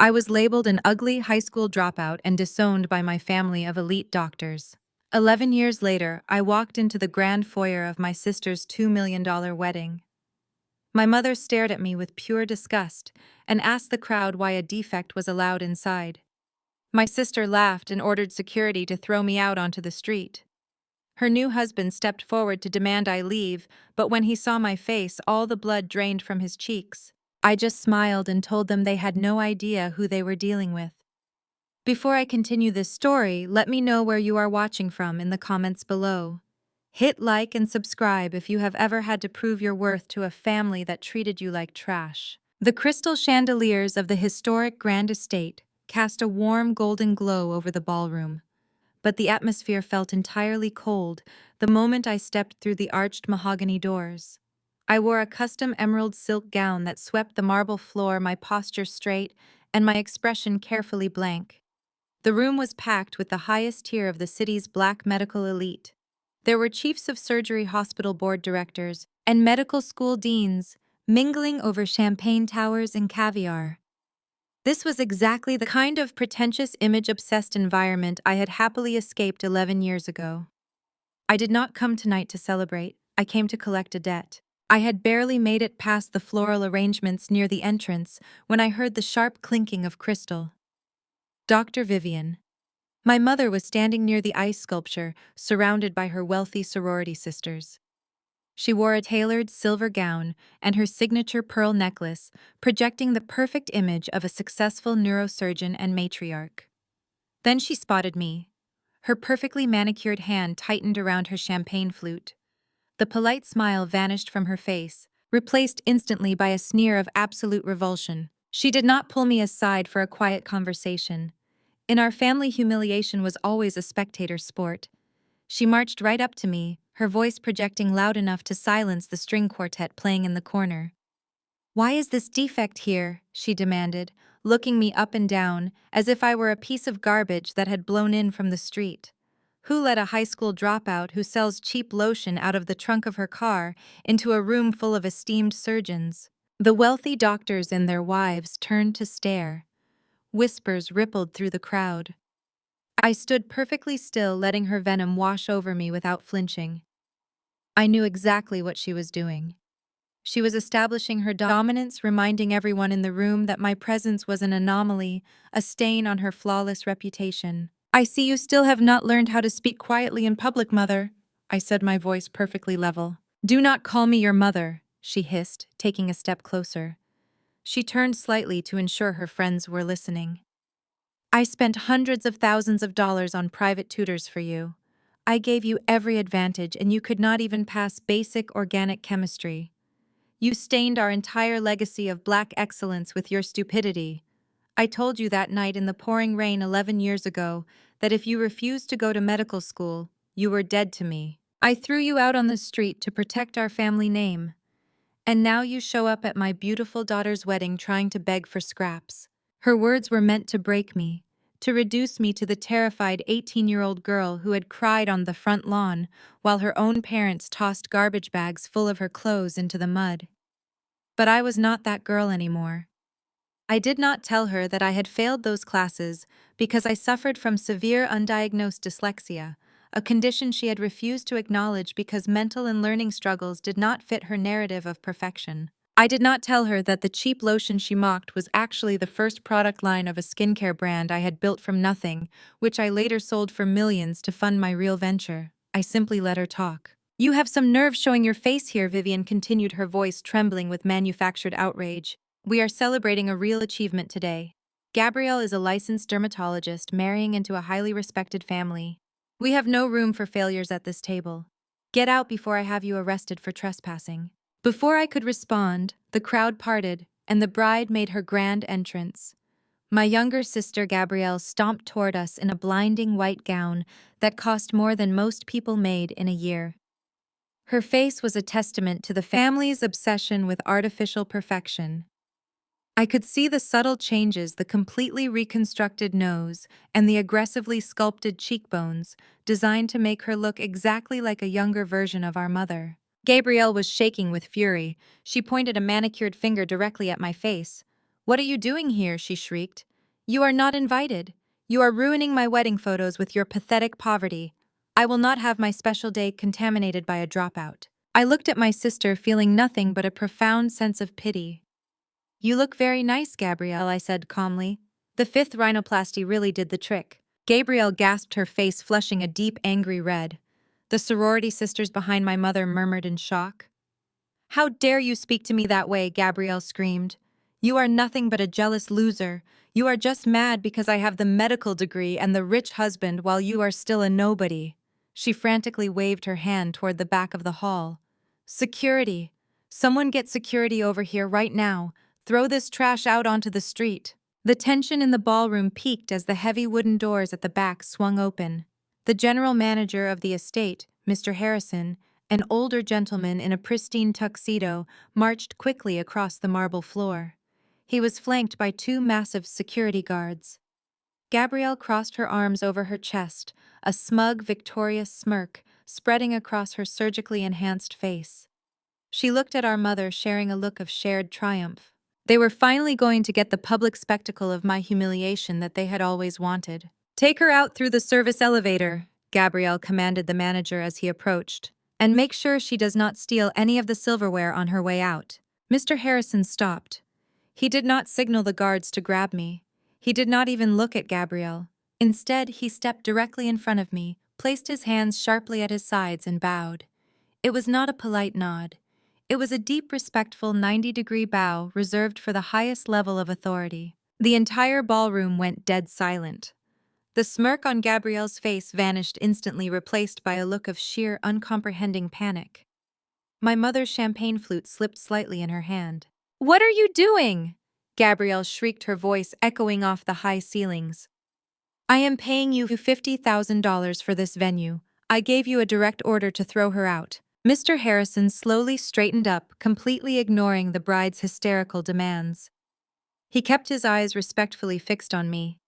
I was labeled an ugly high school dropout and disowned by my family of elite doctors. 11 years later, I walked into the grand foyer of my sister's $2 million wedding. My mother stared at me with pure disgust and asked the crowd why a defect was allowed inside. My sister laughed and ordered security to throw me out onto the street. Her new husband stepped forward to demand I leave, but when he saw my face, all the blood drained from his cheeks. I just smiled and told them they had no idea who they were dealing with. Before I continue this story, let me know where you are watching from in the comments below. Hit like and subscribe if you have ever had to prove your worth to a family that treated you like trash. The crystal chandeliers of the historic Grand Estate cast a warm golden glow over the ballroom. But the atmosphere felt entirely cold the moment I stepped through the arched mahogany doors. I wore a custom emerald silk gown that swept the marble floor, my posture straight and my expression carefully blank. The room was packed with the highest tier of the city's black medical elite. There were chiefs of surgery hospital board directors and medical school deans mingling over champagne towers and caviar. This was exactly the kind of pretentious, image-obsessed environment I had happily escaped 11 years ago. I did not come tonight to celebrate, I came to collect a debt. I had barely made it past the floral arrangements near the entrance when I heard the sharp clinking of crystal. Dr. Vivian. My mother was standing near the ice sculpture, surrounded by her wealthy sorority sisters. She wore a tailored silver gown and her signature pearl necklace, projecting the perfect image of a successful neurosurgeon and matriarch. Then she spotted me. Her perfectly manicured hand tightened around her champagne flute. The polite smile vanished from her face, replaced instantly by a sneer of absolute revulsion. She did not pull me aside for a quiet conversation. In our family, humiliation was always a spectator sport. She marched right up to me, her voice projecting loud enough to silence the string quartet playing in the corner. "Why is this defect here?" she demanded, looking me up and down, as if I were a piece of garbage that had blown in from the street. Who let a high school dropout who sells cheap lotion out of the trunk of her car into a room full of esteemed surgeons? The wealthy doctors and their wives turned to stare. Whispers rippled through the crowd. I stood perfectly still, letting her venom wash over me without flinching. I knew exactly what she was doing. She was establishing her dominance, reminding everyone in the room that my presence was an anomaly, a stain on her flawless reputation. "I see you still have not learned how to speak quietly in public, mother," I said, my voice perfectly level. "Do not call me your mother," she hissed, taking a step closer. She turned slightly to ensure her friends were listening. "I spent hundreds of thousands of dollars on private tutors for you. I gave you every advantage and you could not even pass basic organic chemistry. You stained our entire legacy of black excellence with your stupidity. I told you that night in the pouring rain 11 years ago that if you refused to go to medical school, you were dead to me. I threw you out on the street to protect our family name. And now you show up at my beautiful daughter's wedding trying to beg for scraps." Her words were meant to break me, to reduce me to the terrified 18-year-old girl who had cried on the front lawn while her own parents tossed garbage bags full of her clothes into the mud. But I was not that girl anymore. I did not tell her that I had failed those classes because I suffered from severe undiagnosed dyslexia, a condition she had refused to acknowledge because mental and learning struggles did not fit her narrative of perfection. I did not tell her that the cheap lotion she mocked was actually the first product line of a skincare brand I had built from nothing, which I later sold for millions to fund my real venture. I simply let her talk. "You have some nerve showing your face here," Vivian continued, her voice trembling with manufactured outrage. "We are celebrating a real achievement today. Gabrielle is a licensed dermatologist marrying into a highly respected family. We have no room for failures at this table. Get out before I have you arrested for trespassing." Before I could respond, the crowd parted, and the bride made her grand entrance. My younger sister Gabrielle stomped toward us in a blinding white gown that cost more than most people made in a year. Her face was a testament to the family's obsession with artificial perfection. I could see the subtle changes: the completely reconstructed nose and the aggressively sculpted cheekbones, designed to make her look exactly like a younger version of our mother. Gabrielle was shaking with fury. She pointed a manicured finger directly at my face. "What are you doing here?" she shrieked. You are not invited. You are ruining my wedding photos with your pathetic poverty. I will not have my special day contaminated by a dropout. I looked at my sister, feeling nothing but a profound sense of pity. You look very nice, Gabrielle, I said calmly. The fifth rhinoplasty really did the trick. Gabrielle gasped, her face flushing a deep, angry red. The sorority sisters behind my mother murmured in shock. How dare you speak to me that way, Gabrielle screamed. You are nothing but a jealous loser. You are just mad because I have the medical degree and the rich husband while you are still a nobody. She frantically waved her hand toward the back of the hall. Security! Someone get security over here right now. Throw this trash out onto the street. The tension in the ballroom peaked as the heavy wooden doors at the back swung open. The general manager of the estate, Mr. Harrison, an older gentleman in a pristine tuxedo, marched quickly across the marble floor. He was flanked by two massive security guards. Gabrielle crossed her arms over her chest, a smug, victorious smirk spreading across her surgically enhanced face. She looked at our mother, sharing a look of shared triumph. They were finally going to get the public spectacle of my humiliation that they had always wanted. Take her out through the service elevator, Gabrielle commanded the manager as he approached, and make sure she does not steal any of the silverware on her way out. Mr. Harrison stopped. He did not signal the guards to grab me. He did not even look at Gabrielle. Instead, he stepped directly in front of me, placed his hands sharply at his sides, and bowed. It was not a polite nod. It was a deep, respectful 90-degree bow reserved for the highest level of authority. The entire ballroom went dead silent. The smirk on Gabrielle's face vanished instantly, replaced by a look of sheer, uncomprehending panic. My mother's champagne flute slipped slightly in her hand. "What are you doing?" Gabrielle shrieked, her voice echoing off the high ceilings. "I am paying you $50,000 for this venue. I gave you a direct order to throw her out." Mr. Harrison slowly straightened up, completely ignoring the bride's hysterical demands. He kept his eyes respectfully fixed on me.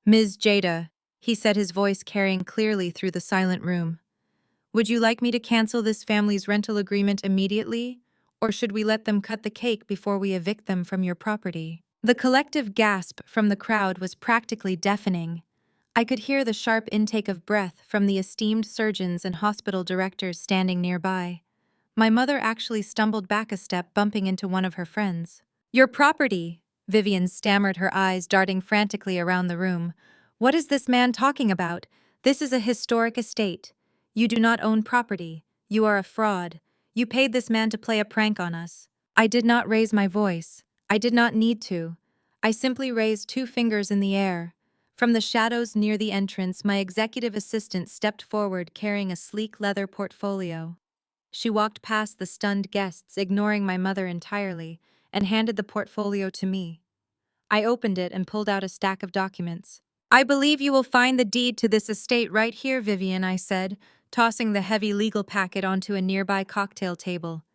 "Ms. Jada," he said, his voice carrying clearly through the silent room, "would you like me to cancel this family's rental agreement immediately, or should we let them cut the cake before we evict them from your property?" The collective gasp from the crowd was practically deafening. I could hear the sharp intake of breath from the esteemed surgeons and hospital directors standing nearby. My mother actually stumbled back a step, bumping into one of her friends. "Your property," Vivian stammered, her eyes darting frantically around the room. "What is this man talking about? This is a historic estate. You do not own property. You are a fraud. You paid this man to play a prank on us." I did not raise my voice. I did not need to. I simply raised two fingers in the air. From the shadows near the entrance, my executive assistant stepped forward carrying a sleek leather portfolio. She walked past the stunned guests, ignoring my mother entirely, and handed the portfolio to me. I opened it and pulled out a stack of documents. "I believe you will find the deed to this estate right here, Vivian," I said, tossing the heavy legal packet onto a nearby cocktail table.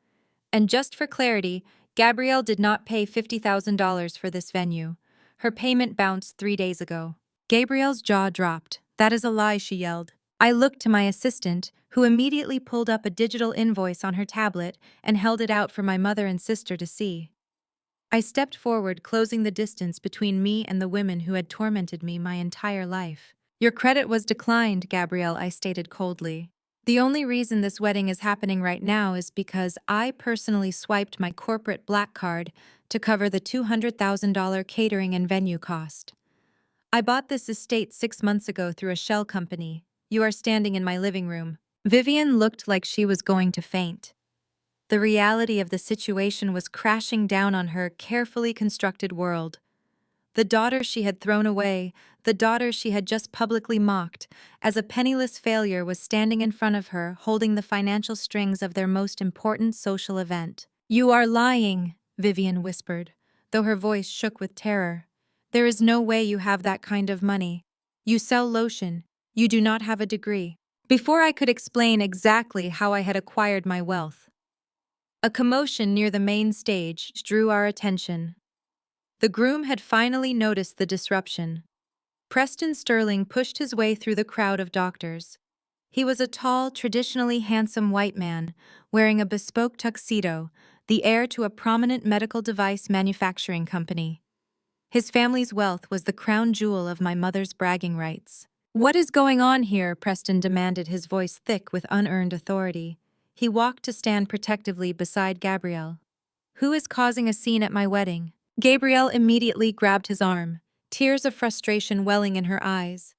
And just for clarity, Gabrielle did not pay $50,000 for this venue. Her payment bounced 3 days ago. Gabrielle's jaw dropped. "That is a lie," she yelled. I looked to my assistant, who immediately pulled up a digital invoice on her tablet and held it out for my mother and sister to see. I stepped forward, closing the distance between me and the women who had tormented me my entire life. "Your credit was declined, Gabrielle," I stated coldly. "The only reason this wedding is happening right now is because I personally swiped my corporate black card to cover the $200,000 catering and venue cost. I bought this estate 6 months ago through a shell company. You are standing in my living room." Vivian looked like she was going to faint. The reality of the situation was crashing down on her carefully constructed world. The daughter she had thrown away, the daughter she had just publicly mocked, as a penniless failure, was standing in front of her, holding the financial strings of their most important social event. "You are lying," Vivian whispered, though her voice shook with terror. "There is no way you have that kind of money. You sell lotion. You do not have a degree." Before I could explain exactly how I had acquired my wealth, a commotion near the main stage drew our attention. The groom had finally noticed the disruption. Preston Sterling pushed his way through the crowd of doctors. He was a tall, traditionally handsome white man, wearing a bespoke tuxedo, the heir to a prominent medical device manufacturing company. His family's wealth was the crown jewel of my mother's bragging rights. "What is going on here?" Preston demanded, his voice thick with unearned authority. He walked to stand protectively beside Gabrielle. "Who is causing a scene at my wedding?" Gabrielle immediately grabbed his arm, tears of frustration welling in her eyes.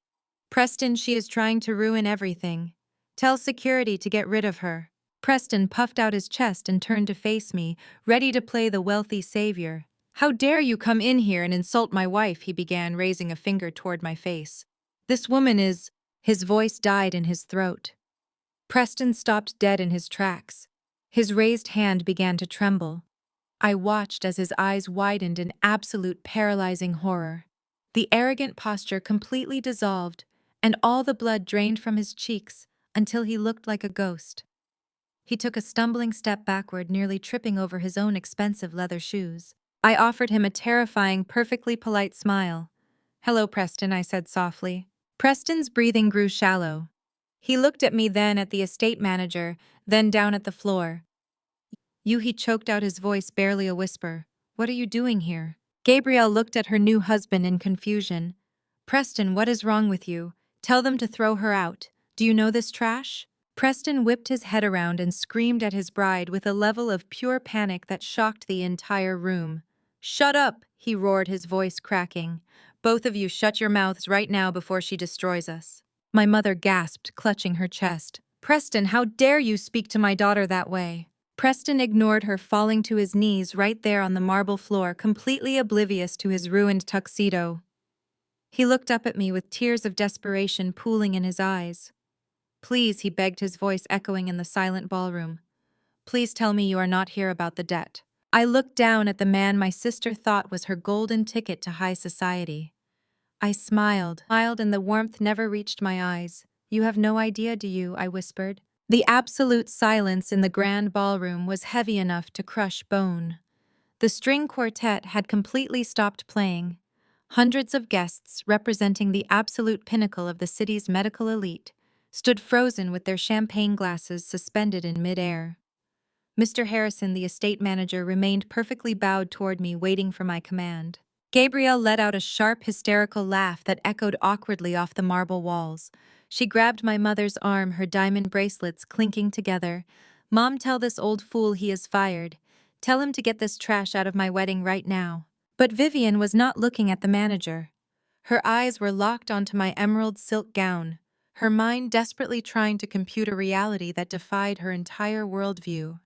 "Preston, she is trying to ruin everything. Tell security to get rid of her." Preston puffed out his chest and turned to face me, ready to play the wealthy savior. "How dare you come in here and insult my wife?" he began, raising a finger toward my face. "This woman is—" His voice died in his throat. Preston stopped dead in his tracks. His raised hand began to tremble. I watched as his eyes widened in absolute paralyzing horror. The arrogant posture completely dissolved, and all the blood drained from his cheeks until he looked like a ghost. He took a stumbling step backward, nearly tripping over his own expensive leather shoes. I offered him a terrifying, perfectly polite smile. "Hello, Preston," I said softly. Preston's breathing grew shallow. He looked at me, then at the estate manager, then down at the floor. "You," he choked out, his voice barely a whisper. "What are you doing here?" Gabrielle looked at her new husband in confusion. "Preston, what is wrong with you? Tell them to throw her out. Do you know this trash?" Preston whipped his head around and screamed at his bride with a level of pure panic that shocked the entire room. "Shut up!" he roared, his voice cracking. "Both of you shut your mouths right now before she destroys us." My mother gasped, clutching her chest. "Preston, how dare you speak to my daughter that way?" Preston ignored her, falling to his knees right there on the marble floor, completely oblivious to his ruined tuxedo. He looked up at me with tears of desperation pooling in his eyes. "Please," he begged, his voice echoing in the silent ballroom. "Please tell me you are not here about the debt." I looked down at the man my sister thought was her golden ticket to high society. I smiled, and the warmth never reached my eyes. "You have no idea, do you?" I whispered. The absolute silence in the grand ballroom was heavy enough to crush bone. The string quartet had completely stopped playing. Hundreds of guests, representing the absolute pinnacle of the city's medical elite, stood frozen with their champagne glasses suspended in midair. Mr. Harrison, the estate manager, remained perfectly bowed toward me, waiting for my command. Gabrielle let out a sharp, hysterical laugh that echoed awkwardly off the marble walls. She grabbed my mother's arm, her diamond bracelets clinking together. "Mom, tell this old fool he is fired. Tell him to get this trash out of my wedding right now." But Vivian was not looking at the manager. Her eyes were locked onto my emerald silk gown, her mind desperately trying to compute a reality that defied her entire worldview.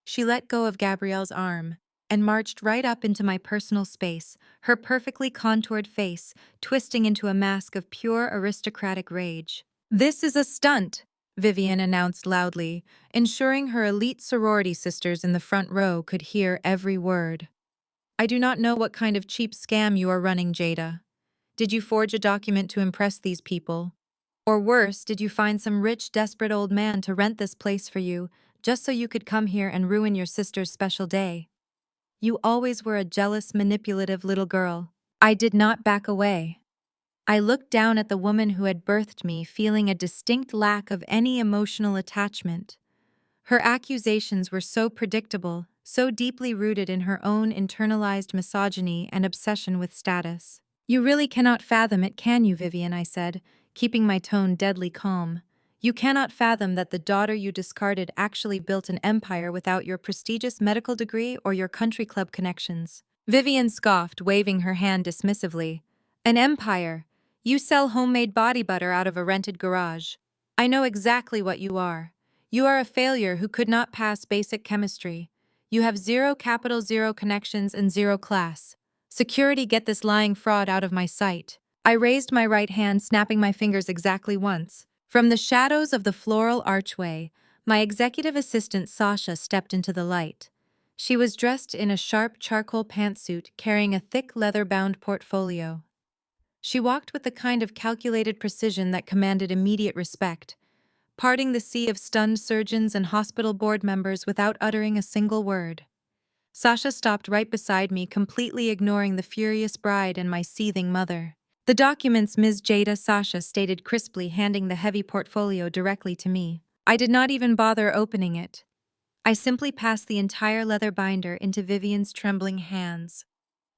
She let go of Gabrielle's arm and marched right up into my personal space, her perfectly contoured face twisting into a mask of pure aristocratic rage. "This is a stunt," Vivian announced loudly, ensuring her elite sorority sisters in the front row could hear every word. "I do not know what kind of cheap scam you are running, Jada. Did you forge a document to impress these people? Or worse, did you find some rich, desperate old man to rent this place for you, just so you could come here and ruin your sister's special day? You always were a jealous, manipulative little girl." I did not back away. I looked down at the woman who had birthed me, feeling a distinct lack of any emotional attachment. Her accusations were so predictable, so deeply rooted in her own internalized misogyny and obsession with status. "You really cannot fathom it, can you, Vivian?" I said, keeping my tone deadly calm. "You cannot fathom that the daughter you discarded actually built an empire without your prestigious medical degree or your country club connections." Vivian scoffed, waving her hand dismissively. "An empire? You sell homemade body butter out of a rented garage. I know exactly what you are. You are a failure who could not pass basic chemistry. You have zero capital, zero connections, and zero class. Security, get this lying fraud out of my sight." I raised my right hand, snapping my fingers exactly once. From the shadows of the floral archway, my executive assistant Sasha stepped into the light. She was dressed in a sharp charcoal pantsuit, carrying a thick leather-bound portfolio. She walked with the kind of calculated precision that commanded immediate respect, parting the sea of stunned surgeons and hospital board members without uttering a single word. Sasha stopped right beside me, completely ignoring the furious bride and my seething mother. "The documents, Ms. Jada," Sasha stated crisply, handing the heavy portfolio directly to me. I did not even bother opening it. I simply passed the entire leather binder into Vivian's trembling hands.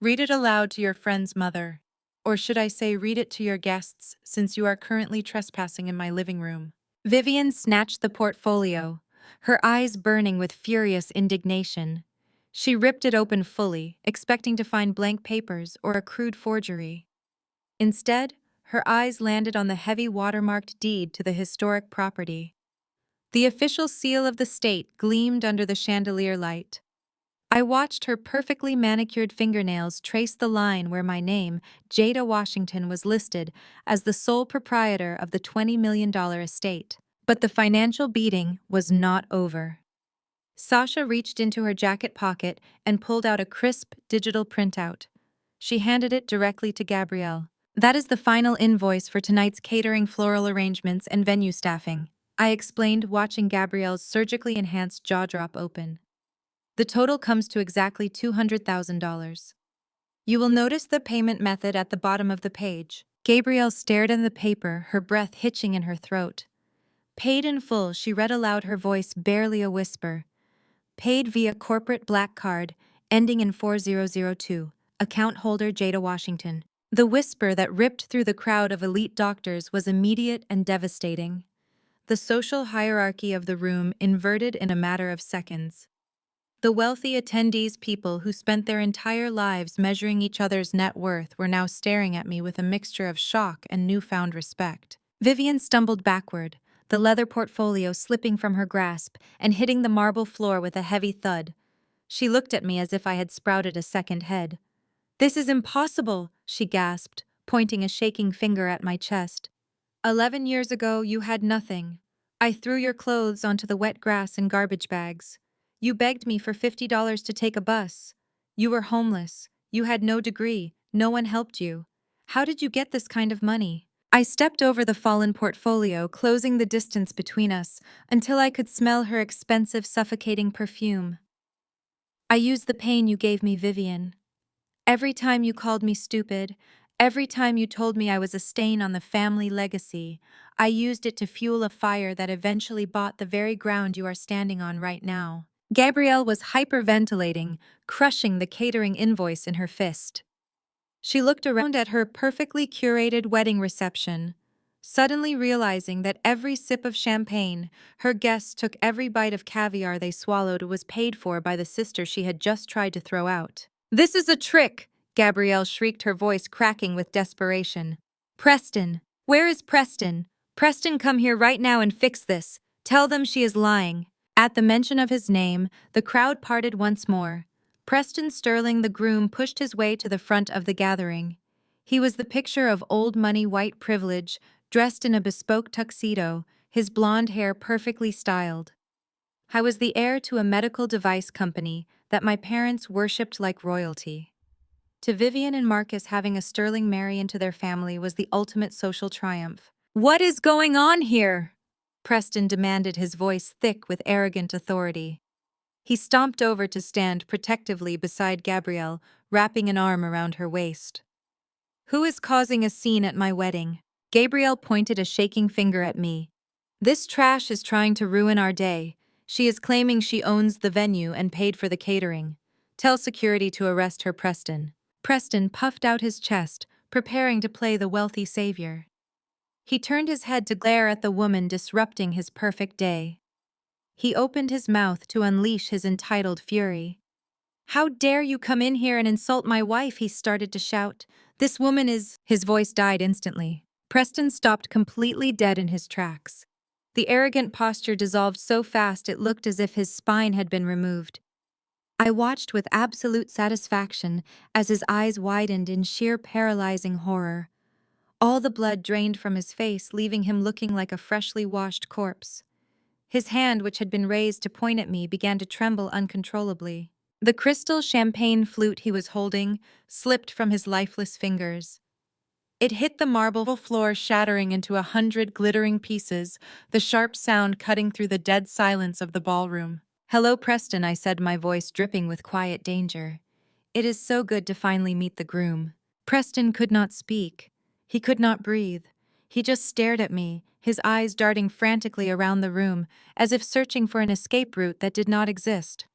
Read it aloud to your friend's mother. Or should I say, read it to your guests, since you are currently trespassing in my living room. Vivian snatched the portfolio, her eyes burning with furious indignation. She ripped it open fully, expecting to find blank papers or a crude forgery. Instead, her eyes landed on the heavy watermarked deed to the historic property. The official seal of the state gleamed under the chandelier light. I watched her perfectly manicured fingernails trace the line where my name, Jada Washington, was listed as the sole proprietor of the $20 million estate. But the financial beating was not over. Sasha reached into her jacket pocket and pulled out a crisp digital printout. She handed it directly to Gabrielle. That is the final invoice for tonight's catering, floral arrangements, and venue staffing, I explained, watching Gabrielle's surgically enhanced jaw drop open. The total comes to exactly $200,000. You will notice the payment method at the bottom of the page. Gabrielle stared at the paper, her breath hitching in her throat. Paid in full, she read aloud, her voice barely a whisper. Paid via corporate black card, ending in 4002. Account holder Jada Washington. The whisper that ripped through the crowd of elite doctors was immediate and devastating. The social hierarchy of the room inverted in a matter of seconds. The wealthy attendees, people who spent their entire lives measuring each other's net worth, were now staring at me with a mixture of shock and newfound respect. Vivian stumbled backward, the leather portfolio slipping from her grasp and hitting the marble floor with a heavy thud. She looked at me as if I had sprouted a second head. "This is impossible," she gasped, pointing a shaking finger at my chest. 11 years ago, you had nothing. I threw your clothes onto the wet grass in garbage bags. You begged me for $50 to take a bus. You were homeless. You had no degree. No one helped you. How did you get this kind of money? I stepped over the fallen portfolio, closing the distance between us, until I could smell her expensive, suffocating perfume. I used the pain you gave me, Vivian. Every time you called me stupid, every time you told me I was a stain on the family legacy, I used it to fuel a fire that eventually bought the very ground you are standing on right now. Gabrielle was hyperventilating, crushing the catering invoice in her fist. She looked around at her perfectly curated wedding reception, suddenly realizing that every sip of champagne her guests took, every bite of caviar they swallowed, was paid for by the sister she had just tried to throw out. "This is a trick!" Gabrielle shrieked, her voice cracking with desperation. "Preston! Where is Preston? Preston, come here right now and fix this. Tell them she is lying." At the mention of his name, the crowd parted once more. Preston Sterling, the groom, pushed his way to the front of the gathering. He was the picture of old money white privilege, dressed in a bespoke tuxedo, his blonde hair perfectly styled. I was the heir to a medical device company that my parents worshipped like royalty. To Vivian and Marcus, having a Sterling marry into their family was the ultimate social triumph. "What is going on here?" Preston demanded, his voice thick with arrogant authority. He stomped over to stand protectively beside Gabrielle, wrapping an arm around her waist. "Who is causing a scene at my wedding?" Gabrielle pointed a shaking finger at me. "This trash is trying to ruin our day. She is claiming she owns the venue and paid for the catering. Tell security to arrest her, Preston." Preston puffed out his chest, preparing to play the wealthy savior. He turned his head to glare at the woman disrupting his perfect day. He opened his mouth to unleash his entitled fury. "How dare you come in here and insult my wife?" he started to shout. "This woman is—" His voice died instantly. Preston stopped completely dead in his tracks. The arrogant posture dissolved so fast it looked as if his spine had been removed. I watched with absolute satisfaction as his eyes widened in sheer paralyzing horror. All the blood drained from his face, leaving him looking like a freshly washed corpse. His hand, which had been raised to point at me, began to tremble uncontrollably. The crystal champagne flute he was holding slipped from his lifeless fingers. It hit the marble floor, shattering into 100 glittering pieces, the sharp sound cutting through the dead silence of the ballroom. "Hello, Preston," I said, my voice dripping with quiet danger. "It is so good to finally meet the groom." Preston could not speak. He could not breathe. He just stared at me, his eyes darting frantically around the room, as if searching for an escape route that did not exist.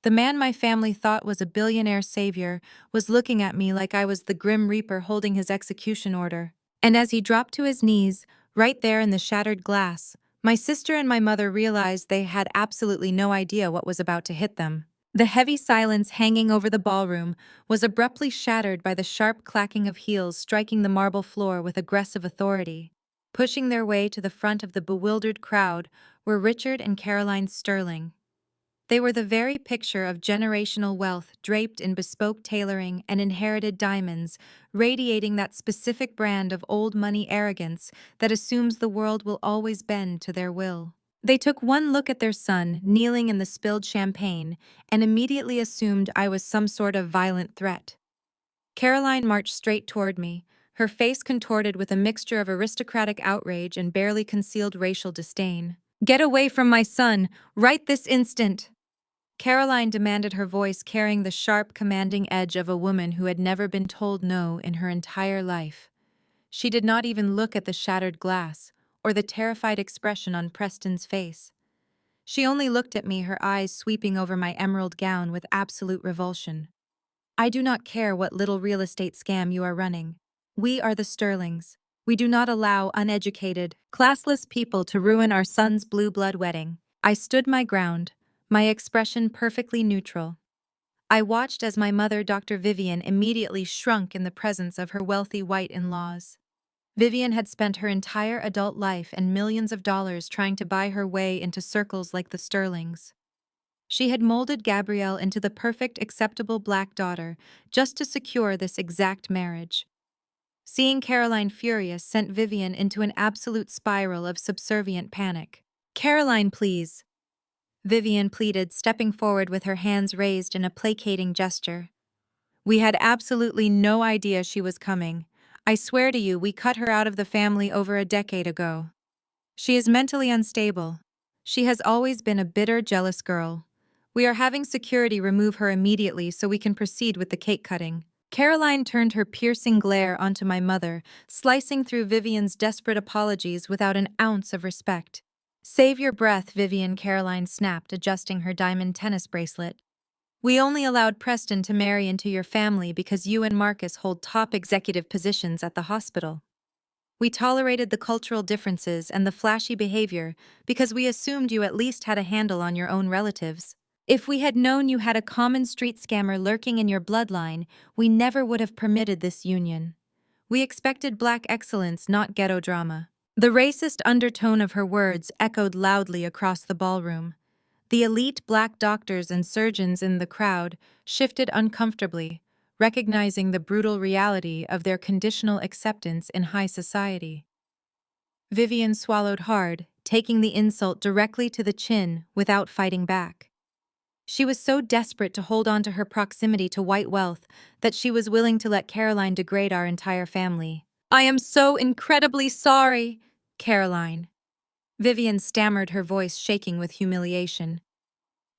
The man my family thought was a billionaire savior was looking at me like I was the Grim Reaper holding his execution order. And as he dropped to his knees, right there in the shattered glass, my sister and my mother realized they had absolutely no idea what was about to hit them. The heavy silence hanging over the ballroom was abruptly shattered by the sharp clacking of heels striking the marble floor with aggressive authority. Pushing their way to the front of the bewildered crowd were Richard and Caroline Sterling. They were the very picture of generational wealth draped in bespoke tailoring and inherited diamonds, radiating that specific brand of old money arrogance that assumes the world will always bend to their will. They took one look at their son, kneeling in the spilled champagne, and immediately assumed I was some sort of violent threat. Caroline marched straight toward me, her face contorted with a mixture of aristocratic outrage and barely concealed racial disdain. "Get away from my son, right this instant!" Caroline demanded, her voice carrying the sharp, commanding edge of a woman who had never been told no in her entire life. She did not even look at the shattered glass or the terrified expression on Preston's face. She only looked at me, her eyes sweeping over my emerald gown with absolute revulsion. "I do not care what little real estate scam you are running. We are the Sterlings. We do not allow uneducated, classless people to ruin our son's blue blood wedding." I stood my ground, my expression perfectly neutral. I watched as my mother, Dr. Vivian, immediately shrunk in the presence of her wealthy white in-laws. Vivian had spent her entire adult life and millions of dollars trying to buy her way into circles like the Sterlings. She had molded Gabrielle into the perfect, acceptable black daughter just to secure this exact marriage. Seeing Caroline furious sent Vivian into an absolute spiral of subservient panic. "Caroline, please," Vivian pleaded, stepping forward with her hands raised in a placating gesture. "We had absolutely no idea she was coming. I swear to you, we cut her out of the family over a decade ago. She is mentally unstable. She has always been a bitter, jealous girl. We are having security remove her immediately so we can proceed with the cake cutting." Caroline turned her piercing glare onto my mother, slicing through Vivian's desperate apologies without an ounce of respect. "Save your breath, Vivian," Caroline snapped, adjusting her diamond tennis bracelet. "We only allowed Preston to marry into your family because you and Marcus hold top executive positions at the hospital. We tolerated the cultural differences and the flashy behavior because we assumed you at least had a handle on your own relatives. If we had known you had a common street scammer lurking in your bloodline, we never would have permitted this union. We expected black excellence, not ghetto drama." The racist undertone of her words echoed loudly across the ballroom. The elite black doctors and surgeons in the crowd shifted uncomfortably, recognizing the brutal reality of their conditional acceptance in high society. Vivian swallowed hard, taking the insult directly to the chin without fighting back. She was so desperate to hold on to her proximity to white wealth that she was willing to let Caroline degrade our entire family. "I am so incredibly sorry, Caroline." Vivian stammered, her voice shaking with humiliation.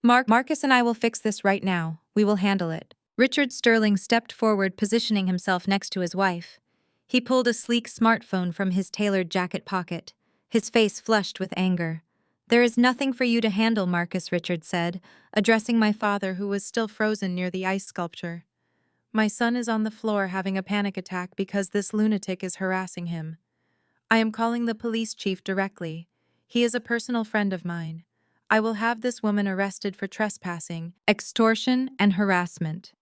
Marcus and I will fix this right now. We will handle it." Richard Sterling stepped forward, positioning himself next to his wife. He pulled a sleek smartphone from his tailored jacket pocket, his face flushed with anger. "There is nothing for you to handle, Marcus," Richard said, addressing my father, who was still frozen near the ice sculpture. "My son is on the floor having a panic attack because this lunatic is harassing him. I am calling the police chief directly. He is a personal friend of mine. I will have this woman arrested for trespassing, extortion, and harassment.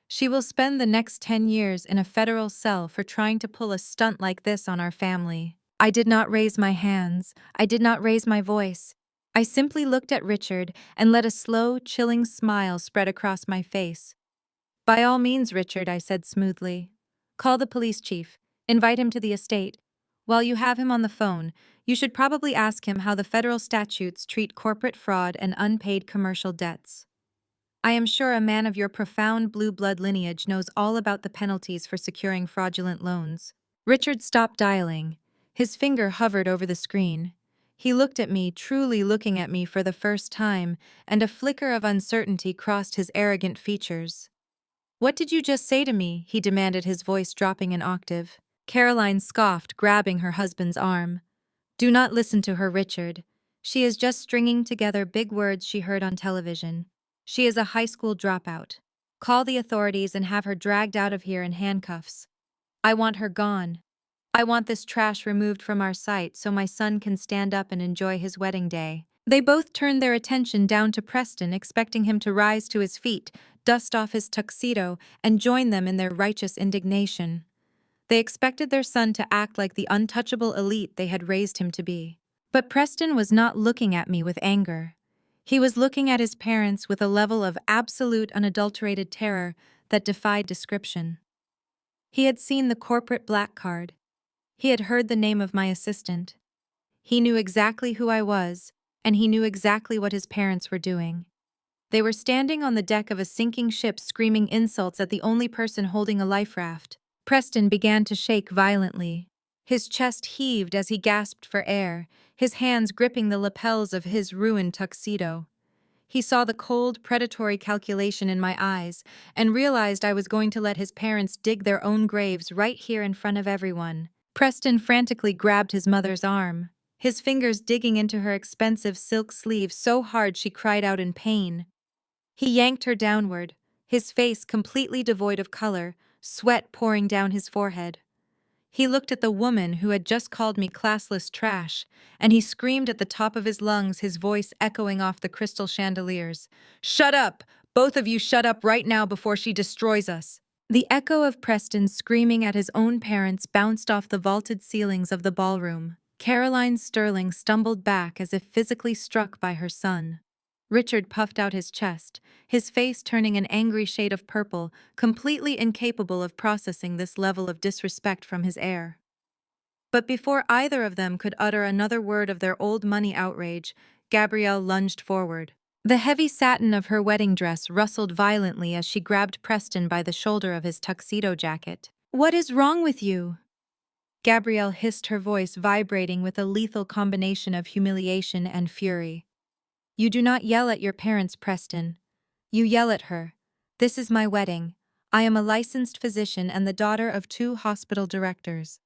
She will spend the next 10 years in a federal cell for trying to pull a stunt like this on our family." I did not raise my hands. I did not raise my voice. I simply looked at Richard and let a slow, chilling smile spread across my face. "By all means, Richard," I said smoothly. "Call the police chief. Invite him to the estate. While you have him on the phone, you should probably ask him how the federal statutes treat corporate fraud and unpaid commercial debts. I am sure a man of your profound blue blood lineage knows all about the penalties for securing fraudulent loans." Richard stopped dialing. His finger hovered over the screen. He looked at me, truly looking at me for the first time, and a flicker of uncertainty crossed his arrogant features. "What did you just say to me?" he demanded, his voice dropping an octave. Caroline scoffed, grabbing her husband's arm. "Do not listen to her, Richard. She is just stringing together big words she heard on television." She is a high school dropout. Call the authorities and have her dragged out of here in handcuffs. I want her gone. I want this trash removed from our site so my son can stand up and enjoy his wedding day." They both turned their attention down to Preston, expecting him to rise to his feet, dust off his tuxedo, and join them in their righteous indignation. They expected their son to act like the untouchable elite they had raised him to be. But Preston was not looking at me with anger. He was looking at his parents with a level of absolute unadulterated terror that defied description. He had seen the corporate black card. He had heard the name of my assistant. He knew exactly who I was, and he knew exactly what his parents were doing. They were standing on the deck of a sinking ship screaming insults at the only person holding a life raft. Preston began to shake violently. His chest heaved as he gasped for air, his hands gripping the lapels of his ruined tuxedo. He saw the cold, predatory calculation in my eyes and realized I was going to let his parents dig their own graves right here in front of everyone. Preston frantically grabbed his mother's arm, his fingers digging into her expensive silk sleeve so hard she cried out in pain. He yanked her downward, his face completely devoid of color, sweat pouring down his forehead. He looked at the woman who had just called me classless trash, and he screamed at the top of his lungs, his voice echoing off the crystal chandeliers. "Shut up! Both of you shut up right now before she destroys us!" The echo of Preston screaming at his own parents bounced off the vaulted ceilings of the ballroom. Caroline Sterling stumbled back as if physically struck by her son. Richard puffed out his chest, his face turning an angry shade of purple, completely incapable of processing this level of disrespect from his heir. But before either of them could utter another word of their old money outrage, Gabrielle lunged forward. The heavy satin of her wedding dress rustled violently as she grabbed Preston by the shoulder of his tuxedo jacket. "What is wrong with you?" Gabrielle hissed, her voice vibrating with a lethal combination of humiliation and fury. "You do not yell at your parents, Preston. You yell at her. This is my wedding. I am a licensed physician and the daughter of 2 hospital directors.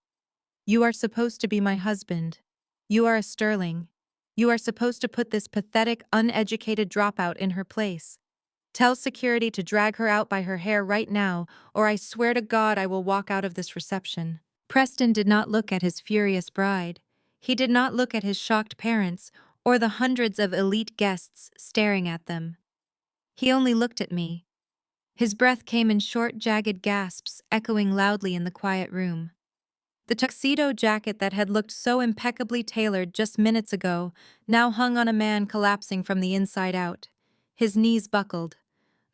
You are supposed to be my husband. You are a Sterling. You are supposed to put this pathetic, uneducated dropout in her place. Tell security to drag her out by her hair right now, or I swear to God I will walk out of this reception." Preston did not look at his furious bride. He did not look at his shocked parents, or the hundreds of elite guests staring at them. He only looked at me. His breath came in short, jagged gasps, echoing loudly in the quiet room. The tuxedo jacket that had looked so impeccably tailored just minutes ago now hung on a man collapsing from the inside out. His knees buckled.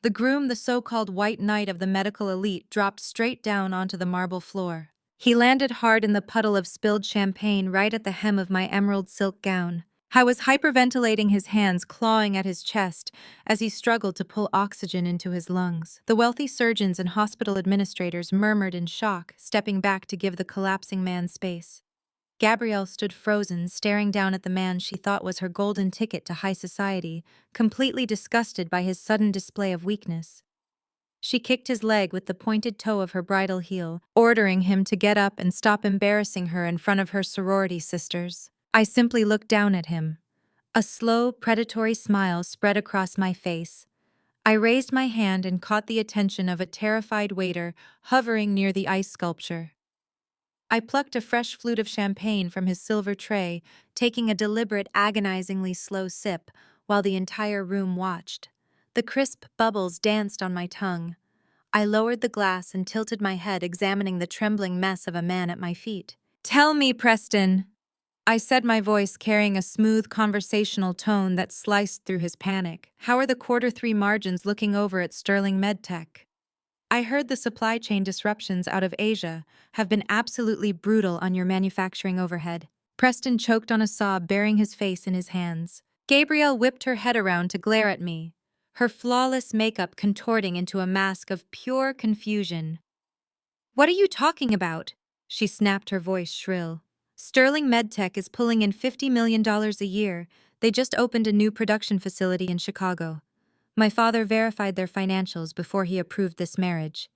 The groom, the so-called white knight of the medical elite, dropped straight down onto the marble floor. He landed hard in the puddle of spilled champagne right at the hem of my emerald silk gown. I was hyperventilating, his hands clawing at his chest as he struggled to pull oxygen into his lungs. The wealthy surgeons and hospital administrators murmured in shock, stepping back to give the collapsing man space. Gabrielle stood frozen, staring down at the man she thought was her golden ticket to high society, completely disgusted by his sudden display of weakness. She kicked his leg with the pointed toe of her bridal heel, ordering him to get up and stop embarrassing her in front of her sorority sisters. I simply looked down at him. A slow, predatory smile spread across my face. I raised my hand and caught the attention of a terrified waiter hovering near the ice sculpture. I plucked a fresh flute of champagne from his silver tray, taking a deliberate, agonizingly slow sip, while the entire room watched. The crisp bubbles danced on my tongue. I lowered the glass and tilted my head, examining the trembling mess of a man at my feet. "Tell me, Preston," I said, my voice carrying a smooth conversational tone that sliced through his panic. "How are the Q3 margins looking over at Sterling MedTech? I heard the supply chain disruptions out of Asia have been absolutely brutal on your manufacturing overhead." Preston choked on a sob, burying his face in his hands. Gabrielle whipped her head around to glare at me, her flawless makeup contorting into a mask of pure confusion. "What are you talking about?" She snapped, her voice shrill. "Sterling MedTech is pulling in $50 million a year. They just opened a new production facility in Chicago. My father verified their financials before he approved this marriage.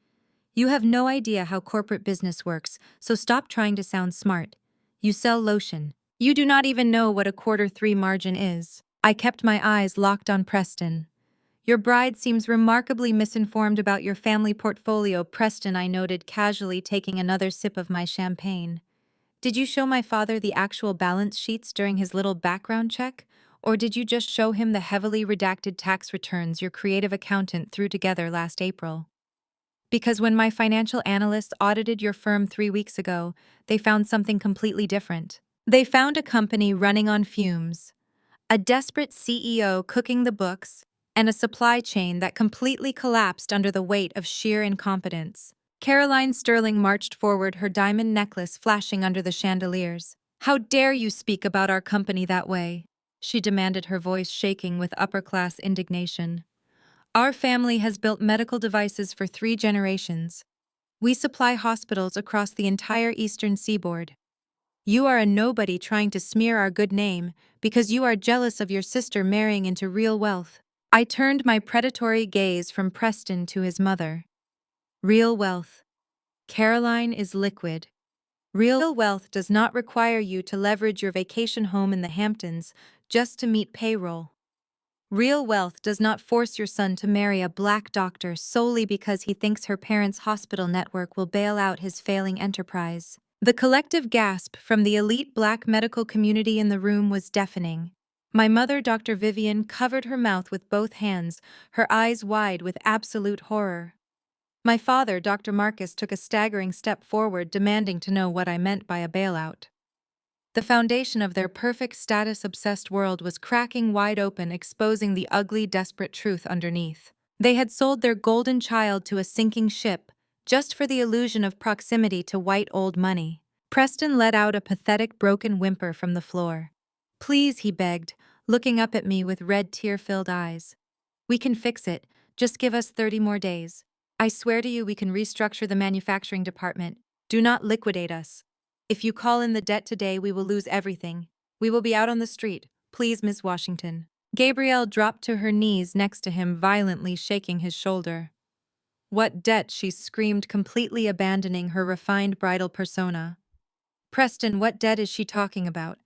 You have no idea how corporate business works, so stop trying to sound smart. You sell lotion. You do not even know what a Q3 margin is." I kept my eyes locked on Preston. Your bride seems remarkably misinformed about your family portfolio, Preston, I noted, casually taking another sip of my champagne. Did you show my father the actual balance sheets during his little background check? Or did you just show him the heavily redacted tax returns your creative accountant threw together last April? Because when my financial analysts audited your firm 3 weeks ago, they found something completely different. They found a company running on fumes, a desperate CEO cooking the books, and a supply chain that completely collapsed under the weight of sheer incompetence. Caroline Sterling marched forward, her diamond necklace flashing under the chandeliers. How dare you speak about our company that way? She demanded, her voice shaking with upper-class indignation. Our family has built medical devices for 3 generations. We supply hospitals across the entire eastern seaboard. You are a nobody trying to smear our good name because you are jealous of your sister marrying into real wealth. I turned my predatory gaze from Preston to his mother. Real wealth. Caroline is liquid. Real wealth does not require you to leverage your vacation home in the Hamptons just to meet payroll. Real wealth does not force your son to marry a black doctor solely because he thinks her parents' hospital network will bail out his failing enterprise. The collective gasp from the elite black medical community in the room was deafening. My mother, Dr. Vivian, covered her mouth with both hands, her eyes wide with absolute horror. My father, Dr. Marcus, took a staggering step forward, demanding to know what I meant by a bailout. The foundation of their perfect status-obsessed world was cracking wide open, exposing the ugly, desperate truth underneath. They had sold their golden child to a sinking ship, just for the illusion of proximity to white old money. Preston let out a pathetic broken whimper from the floor. Please, he begged, looking up at me with red tear-filled eyes. We can fix it, just give us 30 more days. I swear to you we can restructure the manufacturing department. Do not liquidate us. If you call in the debt today, we will lose everything. We will be out on the street. Please, Miss Washington. Gabrielle dropped to her knees next to him, violently shaking his shoulder. What debt? She screamed, completely abandoning her refined bridal persona. Preston, what debt is she talking about?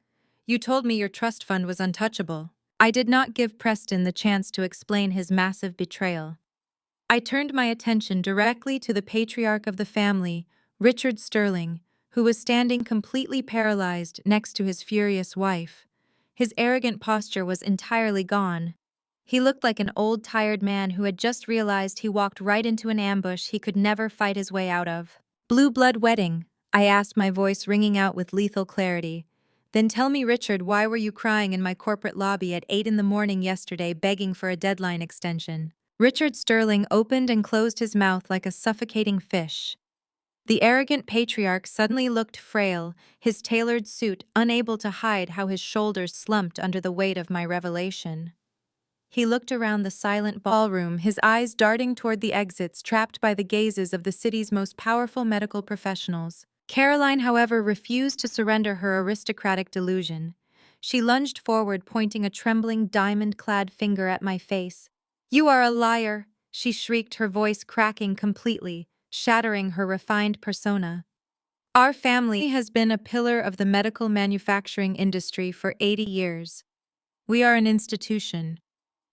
You told me your trust fund was untouchable. I did not give Preston the chance to explain his massive betrayal. I turned my attention directly to the patriarch of the family, Richard Sterling, who was standing completely paralyzed next to his furious wife. His arrogant posture was entirely gone. He looked like an old, tired man who had just realized he walked right into an ambush he could never fight his way out of. Blue blood wedding, I asked, my voice ringing out with lethal clarity. Then tell me, Richard, why were you crying in my corporate lobby at 8 in the morning yesterday begging for a deadline extension? Richard Sterling opened and closed his mouth like a suffocating fish. The arrogant patriarch suddenly looked frail, his tailored suit unable to hide how his shoulders slumped under the weight of my revelation. He looked around the silent ballroom, his eyes darting toward the exits, trapped by the gazes of the city's most powerful medical professionals. Caroline, however, refused to surrender her aristocratic delusion. She lunged forward, pointing a trembling, diamond-clad finger at my face. "You are a liar!" she shrieked, her voice cracking completely, shattering her refined persona. "Our family has been a pillar of the medical manufacturing industry for 80 years. We are an institution.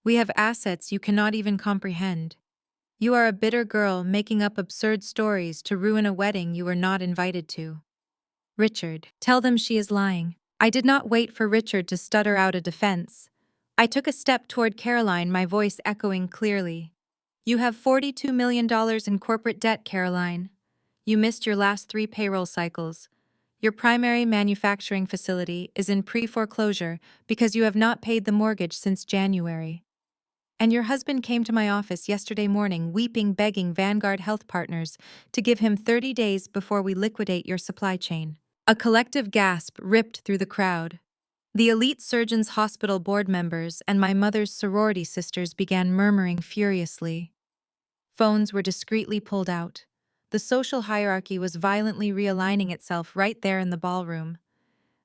We have assets you cannot even comprehend. You are a bitter girl making up absurd stories to ruin a wedding you were not invited to." Richard, tell them she is lying. I did not wait for Richard to stutter out a defense. I took a step toward Caroline, my voice echoing clearly. You have $42 million in corporate debt, Caroline. You missed your last 3 payroll cycles. Your primary manufacturing facility is in pre-foreclosure because you have not paid the mortgage since January. And your husband came to my office yesterday morning weeping, begging Vanguard Health Partners to give him 30 days before we liquidate your supply chain. A collective gasp ripped through the crowd. The elite surgeon's hospital board members and my mother's sorority sisters began murmuring furiously. Phones were discreetly pulled out. The social hierarchy was violently realigning itself right there in the ballroom.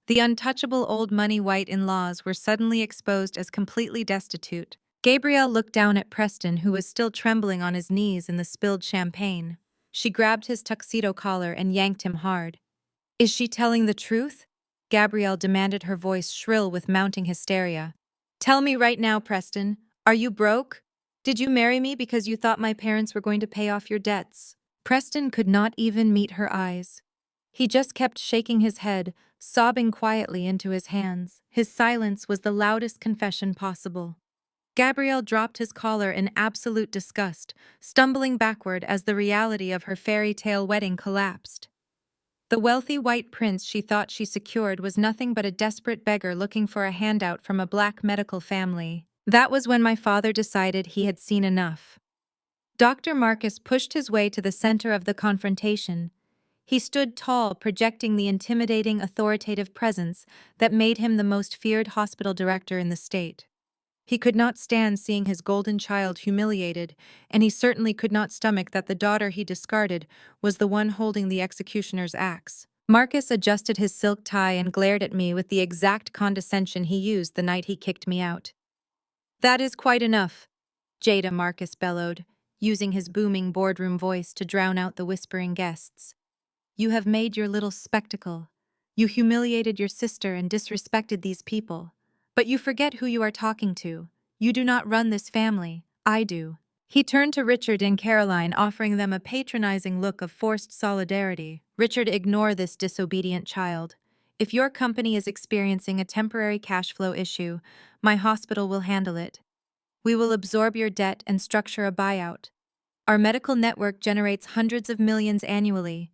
The untouchable old money white in-laws were suddenly exposed as completely destitute. Gabrielle looked down at Preston, who was still trembling on his knees in the spilled champagne. She grabbed his tuxedo collar and yanked him hard. "Is she telling the truth?" Gabrielle demanded, her voice shrill with mounting hysteria. "Tell me right now, Preston. Are you broke? Did you marry me because you thought my parents were going to pay off your debts? Preston could not even meet her eyes. He just kept shaking his head, sobbing quietly into his hands. His silence was the loudest confession possible. Gabrielle dropped his collar in absolute disgust, stumbling backward as the reality of her fairy tale wedding collapsed. The wealthy white prince she thought she secured was nothing but a desperate beggar looking for a handout from a black medical family. That was when my father decided he had seen enough. Dr. Marcus pushed his way to the center of the confrontation. He stood tall, projecting the intimidating, authoritative presence that made him the most feared hospital director in the state. He could not stand seeing his golden child humiliated, and he certainly could not stomach that the daughter he discarded was the one holding the executioner's axe. Marcus adjusted his silk tie and glared at me with the exact condescension he used the night he kicked me out. "That is quite enough," Jada Marcus bellowed, using his booming boardroom voice to drown out the whispering guests. "You have made your little spectacle. You humiliated your sister and disrespected these people. But you forget who you are talking to. You do not run this family. I do." He turned to Richard and Caroline, offering them a patronizing look of forced solidarity. "Richard, ignore this disobedient child. If your company is experiencing a temporary cash flow issue, my hospital will handle it. We will absorb your debt and structure a buyout. Our medical network generates hundreds of millions annually.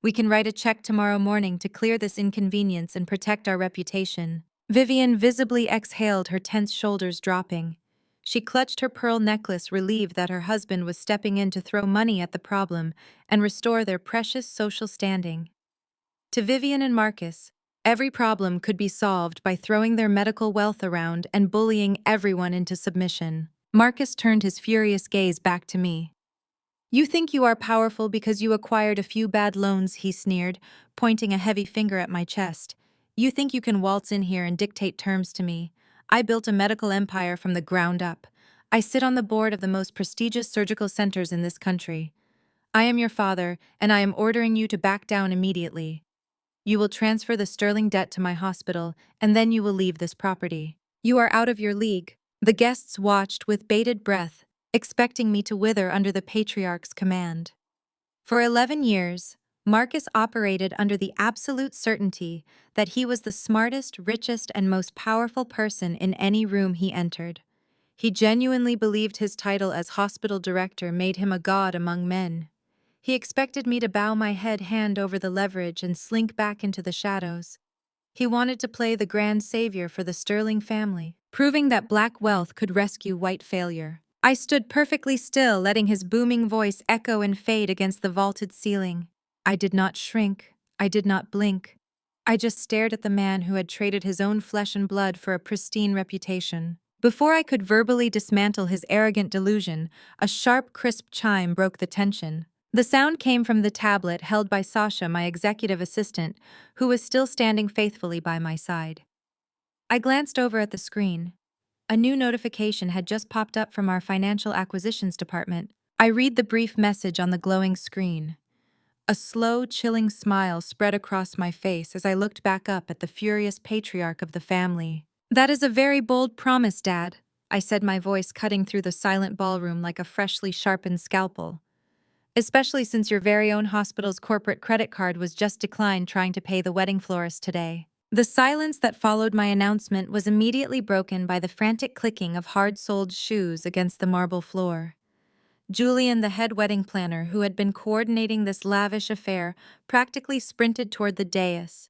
We can write a check tomorrow morning to clear this inconvenience and protect our reputation." Vivian visibly exhaled, her tense shoulders dropping. She clutched her pearl necklace, relieved that her husband was stepping in to throw money at the problem and restore their precious social standing. To Vivian and Marcus, every problem could be solved by throwing their medical wealth around and bullying everyone into submission. Marcus turned his furious gaze back to me. "You think you are powerful because you acquired a few bad loans," he sneered, pointing a heavy finger at my chest. "You think you can waltz in here and dictate terms to me. I built a medical empire from the ground up. I sit on the board of the most prestigious surgical centers in this country. I am your father, and I am ordering you to back down immediately. You will transfer the sterling debt to my hospital, and then you will leave this property. You are out of your league." The guests watched with bated breath, expecting me to wither under the patriarch's command. For 11 years, Marcus operated under the absolute certainty that he was the smartest, richest, and most powerful person in any room he entered. He genuinely believed his title as hospital director made him a god among men. He expected me to bow my head hand over the leverage and slink back into the shadows. He wanted to play the grand savior for the Sterling family, proving that black wealth could rescue white failure. I stood perfectly still, letting his booming voice echo and fade against the vaulted ceiling. I did not shrink. I did not blink. I just stared at the man who had traded his own flesh and blood for a pristine reputation. Before I could verbally dismantle his arrogant delusion, a sharp, crisp chime broke the tension. The sound came from the tablet held by Sasha, my executive assistant, who was still standing faithfully by my side. I glanced over at the screen. A new notification had just popped up from our financial acquisitions department. I read the brief message on the glowing screen. A slow, chilling smile spread across my face as I looked back up at the furious patriarch of the family. "That is a very bold promise, Dad," I said, my voice cutting through the silent ballroom like a freshly sharpened scalpel. "Especially since your very own hospital's corporate credit card was just declined trying to pay the wedding florist today." The silence that followed my announcement was immediately broken by the frantic clicking of hard-soled shoes against the marble floor. Julian, the head wedding planner who had been coordinating this lavish affair, practically sprinted toward the dais.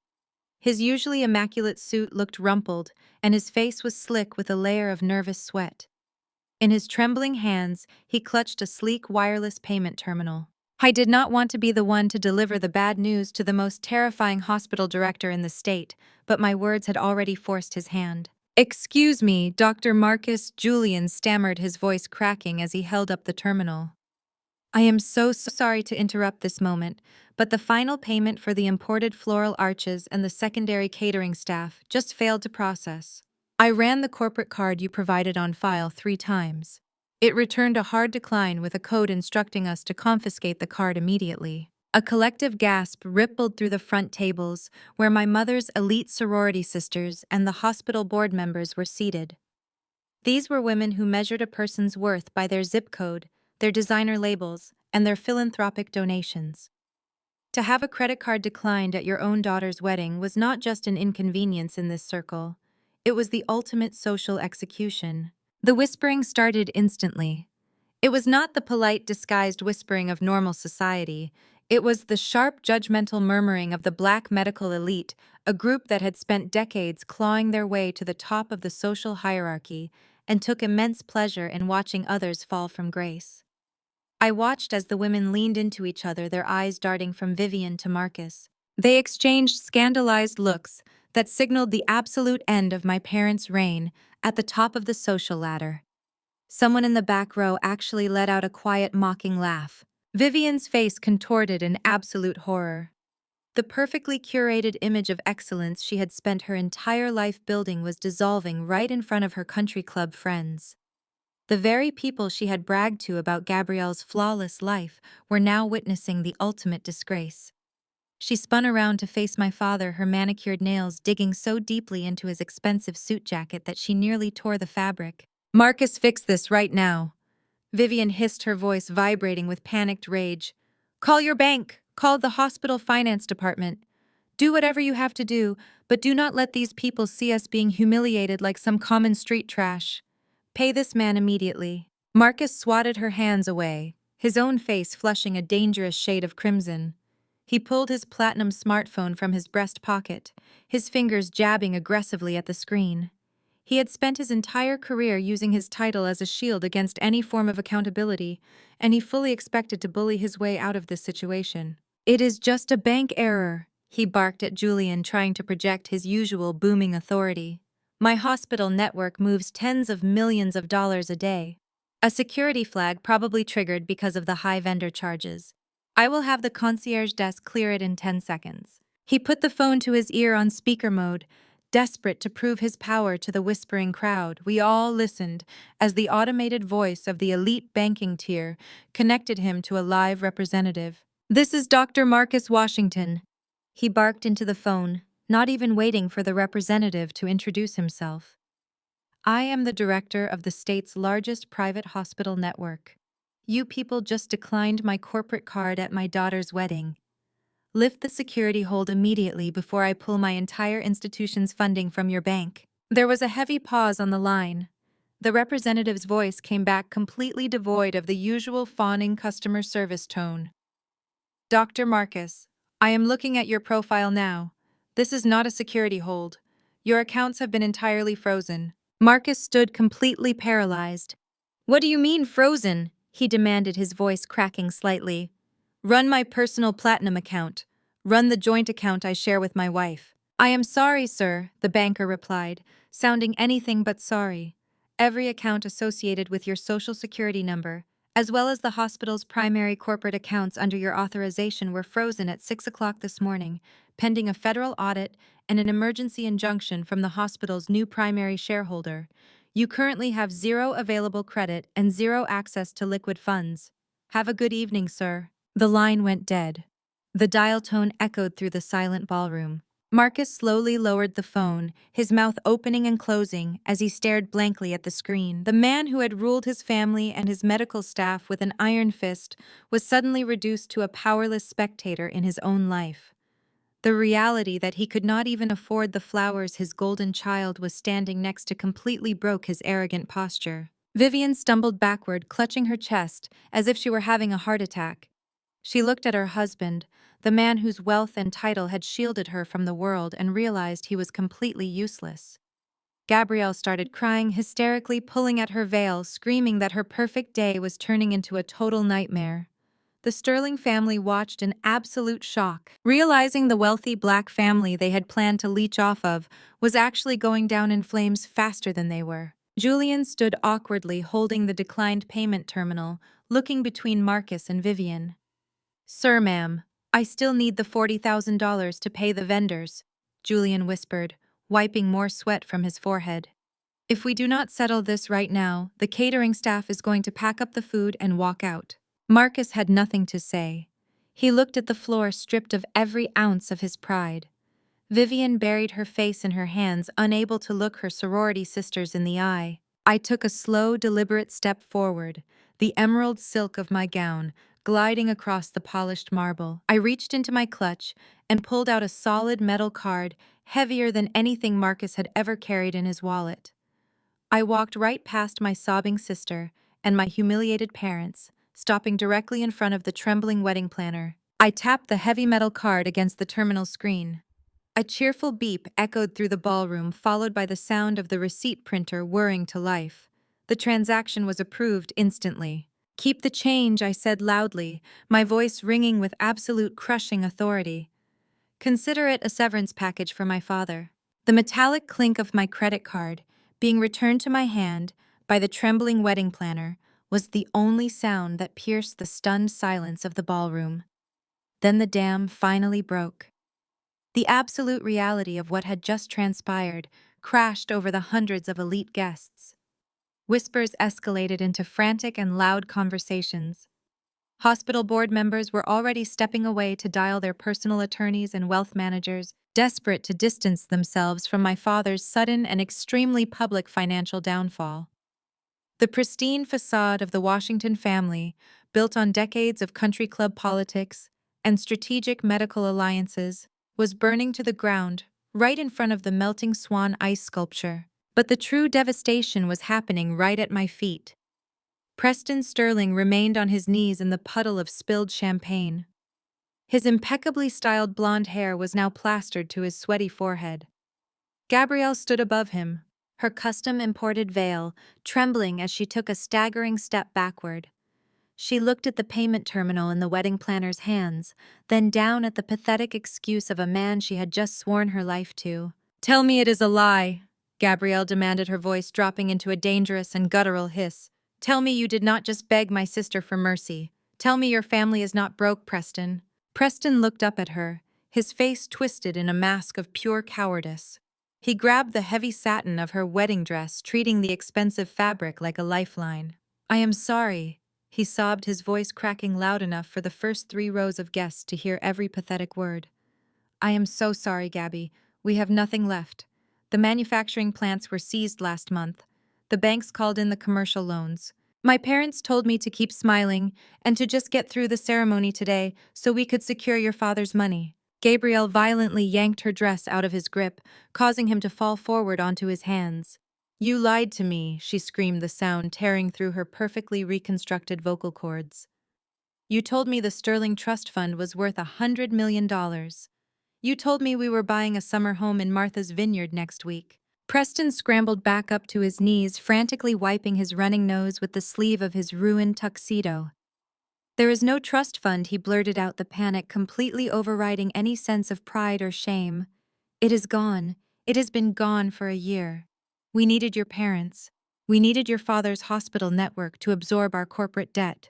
His usually immaculate suit looked rumpled, and his face was slick with a layer of nervous sweat. In his trembling hands, he clutched a sleek wireless payment terminal. I did not want to be the one to deliver the bad news to the most terrifying hospital director in the state, but my words had already forced his hand. "Excuse me, Dr. Marcus," Julian stammered, his voice cracking as he held up the terminal. "I am so sorry to interrupt this moment, but the final payment for the imported floral arches and the secondary catering staff just failed to process. I ran the corporate card you provided on file 3 times. It returned a hard decline with a code instructing us to confiscate the card immediately." A collective gasp rippled through the front tables, where my mother's elite sorority sisters and the hospital board members were seated. These were women who measured a person's worth by their zip code, their designer labels, and their philanthropic donations. To have a credit card declined at your own daughter's wedding was not just an inconvenience in this circle, it was the ultimate social execution. The whispering started instantly. It was not the polite, disguised whispering of normal society. It was the sharp, judgmental murmuring of the black medical elite, a group that had spent decades clawing their way to the top of the social hierarchy and took immense pleasure in watching others fall from grace. I watched as the women leaned into each other, their eyes darting from Vivian to Marcus. They exchanged scandalized looks that signaled the absolute end of my parents' reign at the top of the social ladder. Someone in the back row actually let out a quiet, mocking laugh. Vivian's face contorted in absolute horror. The perfectly curated image of excellence she had spent her entire life building was dissolving right in front of her country club friends. The very people she had bragged to about Gabrielle's flawless life were now witnessing the ultimate disgrace. She spun around to face my father, her manicured nails digging so deeply into his expensive suit jacket that she nearly tore the fabric. "Marcus, fix this right now," Vivian hissed, her voice vibrating with panicked rage. "Call your bank! Call the hospital finance department! Do whatever you have to do, but do not let these people see us being humiliated like some common street trash. Pay this man immediately." Marcus swatted her hands away, his own face flushing a dangerous shade of crimson. He pulled his platinum smartphone from his breast pocket, his fingers jabbing aggressively at the screen. He had spent his entire career using his title as a shield against any form of accountability, and he fully expected to bully his way out of this situation. "It is just a bank error," he barked at Julian, trying to project his usual booming authority. "My hospital network moves tens of millions of dollars a day. A security flag probably triggered because of the high vendor charges. I will have the concierge desk clear it in 10 seconds." He put the phone to his ear on speaker mode, desperate to prove his power to the whispering crowd. We all listened as the automated voice of the elite banking tier connected him to a live representative. "This is Dr. Marcus Washington," he barked into the phone, not even waiting for the representative to introduce himself. "I am the director of the state's largest private hospital network. You people just declined my corporate card at my daughter's wedding. Lift the security hold immediately before I pull my entire institution's funding from your bank." There was a heavy pause on the line. The representative's voice came back completely devoid of the usual fawning customer service tone. "Dr. Marcus, I am looking at your profile now. This is not a security hold. Your accounts have been entirely frozen." Marcus stood completely paralyzed. "What do you mean frozen?" he demanded, his voice cracking slightly. "Run my personal platinum account. Run the joint account I share with my wife." "I am sorry, sir," the banker replied, sounding anything but sorry. "Every account associated with your social security number, as well as the hospital's primary corporate accounts under your authorization, were frozen at 6 o'clock this morning, pending a federal audit and an emergency injunction from the hospital's new primary shareholder. You currently have zero available credit and zero access to liquid funds. Have a good evening, sir." The line went dead. The dial tone echoed through the silent ballroom. Marcus slowly lowered the phone, his mouth opening and closing as he stared blankly at the screen. The man who had ruled his family and his medical staff with an iron fist was suddenly reduced to a powerless spectator in his own life. The reality that he could not even afford the flowers his golden child was standing next to completely broke his arrogant posture. Vivian stumbled backward, clutching her chest as if she were having a heart attack. She looked at her husband, the man whose wealth and title had shielded her from the world, and realized he was completely useless. Gabrielle started crying hysterically, pulling at her veil, screaming that her perfect day was turning into a total nightmare. The Sterling family watched in absolute shock, realizing the wealthy black family they had planned to leech off of was actually going down in flames faster than they were. Julian stood awkwardly holding the declined payment terminal, looking between Marcus and Vivian. "Sir, ma'am, I still need the $40,000 to pay the vendors," Julian whispered, wiping more sweat from his forehead. "If we do not settle this right now, the catering staff is going to pack up the food and walk out." Marcus had nothing to say. He looked at the floor, stripped of every ounce of his pride. Vivian buried her face in her hands, unable to look her sorority sisters in the eye. I took a slow, deliberate step forward, the emerald silk of my gown gliding across the polished marble. I reached into my clutch and pulled out a solid metal card heavier than anything Marcus had ever carried in his wallet. I walked right past my sobbing sister and my humiliated parents, stopping directly in front of the trembling wedding planner. I tapped the heavy metal card against the terminal screen. A cheerful beep echoed through the ballroom, followed by the sound of the receipt printer whirring to life. The transaction was approved instantly. "Keep the change," I said loudly, my voice ringing with absolute crushing authority. "Consider it a severance package for my father." The metallic clink of my credit card, being returned to my hand by the trembling wedding planner, was the only sound that pierced the stunned silence of the ballroom. Then the dam finally broke. The absolute reality of what had just transpired crashed over the hundreds of elite guests. Whispers escalated into frantic and loud conversations. Hospital board members were already stepping away to dial their personal attorneys and wealth managers, desperate to distance themselves from my father's sudden and extremely public financial downfall. The pristine facade of the Washington family, built on decades of country club politics and strategic medical alliances, was burning to the ground right in front of the melting swan ice sculpture. But the true devastation was happening right at my feet. Preston Sterling remained on his knees in the puddle of spilled champagne. His impeccably styled blonde hair was now plastered to his sweaty forehead. Gabrielle stood above him, her custom-imported veil trembling as she took a staggering step backward. She looked at the payment terminal in the wedding planner's hands, then down at the pathetic excuse of a man she had just sworn her life to. "Tell me it is a lie," Gabrielle demanded, her voice dropping into a dangerous and guttural hiss. "Tell me you did not just beg my sister for mercy. Tell me your family is not broke, Preston." Preston looked up at her, his face twisted in a mask of pure cowardice. He grabbed the heavy satin of her wedding dress, treating the expensive fabric like a lifeline. "I am sorry," he sobbed, his voice cracking loud enough for the first 3 rows of guests to hear every pathetic word. "I am so sorry, Gabby. We have nothing left. The manufacturing plants were seized last month. The banks called in the commercial loans. My parents told me to keep smiling and to just get through the ceremony today so we could secure your father's money." Gabrielle violently yanked her dress out of his grip, causing him to fall forward onto his hands. "You lied to me," she screamed, the sound tearing through her perfectly reconstructed vocal cords. "You told me the Sterling Trust Fund was worth $100 million. You told me we were buying a summer home in Martha's Vineyard next week." Preston scrambled back up to his knees, frantically wiping his running nose with the sleeve of his ruined tuxedo. "There is no trust fund," he blurted out, the panic completely overriding any sense of pride or shame. "It is gone. It has been gone for a year. We needed your parents. We needed your father's hospital network to absorb our corporate debt.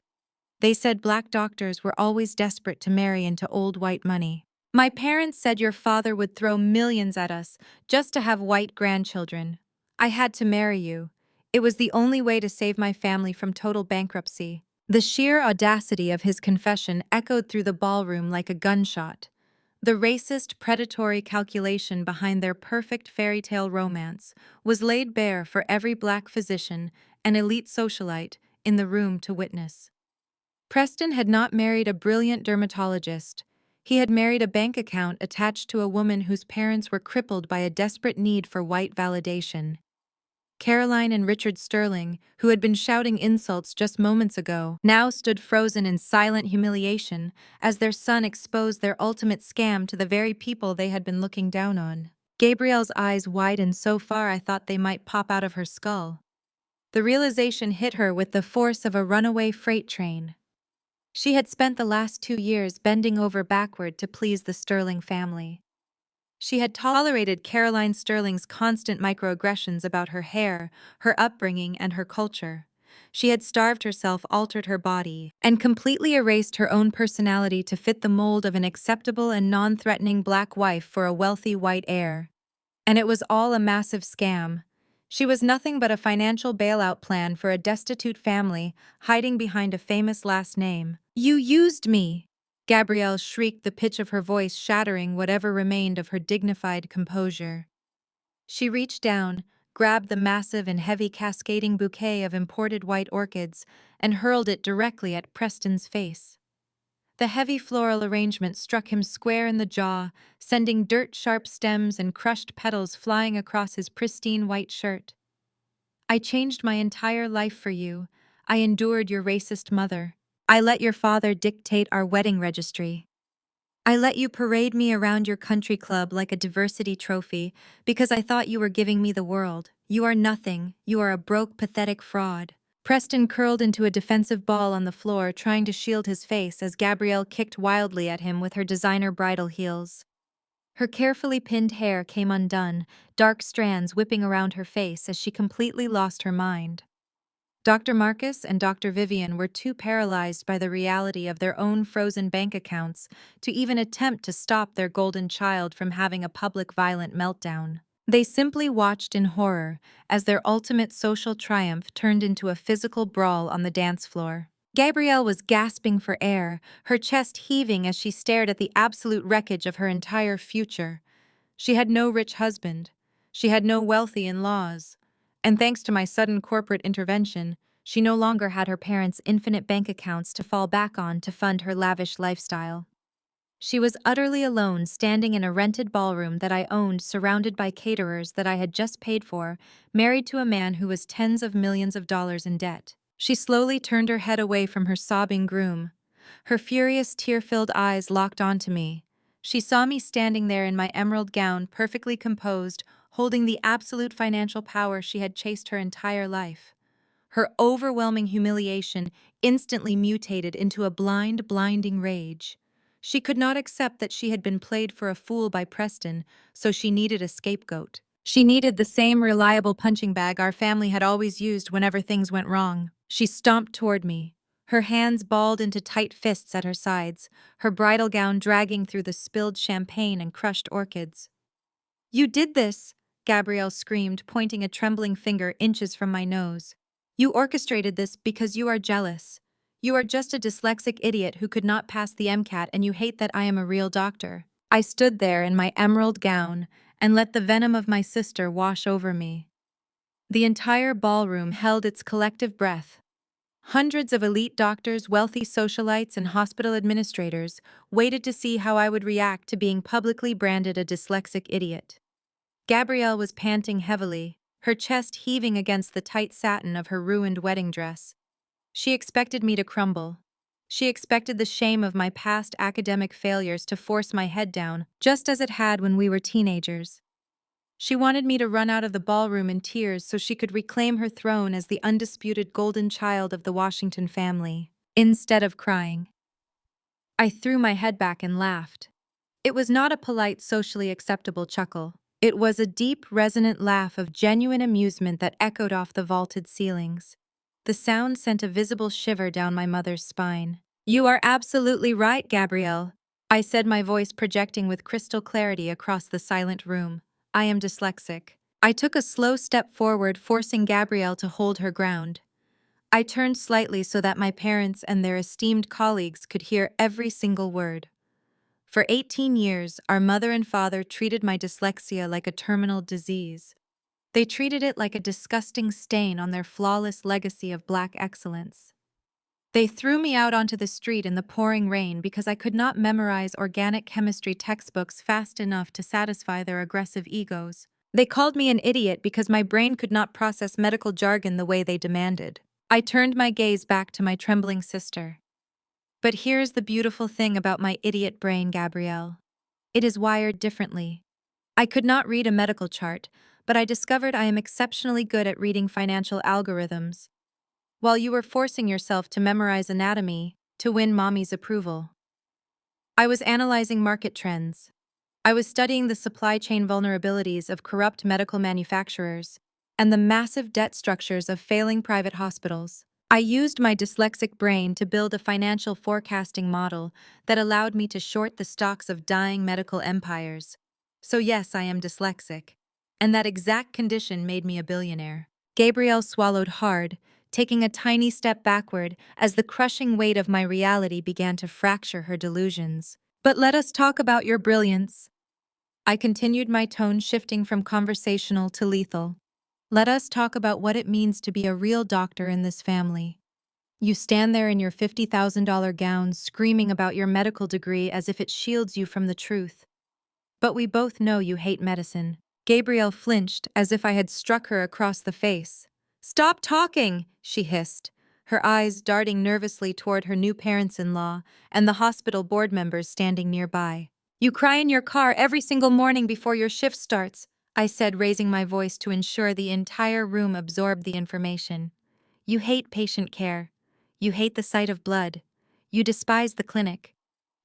They said black doctors were always desperate to marry into old white money. My parents said your father would throw millions at us just to have white grandchildren. I had to marry you. It was the only way to save my family from total bankruptcy." The sheer audacity of his confession echoed through the ballroom like a gunshot. The racist, predatory calculation behind their perfect fairy tale romance was laid bare for every black physician and elite socialite in the room to witness. Preston had not married a brilliant dermatologist. He had married a bank account attached to a woman whose parents were crippled by a desperate need for white validation. Caroline and Richard Sterling, who had been shouting insults just moments ago, now stood frozen in silent humiliation as their son exposed their ultimate scam to the very people they had been looking down on. Gabrielle's eyes widened so far I thought they might pop out of her skull. The realization hit her with the force of a runaway freight train. She had spent the last 2 years bending over backward to please the Sterling family. She had tolerated Caroline Sterling's constant microaggressions about her hair, her upbringing, and her culture. She had starved herself, altered her body, and completely erased her own personality to fit the mold of an acceptable and non-threatening black wife for a wealthy white heir. And it was all a massive scam. She was nothing but a financial bailout plan for a destitute family hiding behind a famous last name. "You used me!" Gabrielle shrieked, the pitch of her voice shattering whatever remained of her dignified composure. She reached down, grabbed the massive and heavy cascading bouquet of imported white orchids and hurled it directly at Preston's face. The heavy floral arrangement struck him square in the jaw, sending dirt-sharp stems and crushed petals flying across his pristine white shirt. I changed my entire life for you. I endured your racist mother. I let your father dictate our wedding registry. I let you parade me around your country club like a diversity trophy because I thought you were giving me the world. You are nothing. You are a broke, pathetic fraud. Preston curled into a defensive ball on the floor, trying to shield his face as Gabrielle kicked wildly at him with her designer bridal heels. Her carefully pinned hair came undone, dark strands whipping around her face as she completely lost her mind. Dr. Marcus and Dr. Vivian were too paralyzed by the reality of their own frozen bank accounts to even attempt to stop their golden child from having a public violent meltdown. They simply watched in horror as their ultimate social triumph turned into a physical brawl on the dance floor. Gabrielle was gasping for air, her chest heaving as she stared at the absolute wreckage of her entire future. She had no rich husband. She had no wealthy in-laws. And thanks to my sudden corporate intervention, she no longer had her parents' infinite bank accounts to fall back on to fund her lavish lifestyle. She was utterly alone, standing in a rented ballroom that I owned, surrounded by caterers that I had just paid for, married to a man who was tens of millions of dollars in debt. She slowly turned her head away from her sobbing groom. Her furious, tear-filled eyes locked onto me. She saw me standing there in my emerald gown, perfectly composed, holding the absolute financial power she had chased her entire life. Her overwhelming humiliation instantly mutated into a blind, blinding rage. She could not accept that she had been played for a fool by Preston, so she needed a scapegoat. She needed the same reliable punching bag our family had always used whenever things went wrong. She stomped toward me, her hands balled into tight fists at her sides, her bridal gown dragging through the spilled champagne and crushed orchids. "You did this!" Gabrielle screamed, pointing a trembling finger inches from my nose. "You orchestrated this because you are jealous. You are just a dyslexic idiot who could not pass the MCAT, and you hate that I am a real doctor." I stood there in my emerald gown and let the venom of my sister wash over me. The entire ballroom held its collective breath. Hundreds of elite doctors, wealthy socialites, and hospital administrators waited to see how I would react to being publicly branded a dyslexic idiot. Gabrielle was panting heavily, her chest heaving against the tight satin of her ruined wedding dress. She expected me to crumble. She expected the shame of my past academic failures to force my head down, just as it had when we were teenagers. She wanted me to run out of the ballroom in tears so she could reclaim her throne as the undisputed golden child of the Washington family. Instead of crying, I threw my head back and laughed. It was not a polite, socially acceptable chuckle. It was a deep, resonant laugh of genuine amusement that echoed off the vaulted ceilings. The sound sent a visible shiver down my mother's spine. "You are absolutely right, Gabrielle," I said, my voice projecting with crystal clarity across the silent room. "I am dyslexic." I took a slow step forward, forcing Gabrielle to hold her ground. I turned slightly so that my parents and their esteemed colleagues could hear every single word. For 18 years, our mother and father treated my dyslexia like a terminal disease. They treated it like a disgusting stain on their flawless legacy of Black excellence. They threw me out onto the street in the pouring rain because I could not memorize organic chemistry textbooks fast enough to satisfy their aggressive egos. They called me an idiot because my brain could not process medical jargon the way they demanded. I turned my gaze back to my trembling sister. "But here's the beautiful thing about my idiot brain, Gabrielle. It is wired differently. I could not read a medical chart, but I discovered I am exceptionally good at reading financial algorithms. While you were forcing yourself to memorize anatomy to win mommy's approval, I was analyzing market trends. I was studying the supply chain vulnerabilities of corrupt medical manufacturers and the massive debt structures of failing private hospitals. I used my dyslexic brain to build a financial forecasting model that allowed me to short the stocks of dying medical empires. So yes, I am dyslexic. And that exact condition made me a billionaire." Gabrielle swallowed hard, taking a tiny step backward as the crushing weight of my reality began to fracture her delusions. "But let us talk about your brilliance." I continued, my tone shifting from conversational to lethal. Let us talk about what it means to be a real doctor in this family. You stand there in your $50,000 gown screaming about your medical degree as if it shields you from the truth. But we both know you hate medicine. Gabrielle flinched as if I had struck her across the face. Stop talking, she hissed, her eyes darting nervously toward her new parents-in-law and the hospital board members standing nearby. You cry in your car every single morning before your shift starts, I said, raising my voice to ensure the entire room absorbed the information. You hate patient care. You hate the sight of blood. You despise the clinic.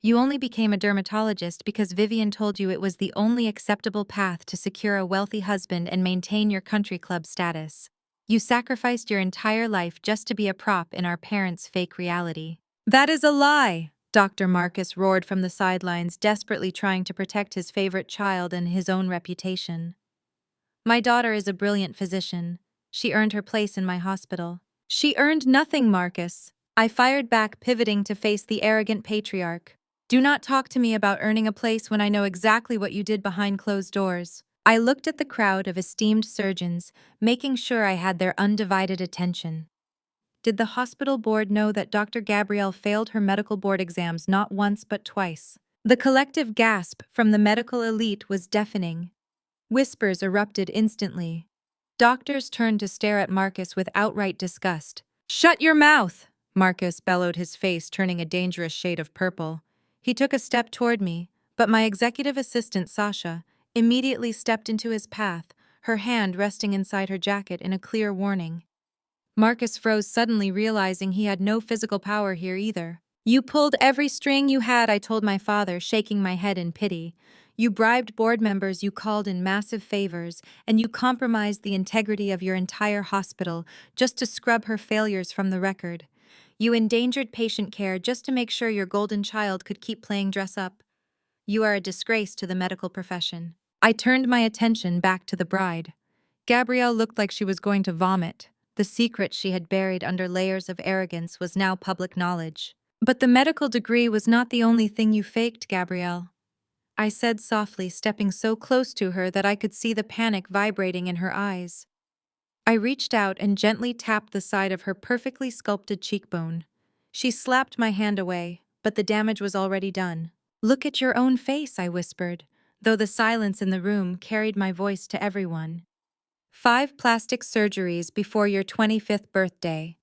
You only became a dermatologist because Vivian told you it was the only acceptable path to secure a wealthy husband and maintain your country club status. You sacrificed your entire life just to be a prop in our parents' fake reality. That is a lie, Dr. Marcus roared from the sidelines, desperately trying to protect his favorite child and his own reputation. My daughter is a brilliant physician. She earned her place in my hospital. She earned nothing, Marcus. I fired back, pivoting to face the arrogant patriarch. Do not talk to me about earning a place when I know exactly what you did behind closed doors. I looked at the crowd of esteemed surgeons, making sure I had their undivided attention. Did the hospital board know that Dr. Gabrielle failed her medical board exams not once but twice? The collective gasp from the medical elite was deafening. Whispers erupted instantly. Doctors turned to stare at Marcus with outright disgust. Shut your mouth! Marcus bellowed, his face turning a dangerous shade of purple. He took a step toward me, but my executive assistant, Sasha, immediately stepped into his path, her hand resting inside her jacket in a clear warning. Marcus froze, suddenly realizing he had no physical power here either. You pulled every string you had, I told my father, shaking my head in pity. You bribed board members, you called in massive favors, and you compromised the integrity of your entire hospital just to scrub her failures from the record. You endangered patient care just to make sure your golden child could keep playing dress up. You are a disgrace to the medical profession. I turned my attention back to the bride. Gabrielle looked like she was going to vomit. The secret she had buried under layers of arrogance was now public knowledge. But the medical degree was not the only thing you faked, Gabrielle, I said softly, stepping so close to her that I could see the panic vibrating in her eyes. I reached out and gently tapped the side of her perfectly sculpted cheekbone. She slapped my hand away, but the damage was already done. Look at your own face, I whispered, though the silence in the room carried my voice to everyone. 5 plastic surgeries before your 25th birthday.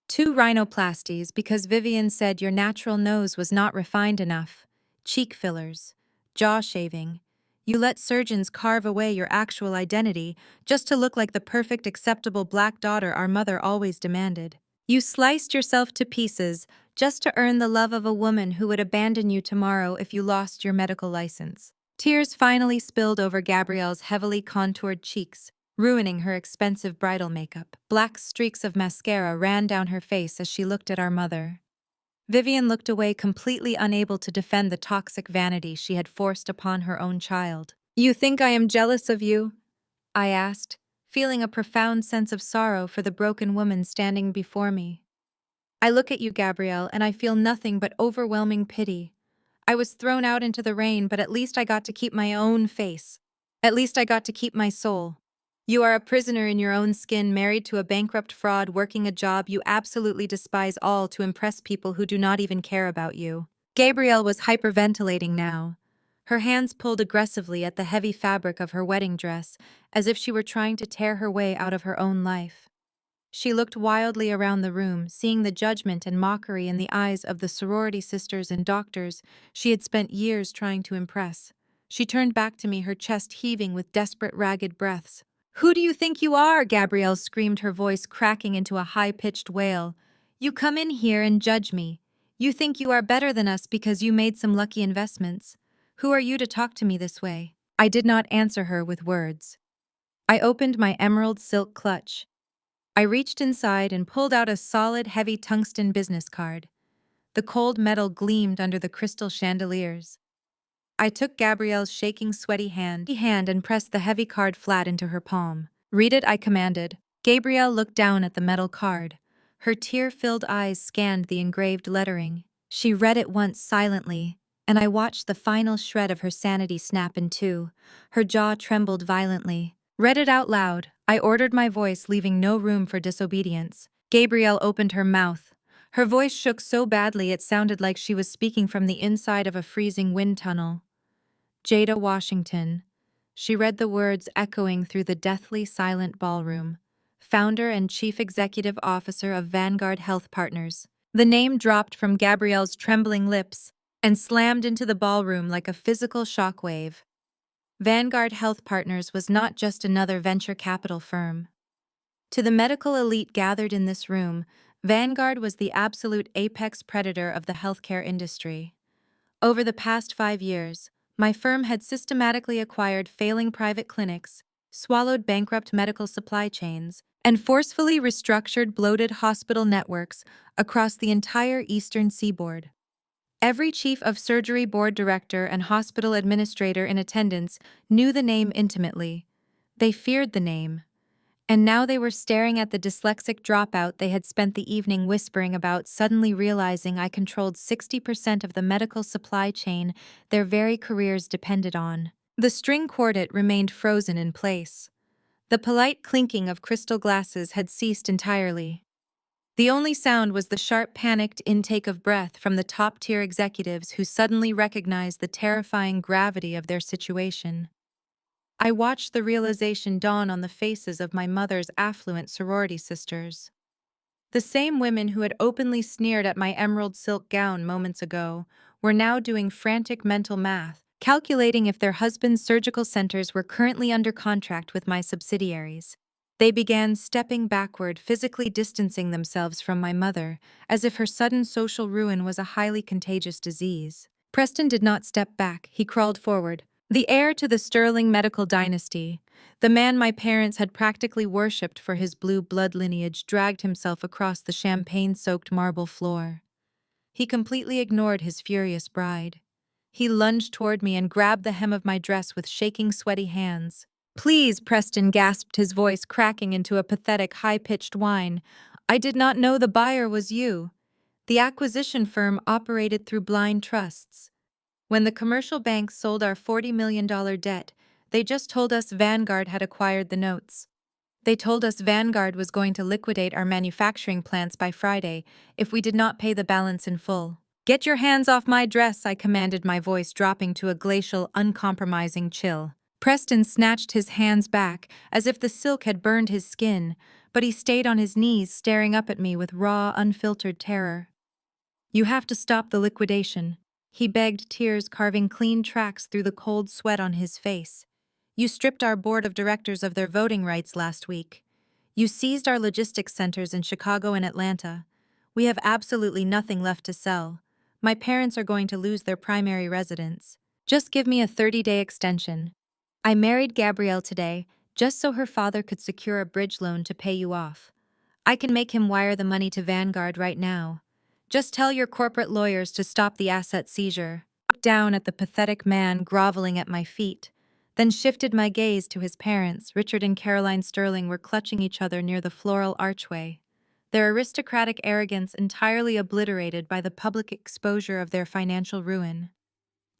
2 rhinoplasties because Vivian said your natural nose was not refined enough. Cheek fillers. Jaw shaving. You let surgeons carve away your actual identity just to look like the perfect, acceptable black daughter our mother always demanded. You sliced yourself to pieces just to earn the love of a woman who would abandon you tomorrow if you lost your medical license. Tears finally spilled over Gabrielle's heavily contoured cheeks, ruining her expensive bridal makeup. Black streaks of mascara ran down her face as she looked at our mother. Vivian looked away, completely unable to defend the toxic vanity she had forced upon her own child. You think I am jealous of you? I asked, feeling a profound sense of sorrow for the broken woman standing before me. I look at you, Gabrielle, and I feel nothing but overwhelming pity. I was thrown out into the rain, but at least I got to keep my own face. At least I got to keep my soul. You are a prisoner in your own skin, married to a bankrupt fraud, working a job you absolutely despise, all to impress people who do not even care about you. Gabrielle was hyperventilating now. Her hands pulled aggressively at the heavy fabric of her wedding dress, as if she were trying to tear her way out of her own life. She looked wildly around the room, seeing the judgment and mockery in the eyes of the sorority sisters and doctors she had spent years trying to impress. She turned back to me, her chest heaving with desperate, ragged breaths. Who do you think you are? Gabrielle screamed, her voice cracking into a high-pitched wail. You come in here and judge me. You think you are better than us because you made some lucky investments. Who are you to talk to me this way? I did not answer her with words. I opened my emerald silk clutch. I reached inside and pulled out a solid, heavy tungsten business card. The cold metal gleamed under the crystal chandeliers. I took Gabrielle's shaking, sweaty hand and pressed the heavy card flat into her palm. Read it, I commanded. Gabrielle looked down at the metal card. Her tear-filled eyes scanned the engraved lettering. She read it once silently, and I watched the final shred of her sanity snap in two. Her jaw trembled violently. Read it out loud, I ordered my voice, leaving no room for disobedience. Gabrielle opened her mouth. Her voice shook so badly it sounded like she was speaking from the inside of a freezing wind tunnel. Jada Washington. She read the words echoing through the deathly silent ballroom. Founder and Chief Executive Officer of Vanguard Health Partners. The name dropped from Gabrielle's trembling lips and slammed into the ballroom like a physical shockwave. Vanguard Health Partners was not just another venture capital firm. To the medical elite gathered in this room, Vanguard was the absolute apex predator of the healthcare industry. Over the past 5 years, my firm had systematically acquired failing private clinics, swallowed bankrupt medical supply chains, and forcefully restructured bloated hospital networks across the entire eastern seaboard. Every chief of surgery board director and hospital administrator in attendance knew the name intimately. They feared the name. And now they were staring at the dyslexic dropout they had spent the evening whispering about, suddenly realizing I controlled 60% of the medical supply chain their very careers depended on. The string quartet remained frozen in place. The polite clinking of crystal glasses had ceased entirely. The only sound was the sharp, panicked intake of breath from the top-tier executives who suddenly recognized the terrifying gravity of their situation. I watched the realization dawn on the faces of my mother's affluent sorority sisters. The same women who had openly sneered at my emerald silk gown moments ago were now doing frantic mental math, calculating if their husbands' surgical centers were currently under contract with my subsidiaries. They began stepping backward, physically distancing themselves from my mother, as if her sudden social ruin was a highly contagious disease. Preston did not step back, he crawled forward. The heir to the Sterling medical dynasty, the man my parents had practically worshipped for his blue blood lineage, dragged himself across the champagne-soaked marble floor. He completely ignored his furious bride. He lunged toward me and grabbed the hem of my dress with shaking, sweaty hands. "Please," Preston gasped, his voice cracking into a pathetic, high-pitched whine. "I did not know the buyer was you." The acquisition firm operated through blind trusts. When the commercial banks sold our $40 million debt, they just told us Vanguard had acquired the notes. They told us Vanguard was going to liquidate our manufacturing plants by Friday if we did not pay the balance in full. "Get your hands off my dress," I commanded, my voice dropping to a glacial, uncompromising chill. Preston snatched his hands back, as if the silk had burned his skin, but he stayed on his knees, staring up at me with raw, unfiltered terror. "You have to stop the liquidation," he begged, tears carving clean tracks through the cold sweat on his face. "You stripped our board of directors of their voting rights last week. You seized our logistics centers in Chicago and Atlanta. We have absolutely nothing left to sell. My parents are going to lose their primary residence. Just give me a 30-day extension. I married Gabrielle today, just so her father could secure a bridge loan to pay you off. I can make him wire the money to Vanguard right now. Just tell your corporate lawyers to stop the asset seizure." I looked down at the pathetic man groveling at my feet, then shifted my gaze to his parents. Richard and Caroline Sterling were clutching each other near the floral archway, their aristocratic arrogance entirely obliterated by the public exposure of their financial ruin.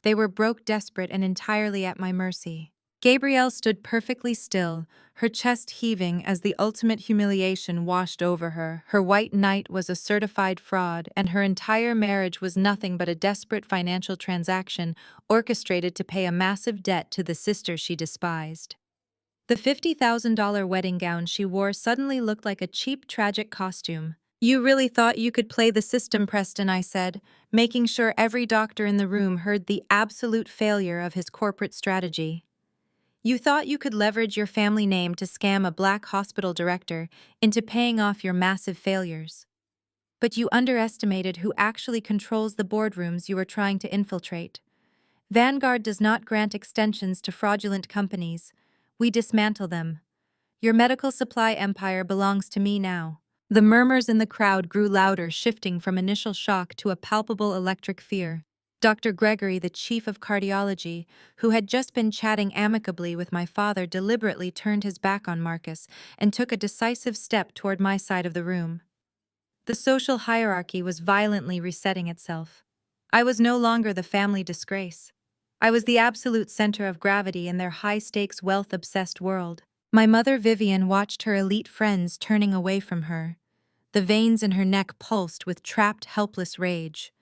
They were broke, desperate, and entirely at my mercy. Gabrielle stood perfectly still, her chest heaving as the ultimate humiliation washed over her. Her white knight was a certified fraud, and her entire marriage was nothing but a desperate financial transaction orchestrated to pay a massive debt to the sister she despised. The $50,000 wedding gown she wore suddenly looked like a cheap, tragic costume. "You really thought you could play the system, Preston," I said, making sure every doctor in the room heard the absolute failure of his corporate strategy. "You thought you could leverage your family name to scam a black hospital director into paying off your massive failures. But you underestimated who actually controls the boardrooms you were trying to infiltrate. Vanguard does not grant extensions to fraudulent companies. We dismantle them. Your medical supply empire belongs to me now." The murmurs in the crowd grew louder, shifting from initial shock to a palpable electric fear. Dr. Gregory, the chief of cardiology, who had just been chatting amicably with my father, deliberately turned his back on Marcus and took a decisive step toward my side of the room. The social hierarchy was violently resetting itself. I was no longer the family disgrace. I was the absolute center of gravity in their high-stakes, wealth-obsessed world. My mother Vivian watched her elite friends turning away from her. The veins in her neck pulsed with trapped, helpless rage.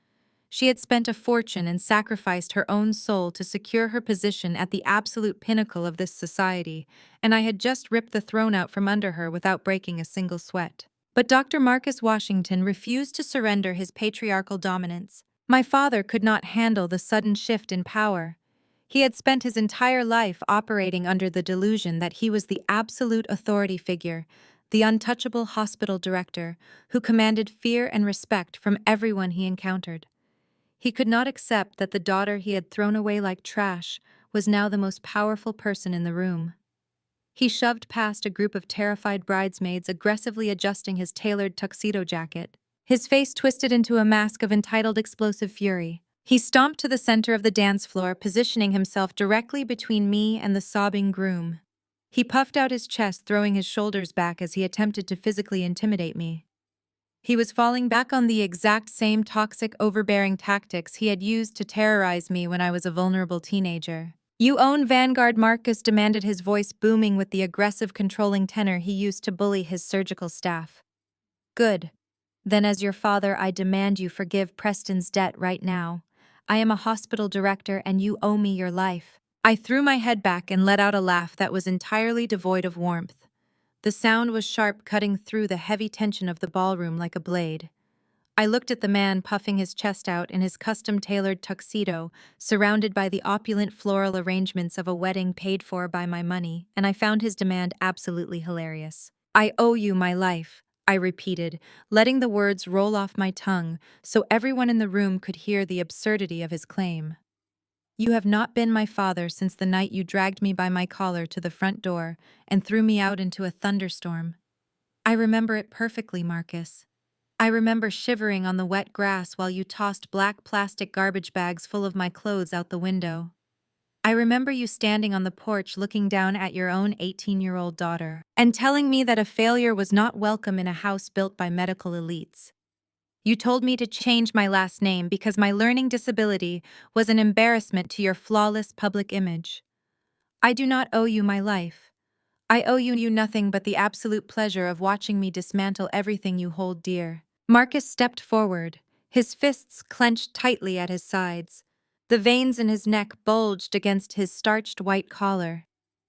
She had spent a fortune and sacrificed her own soul to secure her position at the absolute pinnacle of this society, and I had just ripped the throne out from under her without breaking a single sweat. But Dr. Marcus Washington refused to surrender his patriarchal dominance. My father could not handle the sudden shift in power. He had spent his entire life operating under the delusion that he was the absolute authority figure, the untouchable hospital director, who commanded fear and respect from everyone he encountered. He could not accept that the daughter he had thrown away like trash was now the most powerful person in the room. He shoved past a group of terrified bridesmaids, aggressively adjusting his tailored tuxedo jacket. His face twisted into a mask of entitled explosive fury. He stomped to the center of the dance floor, positioning himself directly between me and the sobbing groom. He puffed out his chest, throwing his shoulders back as he attempted to physically intimidate me. He was falling back on the exact same toxic, overbearing tactics he had used to terrorize me when I was a vulnerable teenager. "You own Vanguard," Marcus demanded, his voice booming with the aggressive, controlling tenor he used to bully his surgical staff. "Good. Then as your father, I demand you forgive Preston's debt right now. I am a hospital director and you owe me your life." I threw my head back and let out a laugh that was entirely devoid of warmth. The sound was sharp, cutting through the heavy tension of the ballroom like a blade. I looked at the man puffing his chest out in his custom-tailored tuxedo, surrounded by the opulent floral arrangements of a wedding paid for by my money, and I found his demand absolutely hilarious. "I owe you my life," I repeated, letting the words roll off my tongue so everyone in the room could hear the absurdity of his claim. "You have not been my father since the night you dragged me by my collar to the front door and threw me out into a thunderstorm. I remember it perfectly, Marcus. I remember shivering on the wet grass while you tossed black plastic garbage bags full of my clothes out the window. I remember you standing on the porch looking down at your own 18-year-old daughter and telling me that a failure was not welcome in a house built by medical elites. You told me to change my last name because my learning disability was an embarrassment to your flawless public image. I do not owe you my life. I owe you nothing but the absolute pleasure of watching me dismantle everything you hold dear." Marcus stepped forward, his fists clenched tightly at his sides. The veins in his neck bulged against his starched white collar.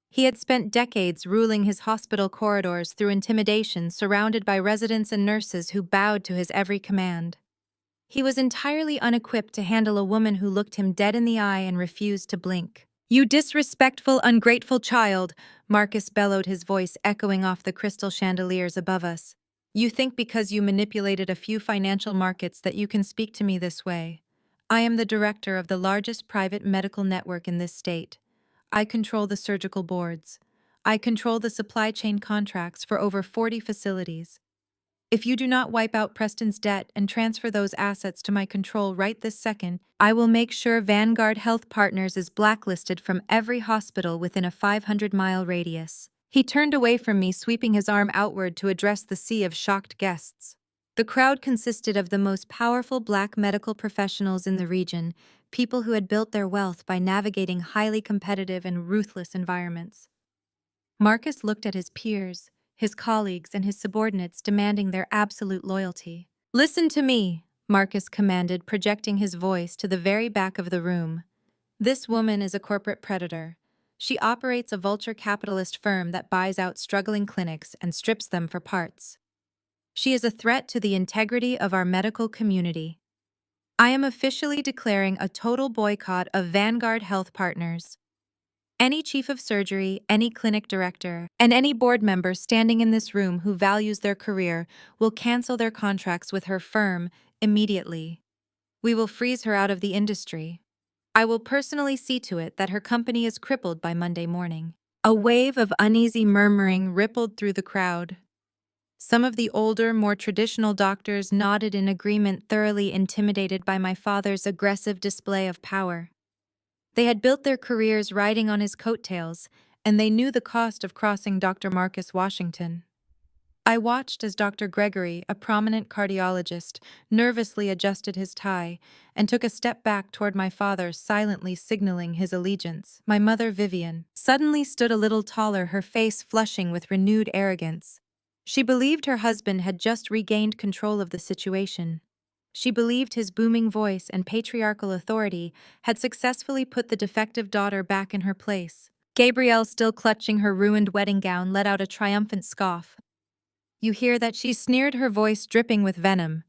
He had spent decades ruling his hospital corridors through intimidation, surrounded by residents and nurses who bowed to his every command. He was entirely unequipped to handle a woman who looked him dead in the eye and refused to blink. "You disrespectful, ungrateful child," Marcus bellowed, his voice echoing off the crystal chandeliers above us. "You think because you manipulated a few financial markets that you can speak to me this way. I am the director of the largest private medical network in this state. I control the surgical boards. I control the supply chain contracts for over 40 facilities. If you do not wipe out Preston's debt and transfer those assets to my control right this second, I will make sure Vanguard Health Partners is blacklisted from every hospital within a 500-mile radius." He turned away from me, sweeping his arm outward to address the sea of shocked guests. The crowd consisted of the most powerful black medical professionals in the region, people who had built their wealth by navigating highly competitive and ruthless environments. Marcus looked at his peers, his colleagues, and his subordinates, demanding their absolute loyalty. "Listen to me," Marcus commanded, projecting his voice to the very back of the room. "This woman is a corporate predator. She operates a vulture capitalist firm that buys out struggling clinics and strips them for parts. She is a threat to the integrity of our medical community. I am officially declaring a total boycott of Vanguard Health Partners. Any chief of surgery, any clinic director, and any board member standing in this room who values their career will cancel their contracts with her firm immediately. We will freeze her out of the industry. I will personally see to it that her company is crippled by Monday morning." A wave of uneasy murmuring rippled through the crowd. Some of the older, more traditional doctors nodded in agreement, thoroughly intimidated by my father's aggressive display of power. They had built their careers riding on his coattails, and they knew the cost of crossing Dr. Marcus Washington. I watched as Dr. Gregory, a prominent cardiologist, nervously adjusted his tie and took a step back toward my father, silently signaling his allegiance. My mother, Vivian, suddenly stood a little taller, her face flushing with renewed arrogance. She believed her husband had just regained control of the situation. She believed his booming voice and patriarchal authority had successfully put the defective daughter back in her place. Gabrielle, still clutching her ruined wedding gown, let out a triumphant scoff. You hear that? She sneered, her voice dripping with venom.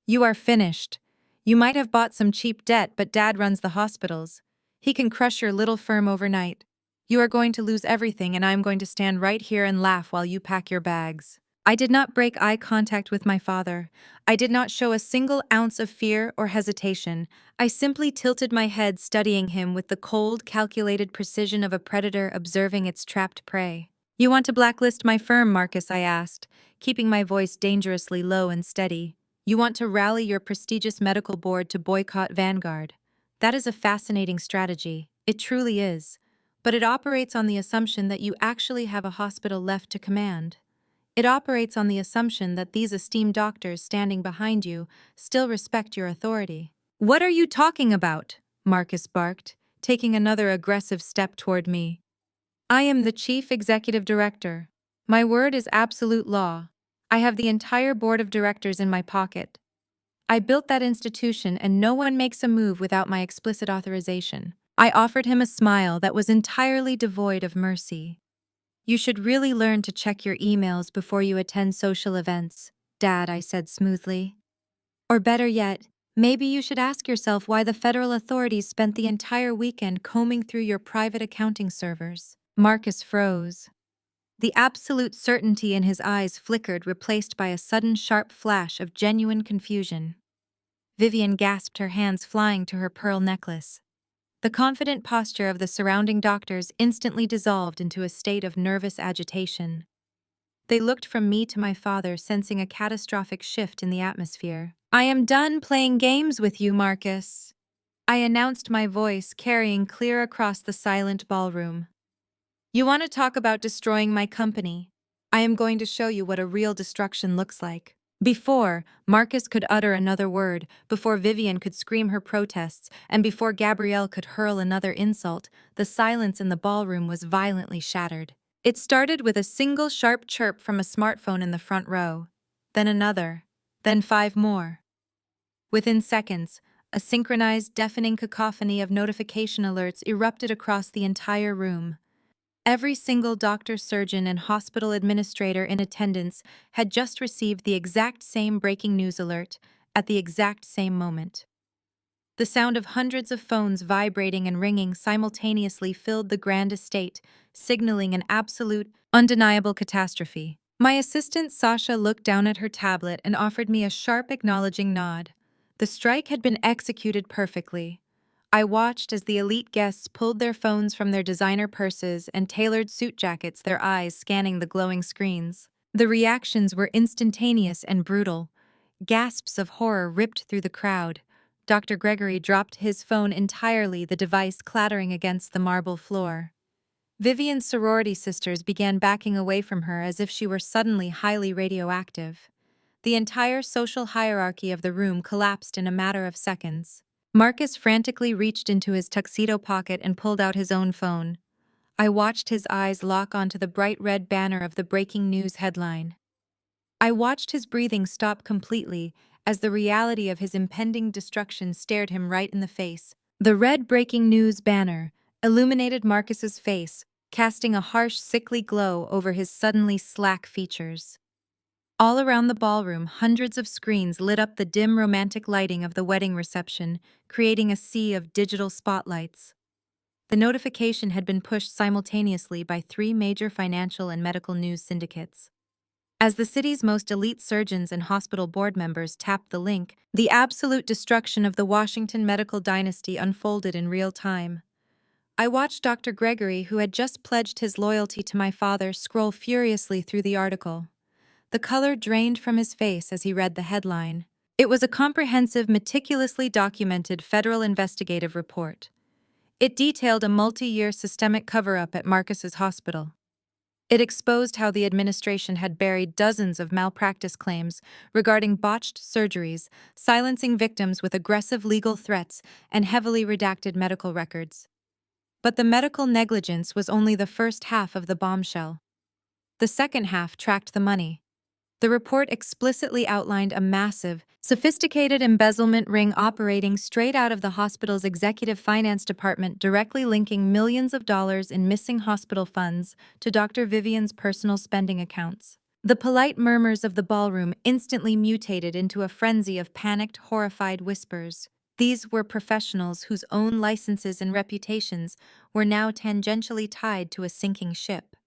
You are finished. You might have bought some cheap debt, but Dad runs the hospitals. He can crush your little firm overnight. You are going to lose everything, and I'm going to stand right here and laugh while you pack your bags. I did not break eye contact with my father. I did not show a single ounce of fear or hesitation. I simply tilted my head, studying him with the cold, calculated precision of a predator observing its trapped prey. You want to blacklist my firm, Marcus? I asked, keeping my voice dangerously low and steady. You want to rally your prestigious medical board to boycott Vanguard. That is a fascinating strategy. It truly is. But it operates on the assumption that you actually have a hospital left to command. It operates on the assumption that these esteemed doctors standing behind you still respect your authority. What are you talking about? Marcus barked, taking another aggressive step toward me. I am the chief executive director. My word is absolute law. I have the entire board of directors in my pocket. I built that institution, and no one makes a move without my explicit authorization. I offered him a smile that was entirely devoid of mercy. You should really learn to check your emails before you attend social events, Dad, I said smoothly. Or better yet, maybe you should ask yourself why the federal authorities spent the entire weekend combing through your private accounting servers. Marcus froze. The absolute certainty in his eyes flickered, replaced by a sudden sharp flash of genuine confusion. Vivian gasped, her hands flying to her pearl necklace. The confident posture of the surrounding doctors instantly dissolved into a state of nervous agitation. They looked from me to my father, sensing a catastrophic shift in the atmosphere. I am done playing games with you, Marcus, I announced, my voice carrying clear across the silent ballroom. You want to talk about destroying my company? I am going to show you what a real destruction looks like. Before Marcus could utter another word, before Vivian could scream her protests, and before Gabrielle could hurl another insult, the silence in the ballroom was violently shattered. It started with a single sharp chirp from a smartphone in the front row, then another, then 5 more. Within seconds, a synchronized, deafening cacophony of notification alerts erupted across the entire room. Every single doctor, surgeon, and hospital administrator in attendance had just received the exact same breaking news alert at the exact same moment. The sound of hundreds of phones vibrating and ringing simultaneously filled the grand estate, signaling an absolute, undeniable catastrophe. My assistant Sasha looked down at her tablet and offered me a sharp, acknowledging nod. The strike had been executed perfectly. I watched as the elite guests pulled their phones from their designer purses and tailored suit jackets, their eyes scanning the glowing screens. The reactions were instantaneous and brutal. Gasps of horror ripped through the crowd. Dr. Gregory dropped his phone entirely, the device clattering against the marble floor. Vivian's sorority sisters began backing away from her as if she were suddenly highly radioactive. The entire social hierarchy of the room collapsed in a matter of seconds. Marcus frantically reached into his tuxedo pocket and pulled out his own phone. I watched his eyes lock onto the bright red banner of the breaking news headline. I watched his breathing stop completely as the reality of his impending destruction stared him right in the face. The red breaking news banner illuminated Marcus's face, casting a harsh, sickly glow over his suddenly slack features. All around the ballroom, hundreds of screens lit up the dim, romantic lighting of the wedding reception, creating a sea of digital spotlights. The notification had been pushed simultaneously by 3 major financial and medical news syndicates. As the city's most elite surgeons and hospital board members tapped the link, the absolute destruction of the Washington medical dynasty unfolded in real time. I watched Dr. Gregory, who had just pledged his loyalty to my father, scroll furiously through the article. The color drained from his face as he read the headline. It was a comprehensive, meticulously documented federal investigative report. It detailed a multi-year systemic cover-up at Marcus's hospital. It exposed how the administration had buried dozens of malpractice claims regarding botched surgeries, silencing victims with aggressive legal threats, and heavily redacted medical records. But the medical negligence was only the first half of the bombshell. The second half tracked the money. The report explicitly outlined a massive, sophisticated embezzlement ring operating straight out of the hospital's executive finance department, directly linking millions of dollars in missing hospital funds to Dr. Vivian's personal spending accounts. The polite murmurs of the ballroom instantly mutated into a frenzy of panicked, horrified whispers. These were professionals whose own licenses and reputations were now tangentially tied to a sinking ship.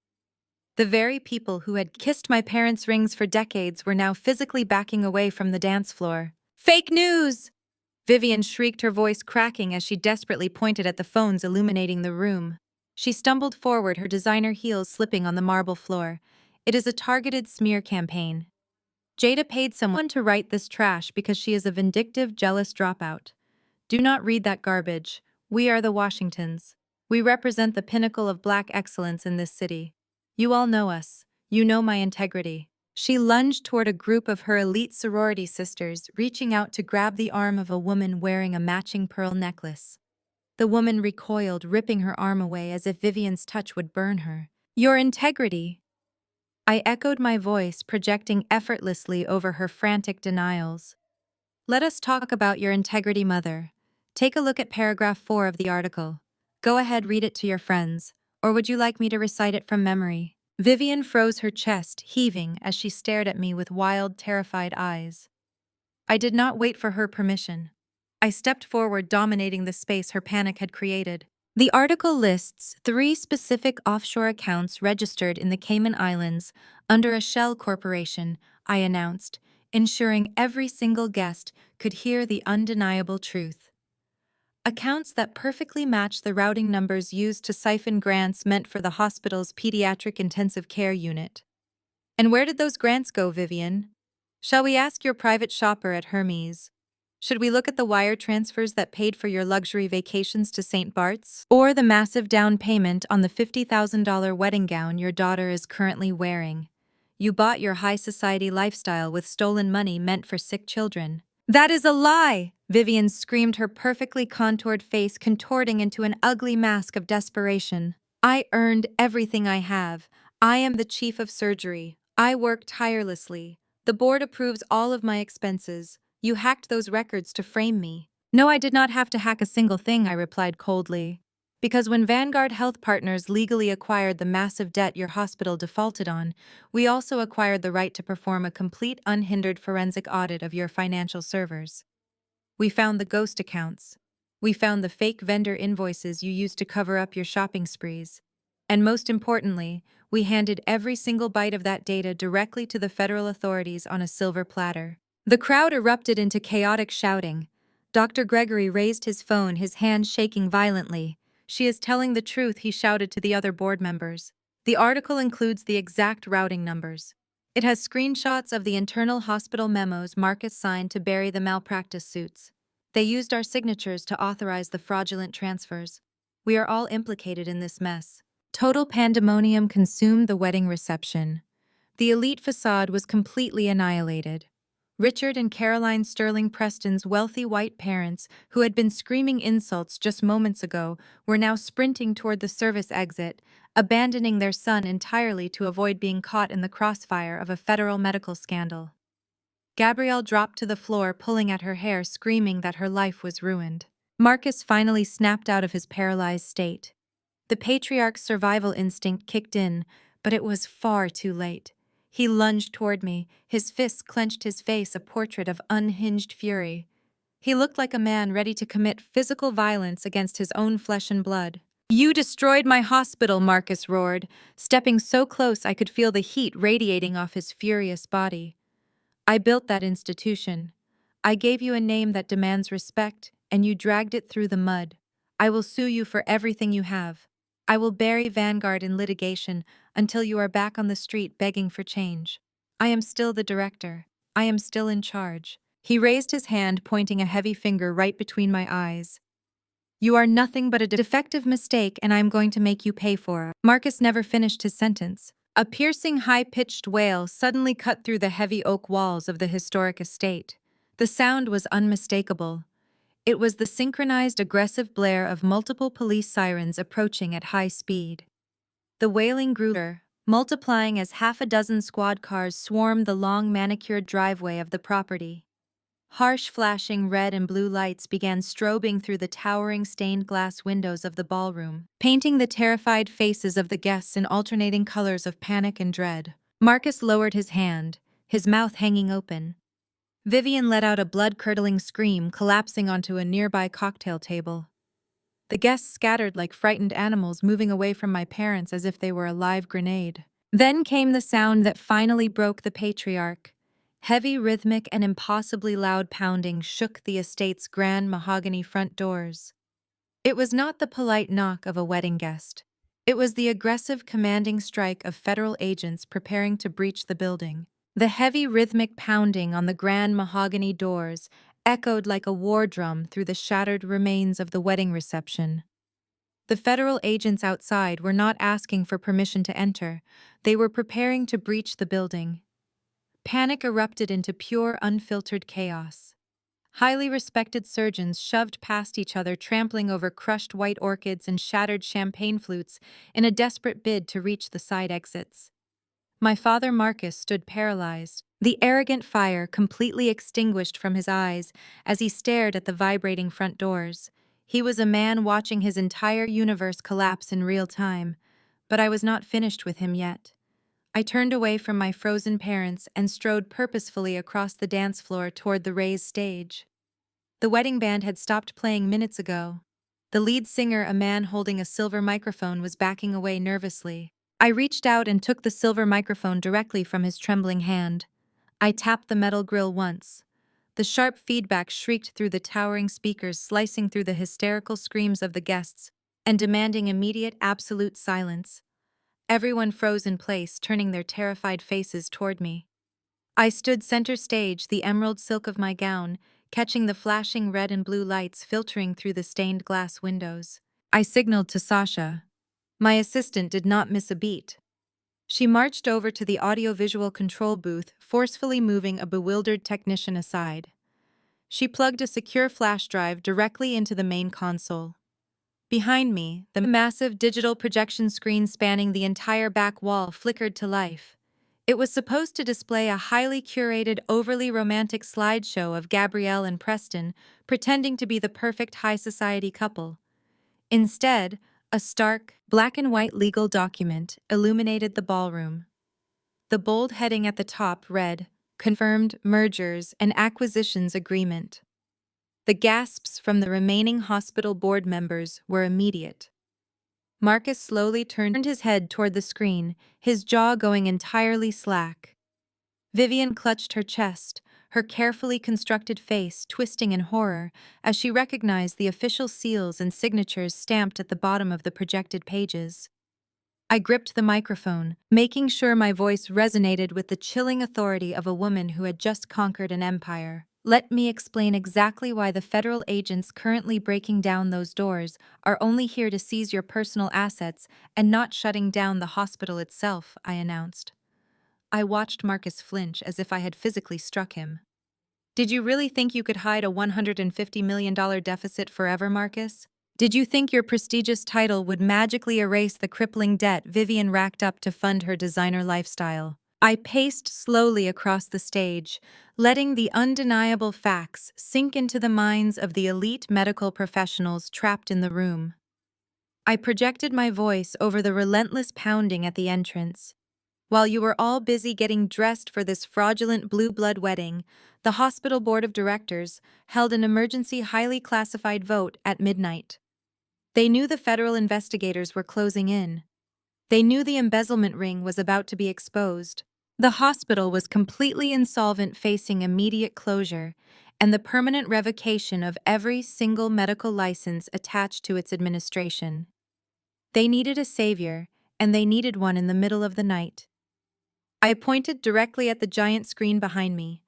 The very people who had kissed my parents' rings for decades were now physically backing away from the dance floor. "Fake news!" Vivian shrieked, her voice cracking as she desperately pointed at the phones illuminating the room. She stumbled forward, her designer heels slipping on the marble floor. "It is a targeted smear campaign. Jada paid someone to write this trash because she is a vindictive, jealous dropout. Do not read that garbage. We are the Washingtons. We represent the pinnacle of Black excellence in this city. You all know us. You know my integrity." She lunged toward a group of her elite sorority sisters, reaching out to grab the arm of a woman wearing a matching pearl necklace. The woman recoiled, ripping her arm away as if Vivian's touch would burn her. "Your integrity?" I echoed, my voice projecting effortlessly over her frantic denials. "Let us talk about your integrity, mother. Take a look at paragraph 4 of the article. Go ahead, read it to your friends. Or would you like me to recite it from memory?" Vivian froze, her chest heaving as she stared at me with wild, terrified eyes. I did not wait for her permission. I stepped forward, dominating the space her panic had created. The article lists 3 specific offshore accounts registered in the Cayman Islands under a shell corporation, I announced, ensuring every single guest could hear the undeniable truth. Accounts that perfectly match the routing numbers used to siphon grants meant for the hospital's pediatric intensive care unit. "And where did those grants go, Vivian? Shall we ask your private shopper at Hermes? Should we look at the wire transfers that paid for your luxury vacations to St. Bart's? Or the massive down payment on the $50,000 wedding gown your daughter is currently wearing? You bought your high society lifestyle with stolen money meant for sick children." "That is a lie!" Vivian screamed, her perfectly contoured face contorting into an ugly mask of desperation. "I earned everything I have. I am the chief of surgery. I work tirelessly. The board approves all of my expenses. You hacked those records to frame me." "No, I did not have to hack a single thing," I replied coldly. "Because when Vanguard Health Partners legally acquired the massive debt your hospital defaulted on, we also acquired the right to perform a complete, unhindered forensic audit of your financial servers. We found the ghost accounts. We found the fake vendor invoices you used to cover up your shopping sprees. And most importantly, we handed every single byte of that data directly to the federal authorities on a silver platter." The crowd erupted into chaotic shouting. Dr. Gregory raised his phone, his hand shaking violently. "She is telling the truth," he shouted to the other board members. "The article includes the exact routing numbers. It has screenshots of the internal hospital memos Marcus signed to bury the malpractice suits. They used our signatures to authorize the fraudulent transfers. We are all implicated in this mess." Total pandemonium consumed the wedding reception. The elite facade was completely annihilated. Richard and Caroline Sterling Preston's wealthy white parents, who had been screaming insults just moments ago, were now sprinting toward the service exit, abandoning their son entirely to avoid being caught in the crossfire of a federal medical scandal. Gabrielle dropped to the floor, pulling at her hair, screaming that her life was ruined. Marcus finally snapped out of his paralyzed state. The patriarch's survival instinct kicked in, but it was far too late. He lunged toward me, his fists clenched, his face a portrait of unhinged fury. He looked like a man ready to commit physical violence against his own flesh and blood. "You destroyed my hospital," Marcus roared, stepping so close I could feel the heat radiating off his furious body. "I built that institution. I gave you a name that demands respect, and you dragged it through the mud. I will sue you for everything you have. I will bury Vanguard in litigation until you are back on the street begging for change. I am still the director. I am still in charge." He raised his hand, pointing a heavy finger right between my eyes. "You are nothing but a defective mistake, and I am going to make you pay for it." Marcus never finished his sentence. A piercing, high-pitched wail suddenly cut through the heavy oak walls of the historic estate. The sound was unmistakable. It was the synchronized aggressive blare of multiple police sirens approaching at high speed. The wailing grew louder, multiplying as half a dozen squad cars swarmed the long manicured driveway of the property. Harsh flashing red and blue lights began strobing through the towering stained glass windows of the ballroom, painting the terrified faces of the guests in alternating colors of panic and dread. Marcus lowered his hand, his mouth hanging open. Vivian let out a blood-curdling scream, collapsing onto a nearby cocktail table. The guests scattered like frightened animals, moving away from my parents as if they were a live grenade. Then came the sound that finally broke the patriarch. Heavy, rhythmic, and impossibly loud pounding shook the estate's grand mahogany front doors. It was not the polite knock of a wedding guest. It was the aggressive, commanding strike of federal agents preparing to breach the building. The heavy, rhythmic pounding on the grand mahogany doors echoed like a war drum through the shattered remains of the wedding reception. The federal agents outside were not asking for permission to enter. They were preparing to breach the building. Panic erupted into pure, unfiltered chaos. Highly respected surgeons shoved past each other, trampling over crushed white orchids and shattered champagne flutes in a desperate bid to reach the side exits. My father Marcus stood paralyzed, the arrogant fire completely extinguished from his eyes as he stared at the vibrating front doors. He was a man watching his entire universe collapse in real time, but I was not finished with him yet. I turned away from my frozen parents and strode purposefully across the dance floor toward the raised stage. The wedding band had stopped playing minutes ago. The lead singer, a man holding a silver microphone, was backing away nervously. I reached out and took the silver microphone directly from his trembling hand. I tapped the metal grill once. The sharp feedback shrieked through the towering speakers, slicing through the hysterical screams of the guests and demanding immediate, absolute silence. Everyone froze in place, turning their terrified faces toward me. I stood center stage, the emerald silk of my gown catching the flashing red and blue lights filtering through the stained glass windows. I signaled to Sasha. My assistant did not miss a beat. She marched over to the audiovisual control booth, forcefully moving a bewildered technician aside. She plugged a secure flash drive directly into the main console. Behind me, the massive digital projection screen spanning the entire back wall flickered to life. It was supposed to display a highly curated, overly romantic slideshow of Gabrielle and Preston pretending to be the perfect high society couple. Instead, a stark, black-and-white legal document illuminated the ballroom. The bold heading at the top read, "Confirmed Mergers and Acquisitions Agreement." The gasps from the remaining hospital board members were immediate. Marcus slowly turned his head toward the screen, his jaw going entirely slack. Vivian clutched her chest, her carefully constructed face twisting in horror as she recognized the official seals and signatures stamped at the bottom of the projected pages. I gripped the microphone, making sure my voice resonated with the chilling authority of a woman who had just conquered an empire. Let me explain exactly why the federal agents currently breaking down those doors are only here to seize your personal assets and not shutting down the hospital itself, I announced. I watched Marcus flinch as if I had physically struck him. Did you really think you could hide a $150 million deficit forever, Marcus? Did you think your prestigious title would magically erase the crippling debt Vivian racked up to fund her designer lifestyle? I paced slowly across the stage, letting the undeniable facts sink into the minds of the elite medical professionals trapped in the room. I projected my voice over the relentless pounding at the entrance. While you were all busy getting dressed for this fraudulent blue blood wedding, the hospital board of directors held an emergency highly classified vote at midnight. They knew the federal investigators were closing in. They knew the embezzlement ring was about to be exposed. The hospital was completely insolvent, facing immediate closure and the permanent revocation of every single medical license attached to its administration. They needed a savior, and they needed one in the middle of the night. I pointed directly at the giant screen behind me.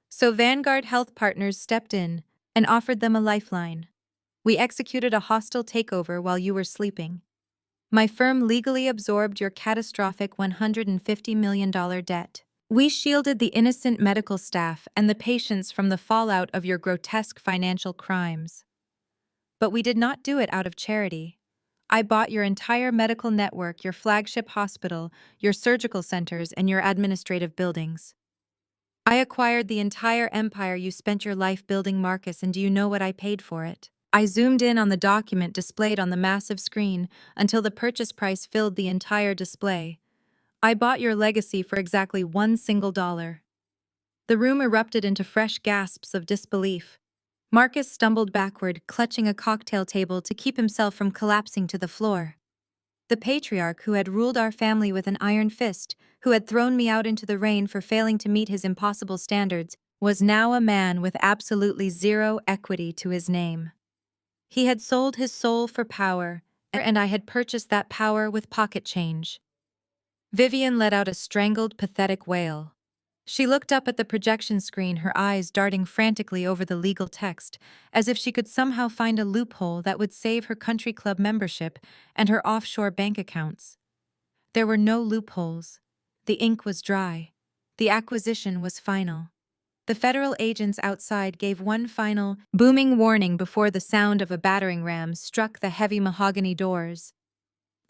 So Vanguard Health Partners stepped in and offered them a lifeline. We executed a hostile takeover while you were sleeping. My firm legally absorbed your catastrophic $150 million debt. We shielded the innocent medical staff and the patients from the fallout of your grotesque financial crimes. But we did not do it out of charity. I bought your entire medical network, your flagship hospital, your surgical centers, and your administrative buildings. I acquired the entire empire you spent your life building, Marcus, and do you know what I paid for it? I zoomed in on the document displayed on the massive screen until the purchase price filled the entire display. I bought your legacy for exactly $1. The room erupted into fresh gasps of disbelief. Marcus stumbled backward, clutching a cocktail table to keep himself from collapsing to the floor. The patriarch who had ruled our family with an iron fist, who had thrown me out into the rain for failing to meet his impossible standards, was now a man with absolutely zero equity to his name. He had sold his soul for power, and I had purchased that power with pocket change. Vivian let out a strangled, pathetic wail. She looked up at the projection screen, her eyes darting frantically over the legal text, as if she could somehow find a loophole that would save her country club membership and her offshore bank accounts. There were no loopholes. The ink was dry. The acquisition was final. The federal agents outside gave one final, booming warning before the sound of a battering ram struck the heavy mahogany doors.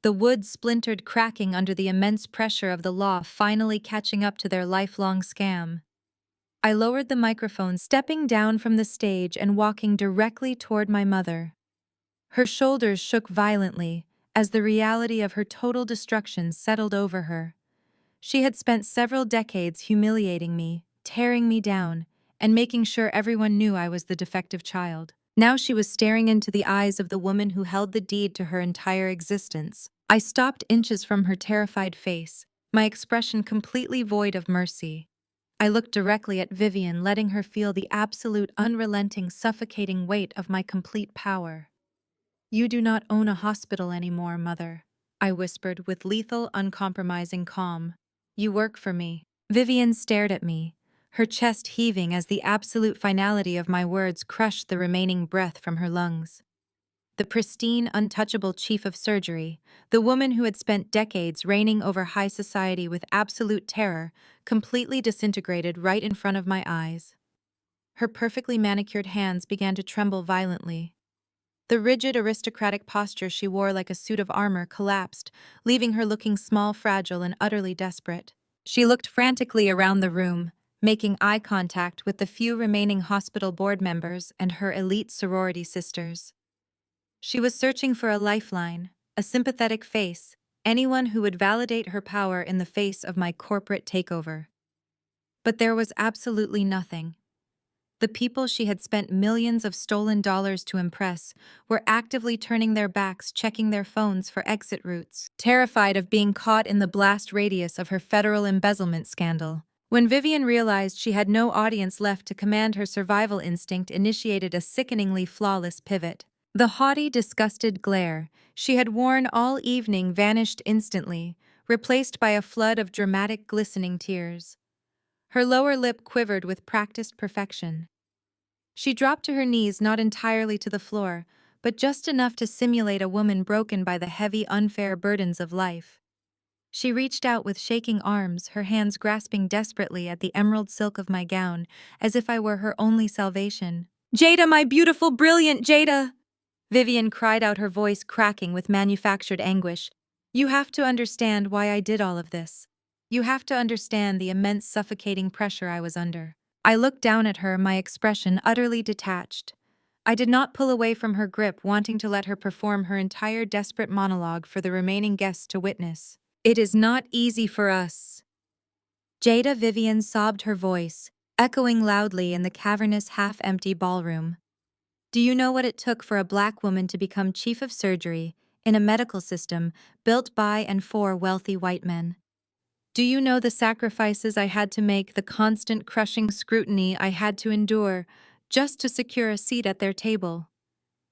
The wood splintered, cracking under the immense pressure of the law finally catching up to their lifelong scam. I lowered the microphone, stepping down from the stage and walking directly toward my mother. Her shoulders shook violently as the reality of her total destruction settled over her. She had spent several decades humiliating me, tearing me down, and making sure everyone knew I was the defective child. Now she was staring into the eyes of the woman who held the deed to her entire existence. I stopped inches from her terrified face, my expression completely void of mercy. I looked directly at Vivian, letting her feel the absolute, unrelenting, suffocating weight of my complete power. "You do not own a hospital anymore, Mother," I whispered with lethal, uncompromising calm. "You work for me." Vivian stared at me, her chest heaving as the absolute finality of my words crushed the remaining breath from her lungs. The pristine, untouchable chief of surgery, the woman who had spent decades reigning over high society with absolute terror, completely disintegrated right in front of my eyes. Her perfectly manicured hands began to tremble violently. The rigid, aristocratic posture she wore like a suit of armor collapsed, leaving her looking small, fragile, and utterly desperate. She looked frantically around the room, making eye contact with the few remaining hospital board members and her elite sorority sisters. She was searching for a lifeline, a sympathetic face, anyone who would validate her power in the face of my corporate takeover. But there was absolutely nothing. The people she had spent millions of stolen dollars to impress were actively turning their backs, checking their phones for exit routes, terrified of being caught in the blast radius of her federal embezzlement scandal. When Vivian realized she had no audience left to command, her survival instinct initiated a sickeningly flawless pivot. The haughty, disgusted glare she had worn all evening vanished instantly, replaced by a flood of dramatic, glistening tears. Her lower lip quivered with practiced perfection. She dropped to her knees, not entirely to the floor, but just enough to simulate a woman broken by the heavy, unfair burdens of life. She reached out with shaking arms, her hands grasping desperately at the emerald silk of my gown, as if I were her only salvation. "Jada, my beautiful, brilliant Jada!" Vivian cried out, her voice cracking with manufactured anguish. "You have to understand why I did all of this. You have to understand the immense suffocating pressure I was under." I looked down at her, my expression utterly detached. I did not pull away from her grip, wanting to let her perform her entire desperate monologue for the remaining guests to witness. "It is not easy for us." Jada, Vivian sobbed, her voice echoing loudly in the cavernous, half-empty ballroom. "Do you know what it took for a black woman to become chief of surgery in a medical system built by and for wealthy white men? Do you know the sacrifices I had to make, the constant crushing scrutiny I had to endure just to secure a seat at their table?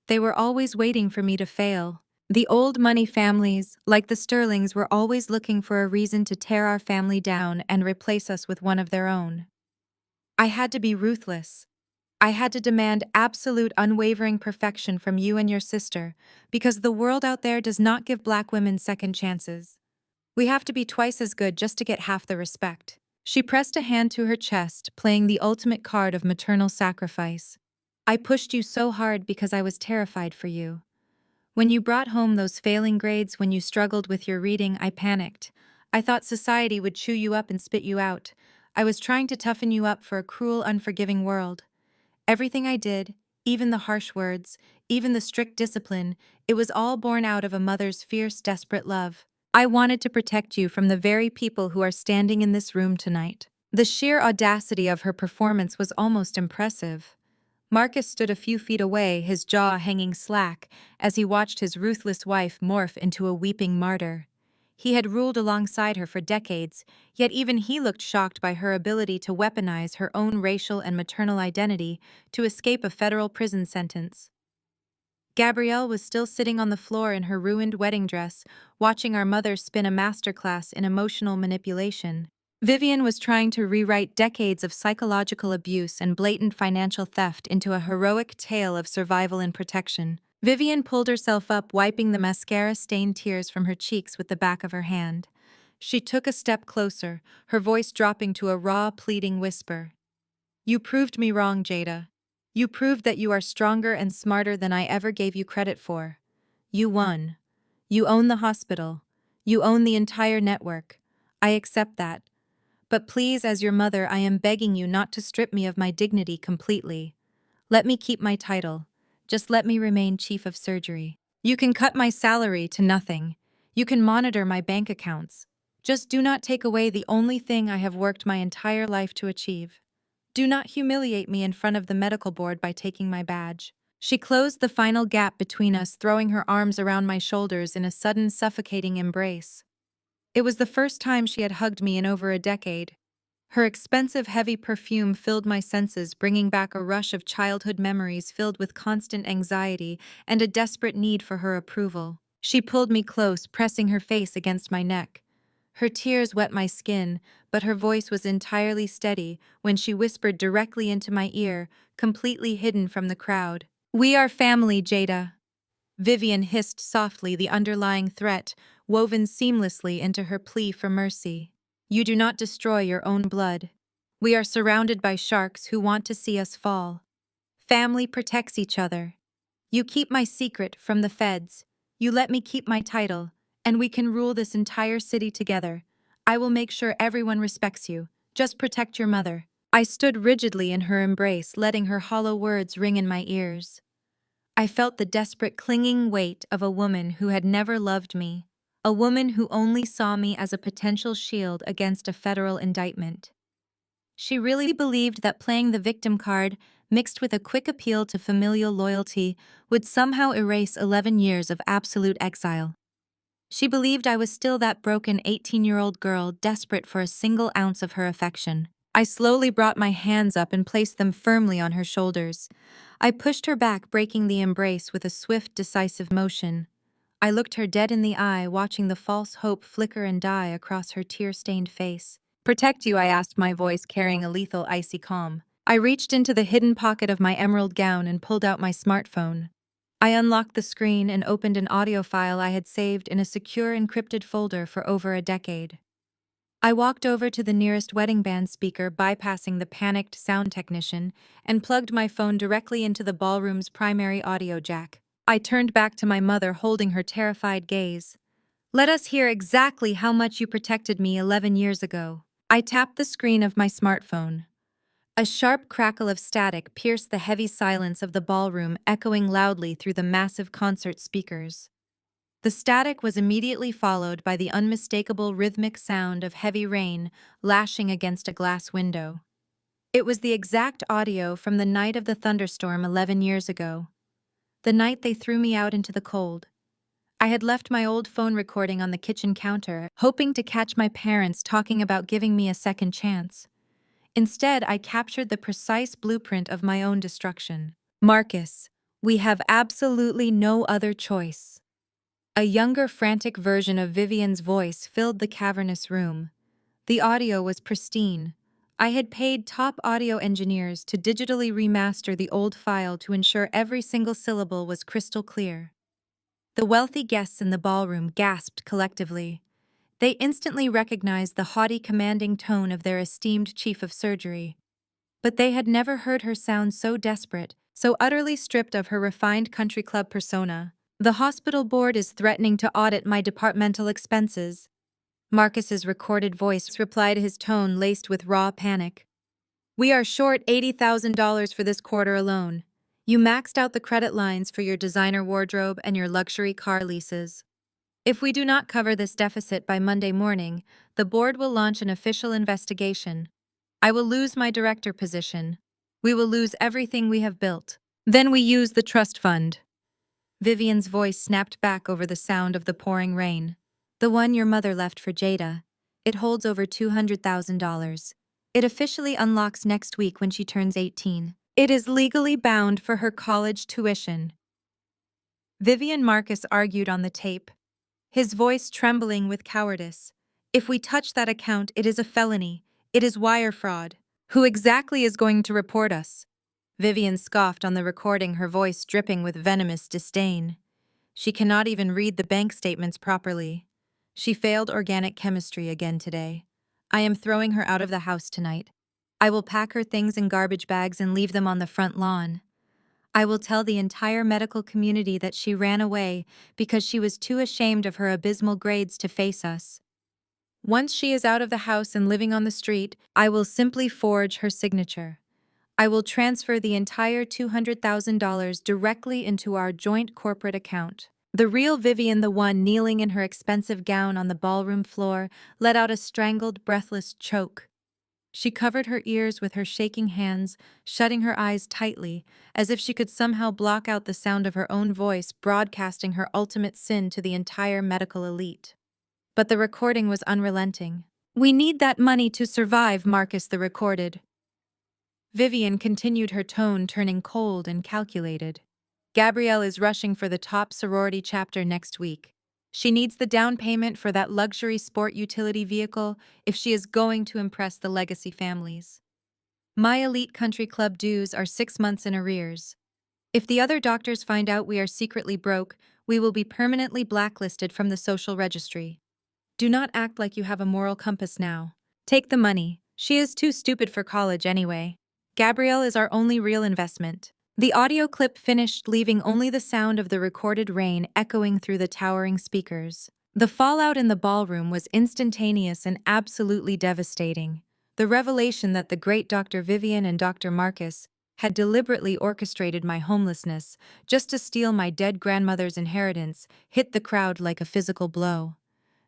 They were always waiting for me to fail. The old money families, like the Sterlings, were always looking for a reason to tear our family down and replace us with one of their own. I had to be ruthless. I had to demand absolute unwavering perfection from you and your sister, because the world out there does not give Black women second chances. We have to be twice as good just to get half the respect. She pressed a hand to her chest, playing the ultimate card of maternal sacrifice. I pushed you so hard because I was terrified for you. When you brought home those failing grades when you struggled with your reading, I panicked. I thought society would chew you up and spit you out. I was trying to toughen you up for a cruel, unforgiving world. Everything I did, even the harsh words, even the strict discipline, it was all born out of a mother's fierce, desperate love. I wanted to protect you from the very people who are standing in this room tonight. The sheer audacity of her performance was almost impressive. Marcus stood a few feet away, his jaw hanging slack, as he watched his ruthless wife morph into a weeping martyr. He had ruled alongside her for decades, yet even he looked shocked by her ability to weaponize her own racial and maternal identity to escape a federal prison sentence. Gabrielle was still sitting on the floor in her ruined wedding dress, watching our mother spin a masterclass in emotional manipulation. Vivian was trying to rewrite decades of psychological abuse and blatant financial theft into a heroic tale of survival and protection. Vivian pulled herself up, wiping the mascara-stained tears from her cheeks with the back of her hand. She took a step closer, her voice dropping to a raw, pleading whisper. You proved me wrong, Jada. You proved that you are stronger and smarter than I ever gave you credit for. You won. You own the hospital. You own the entire network. I accept that. But please, as your mother, I am begging you not to strip me of my dignity completely. Let me keep my title. Just let me remain chief of surgery. You can cut my salary to nothing. You can monitor my bank accounts. Just do not take away the only thing I have worked my entire life to achieve. Do not humiliate me in front of the medical board by taking my badge. She closed the final gap between us, throwing her arms around my shoulders in a sudden suffocating embrace. It was the first time she had hugged me in over a decade. Her expensive, heavy perfume filled my senses, bringing back a rush of childhood memories filled with constant anxiety and a desperate need for her approval. She pulled me close, pressing her face against my neck. Her tears wet my skin, but her voice was entirely steady when she whispered directly into my ear, completely hidden from the crowd. We are family, Jada. Vivian hissed softly, the underlying threat woven seamlessly into her plea for mercy. You do not destroy your own blood. We are surrounded by sharks who want to see us fall. Family protects each other. You keep my secret from the feds. You let me keep my title, and we can rule this entire city together. I will make sure everyone respects you. Just protect your mother. I stood rigidly in her embrace, letting her hollow words ring in my ears. I felt the desperate clinging weight of a woman who had never loved me, a woman who only saw me as a potential shield against a federal indictment. She really believed that playing the victim card, mixed with a quick appeal to familial loyalty, would somehow erase 11 years of absolute exile. She believed I was still that broken 18-year-old girl desperate for a single ounce of her affection. I slowly brought my hands up and placed them firmly on her shoulders. I pushed her back, breaking the embrace with a swift, decisive motion. I looked her dead in the eye, watching the false hope flicker and die across her tear-stained face. Protect you, I asked, my voice carrying a lethal, icy calm. I reached into the hidden pocket of my emerald gown and pulled out my smartphone. I unlocked the screen and opened an audio file I had saved in a secure encrypted folder for over a decade. I walked over to the nearest wedding band speaker, bypassing the panicked sound technician, and plugged my phone directly into the ballroom's primary audio jack. I turned back to my mother, holding her terrified gaze. Let us hear exactly how much you protected me 11 years ago. I tapped the screen of my smartphone. A sharp crackle of static pierced the heavy silence of the ballroom, echoing loudly through the massive concert speakers. The static was immediately followed by the unmistakable rhythmic sound of heavy rain lashing against a glass window. It was the exact audio from the night of the thunderstorm 11 years ago. The night they threw me out into the cold. I had left my old phone recording on the kitchen counter, hoping to catch my parents talking about giving me a second chance. Instead, I captured the precise blueprint of my own destruction. Marcus, we have absolutely no other choice. A younger, frantic version of Vivian's voice filled the cavernous room. The audio was pristine, I had paid top audio engineers to digitally remaster the old file to ensure every single syllable was crystal clear. The wealthy guests in the ballroom gasped collectively. They instantly recognized the haughty, commanding tone of their esteemed chief of surgery. But they had never heard her sound so desperate, so utterly stripped of her refined country club persona. The hospital board is threatening to audit my departmental expenses. Marcus's recorded voice replied, his tone laced with raw panic. We are short $80,000 for this quarter alone. You maxed out the credit lines for your designer wardrobe and your luxury car leases. If we do not cover this deficit by Monday morning, the board will launch an official investigation. I will lose my director position. We will lose everything we have built. Then we use the trust fund. Vivian's voice snapped back over the sound of the pouring rain. The one your mother left for Jada. It holds over $200,000. It officially unlocks next week when she turns 18. It is legally bound for her college tuition. Vivian Marcus argued on the tape, his voice trembling with cowardice. If we touch that account, it is a felony. It is wire fraud. Who exactly is going to report us? Vivian scoffed on the recording, her voice dripping with venomous disdain. She cannot even read the bank statements properly. She failed organic chemistry again today. I am throwing her out of the house tonight. I will pack her things in garbage bags and leave them on the front lawn. I will tell the entire medical community that she ran away because she was too ashamed of her abysmal grades to face us. Once she is out of the house and living on the street, I will simply forge her signature. I will transfer the entire $200,000 directly into our joint corporate account. The real Vivian, the one kneeling in her expensive gown on the ballroom floor, let out a strangled, breathless choke. She covered her ears with her shaking hands, shutting her eyes tightly, as if she could somehow block out the sound of her own voice broadcasting her ultimate sin to the entire medical elite. But the recording was unrelenting. We need that money to survive, Marcus the recorded. Vivian continued, her tone turning cold and calculated. Gabrielle is rushing for the top sorority chapter next week. She needs the down payment for that luxury sport utility vehicle if she is going to impress the legacy families. My elite country club dues are 6 months in arrears. If the other doctors find out we are secretly broke, we will be permanently blacklisted from the social registry. Do not act like you have a moral compass now. Take the money. She is too stupid for college anyway. Gabrielle is our only real investment. The audio clip finished, leaving only the sound of the recorded rain echoing through the towering speakers. The fallout in the ballroom was instantaneous and absolutely devastating. The revelation that the great Dr. Vivian and Dr. Marcus had deliberately orchestrated my homelessness just to steal my dead grandmother's inheritance hit the crowd like a physical blow.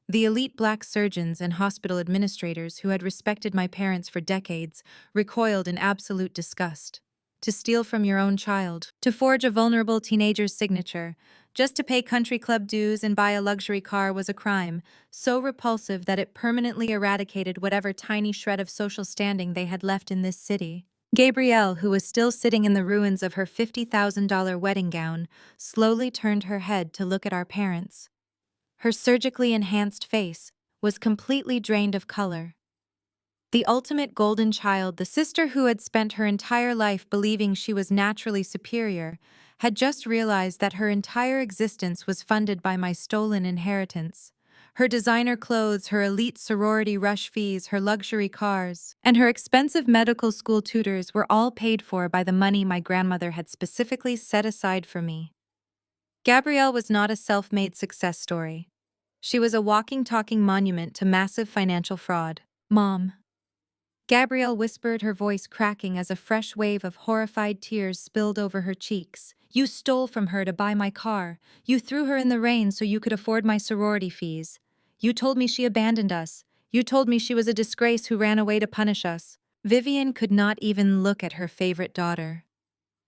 The elite black surgeons and hospital administrators who had respected my parents for decades recoiled in absolute disgust. To steal from your own child, to forge a vulnerable teenager's signature, just to pay country club dues and buy a luxury car was a crime, so repulsive that it permanently eradicated whatever tiny shred of social standing they had left in this city. Gabrielle, who was still sitting in the ruins of her $50,000 wedding gown, slowly turned her head to look at our parents. Her surgically enhanced face was completely drained of color. The ultimate golden child, the sister who had spent her entire life believing she was naturally superior, had just realized that her entire existence was funded by my stolen inheritance. Her designer clothes, her elite sorority rush fees, her luxury cars, and her expensive medical school tutors were all paid for by the money my grandmother had specifically set aside for me. Gabrielle was not a self-made success story. She was a walking, talking monument to massive financial fraud. Mom. Gabrielle whispered, her voice cracking as a fresh wave of horrified tears spilled over her cheeks. You stole from her to buy my car. You threw her in the rain so you could afford my sorority fees. You told me she abandoned us. You told me she was a disgrace who ran away to punish us. Vivian could not even look at her favorite daughter.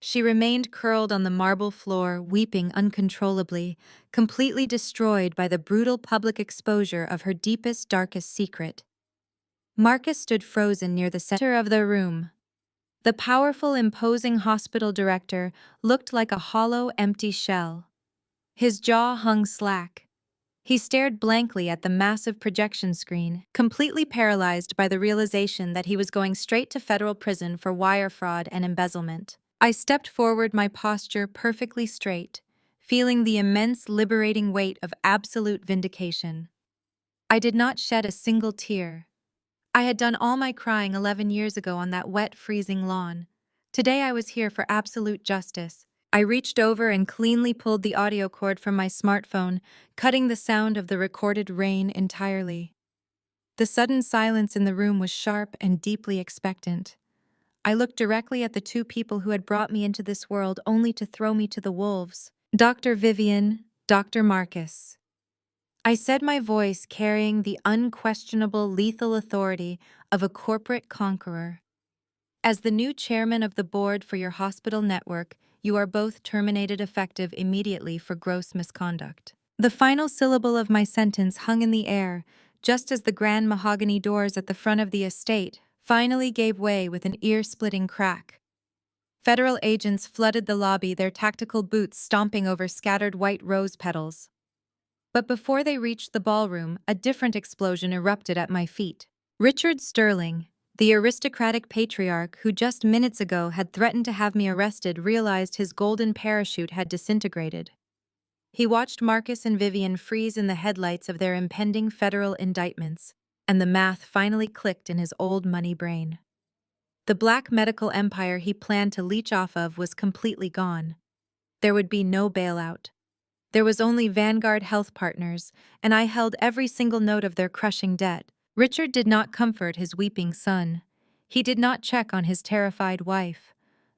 She remained curled on the marble floor, weeping uncontrollably, completely destroyed by the brutal public exposure of her deepest, darkest secret. Marcus stood frozen near the center of the room. The powerful, imposing hospital director looked like a hollow, empty shell. His jaw hung slack. He stared blankly at the massive projection screen, completely paralyzed by the realization that he was going straight to federal prison for wire fraud and embezzlement. I stepped forward, my posture perfectly straight, feeling the immense liberating weight of absolute vindication. I did not shed a single tear. I had done all my crying 11 years ago on that wet, freezing lawn. Today I was here for absolute justice. I reached over and cleanly pulled the audio cord from my smartphone, cutting the sound of the recorded rain entirely. The sudden silence in the room was sharp and deeply expectant. I looked directly at the two people who had brought me into this world only to throw me to the wolves. Dr. Vivian, Dr. Marcus. I said, my voice carrying the unquestionable lethal authority of a corporate conqueror. As the new chairman of the board for your hospital network, you are both terminated effective immediately for gross misconduct. The final syllable of my sentence hung in the air, just as the grand mahogany doors at the front of the estate finally gave way with an ear-splitting crack. Federal agents flooded the lobby, their tactical boots stomping over scattered white rose petals. But before they reached the ballroom, a different explosion erupted at my feet. Richard Sterling, the aristocratic patriarch who just minutes ago had threatened to have me arrested, realized his golden parachute had disintegrated. He watched Marcus and Vivian freeze in the headlights of their impending federal indictments, and the math finally clicked in his old money brain. The black medical empire he planned to leech off of was completely gone. There would be no bailout. There was only Vanguard Health Partners, and I held every single note of their crushing debt. Richard did not comfort his weeping son. He did not check on his terrified wife.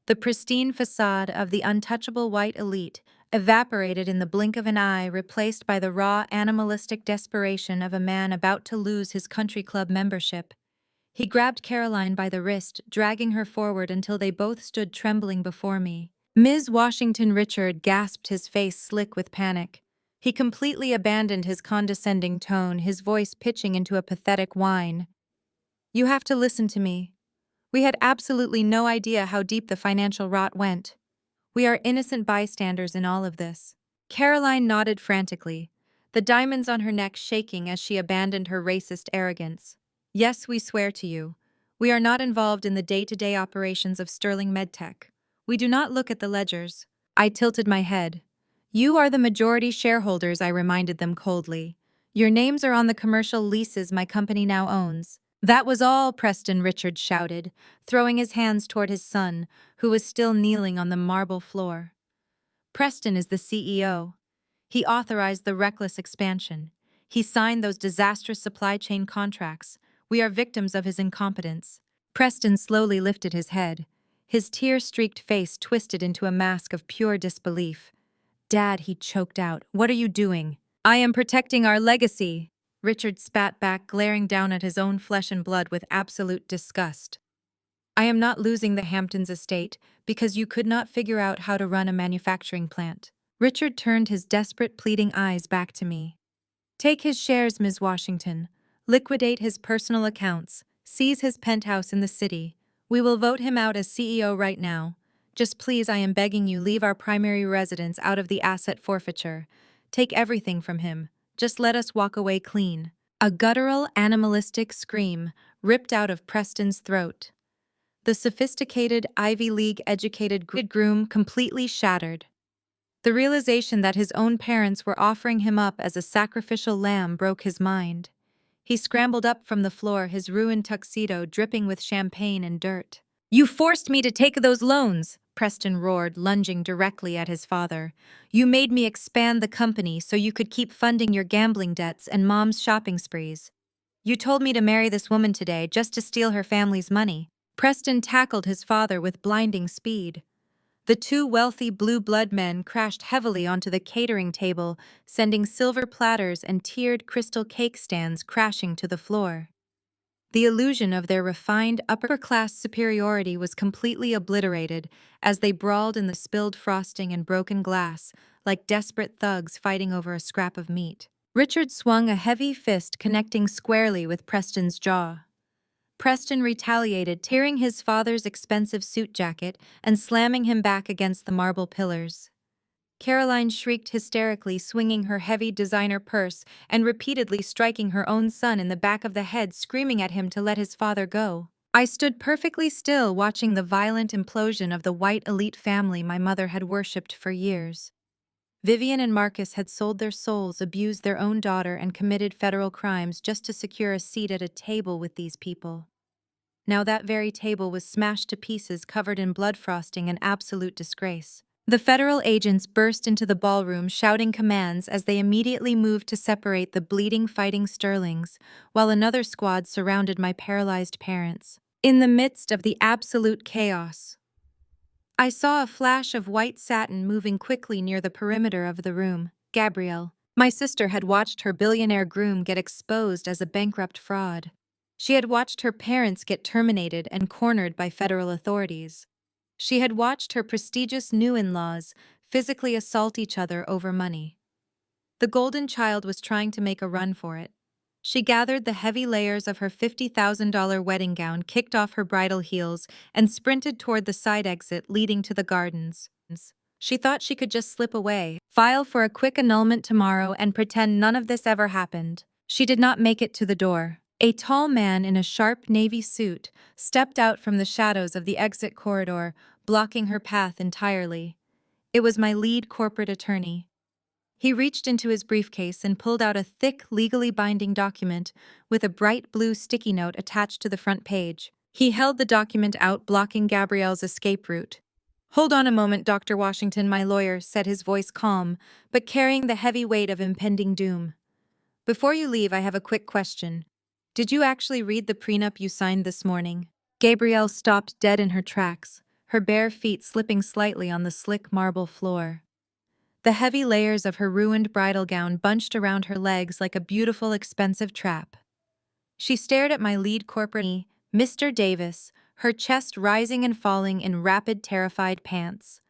The pristine facade of the untouchable white elite evaporated in the blink of an eye, replaced by the raw, animalistic desperation of a man about to lose his country club membership. He grabbed Caroline by the wrist, dragging her forward until they both stood trembling before me. Ms. Washington. Richard gasped, his face slick with panic. He completely abandoned his condescending tone, his voice pitching into a pathetic whine. You have to listen to me. We had absolutely no idea how deep the financial rot went. We are innocent bystanders in all of this. Caroline nodded frantically, the diamonds on her neck shaking as she abandoned her racist arrogance. Yes, we swear to you. We are not involved in the day-to-day operations of Sterling MedTech. We do not look at the ledgers. I tilted my head. You are the majority shareholders, I reminded them coldly. Your names are on the commercial leases my company now owns. That was all, Preston, Richard shouted, throwing his hands toward his son, who was still kneeling on the marble floor. Preston is the CEO. He authorized the reckless expansion. He signed those disastrous supply chain contracts. We are victims of his incompetence. Preston slowly lifted his head. His tear-streaked face twisted into a mask of pure disbelief. Dad, he choked out. What are you doing? I am protecting our legacy. Richard spat back, glaring down at his own flesh and blood with absolute disgust. I am not losing the Hamptons estate because you could not figure out how to run a manufacturing plant. Richard turned his desperate, pleading eyes back to me. Take his shares, Ms. Washington. Liquidate his personal accounts. Seize his penthouse in the city. We will vote him out as CEO right now. Just please, I am begging you, leave our primary residence out of the asset forfeiture. Take everything from him. Just let us walk away clean. A guttural, animalistic scream ripped out of Preston's throat. The sophisticated, Ivy League-educated groom completely shattered. The realization that his own parents were offering him up as a sacrificial lamb broke his mind. He scrambled up from the floor, his ruined tuxedo dripping with champagne and dirt. You forced me to take those loans, Preston roared, lunging directly at his father. You made me expand the company so you could keep funding your gambling debts and Mom's shopping sprees. You told me to marry this woman today just to steal her family's money. Preston tackled his father with blinding speed. The two wealthy blue blood men crashed heavily onto the catering table, sending silver platters and tiered crystal cake stands crashing to the floor. The illusion of their refined upper-class superiority was completely obliterated as they brawled in the spilled frosting and broken glass, like desperate thugs fighting over a scrap of meat. Richard swung a heavy fist connecting squarely with Preston's jaw. Preston retaliated, tearing his father's expensive suit jacket and slamming him back against the marble pillars. Caroline shrieked hysterically, swinging her heavy designer purse and repeatedly striking her own son in the back of the head, screaming at him to let his father go. I stood perfectly still, watching the violent implosion of the white elite family my mother had worshipped for years. Vivian and Marcus had sold their souls, abused their own daughter, and committed federal crimes just to secure a seat at a table with these people. Now that very table was smashed to pieces, covered in blood frosting and absolute disgrace. The federal agents burst into the ballroom, shouting commands as they immediately moved to separate the bleeding, fighting Sterlings, while another squad surrounded my paralyzed parents. In the midst of the absolute chaos, I saw a flash of white satin moving quickly near the perimeter of the room. Gabrielle, my sister, had watched her billionaire groom get exposed as a bankrupt fraud. She had watched her parents get terminated and cornered by federal authorities. She had watched her prestigious new in-laws physically assault each other over money. The golden child was trying to make a run for it. She gathered the heavy layers of her $50,000 wedding gown, kicked off her bridal heels, and sprinted toward the side exit leading to the gardens. She thought she could just slip away, file for a quick annulment tomorrow, and pretend none of this ever happened. She did not make it to the door. A tall man in a sharp navy suit stepped out from the shadows of the exit corridor, blocking her path entirely. It was my lead corporate attorney. He reached into his briefcase and pulled out a thick, legally binding document with a bright blue sticky note attached to the front page. He held the document out, blocking Gabrielle's escape route. "Hold on a moment, Dr. Washington," my lawyer said, his voice calm, but carrying the heavy weight of impending doom. "Before you leave, I have a quick question. Did you actually read the prenup you signed this morning?" Gabrielle stopped dead in her tracks, her bare feet slipping slightly on the slick marble floor. The heavy layers of her ruined bridal gown bunched around her legs like a beautiful, expensive trap. She stared at my lead corporate, Mr. Davis, her chest rising and falling in rapid, terrified pants.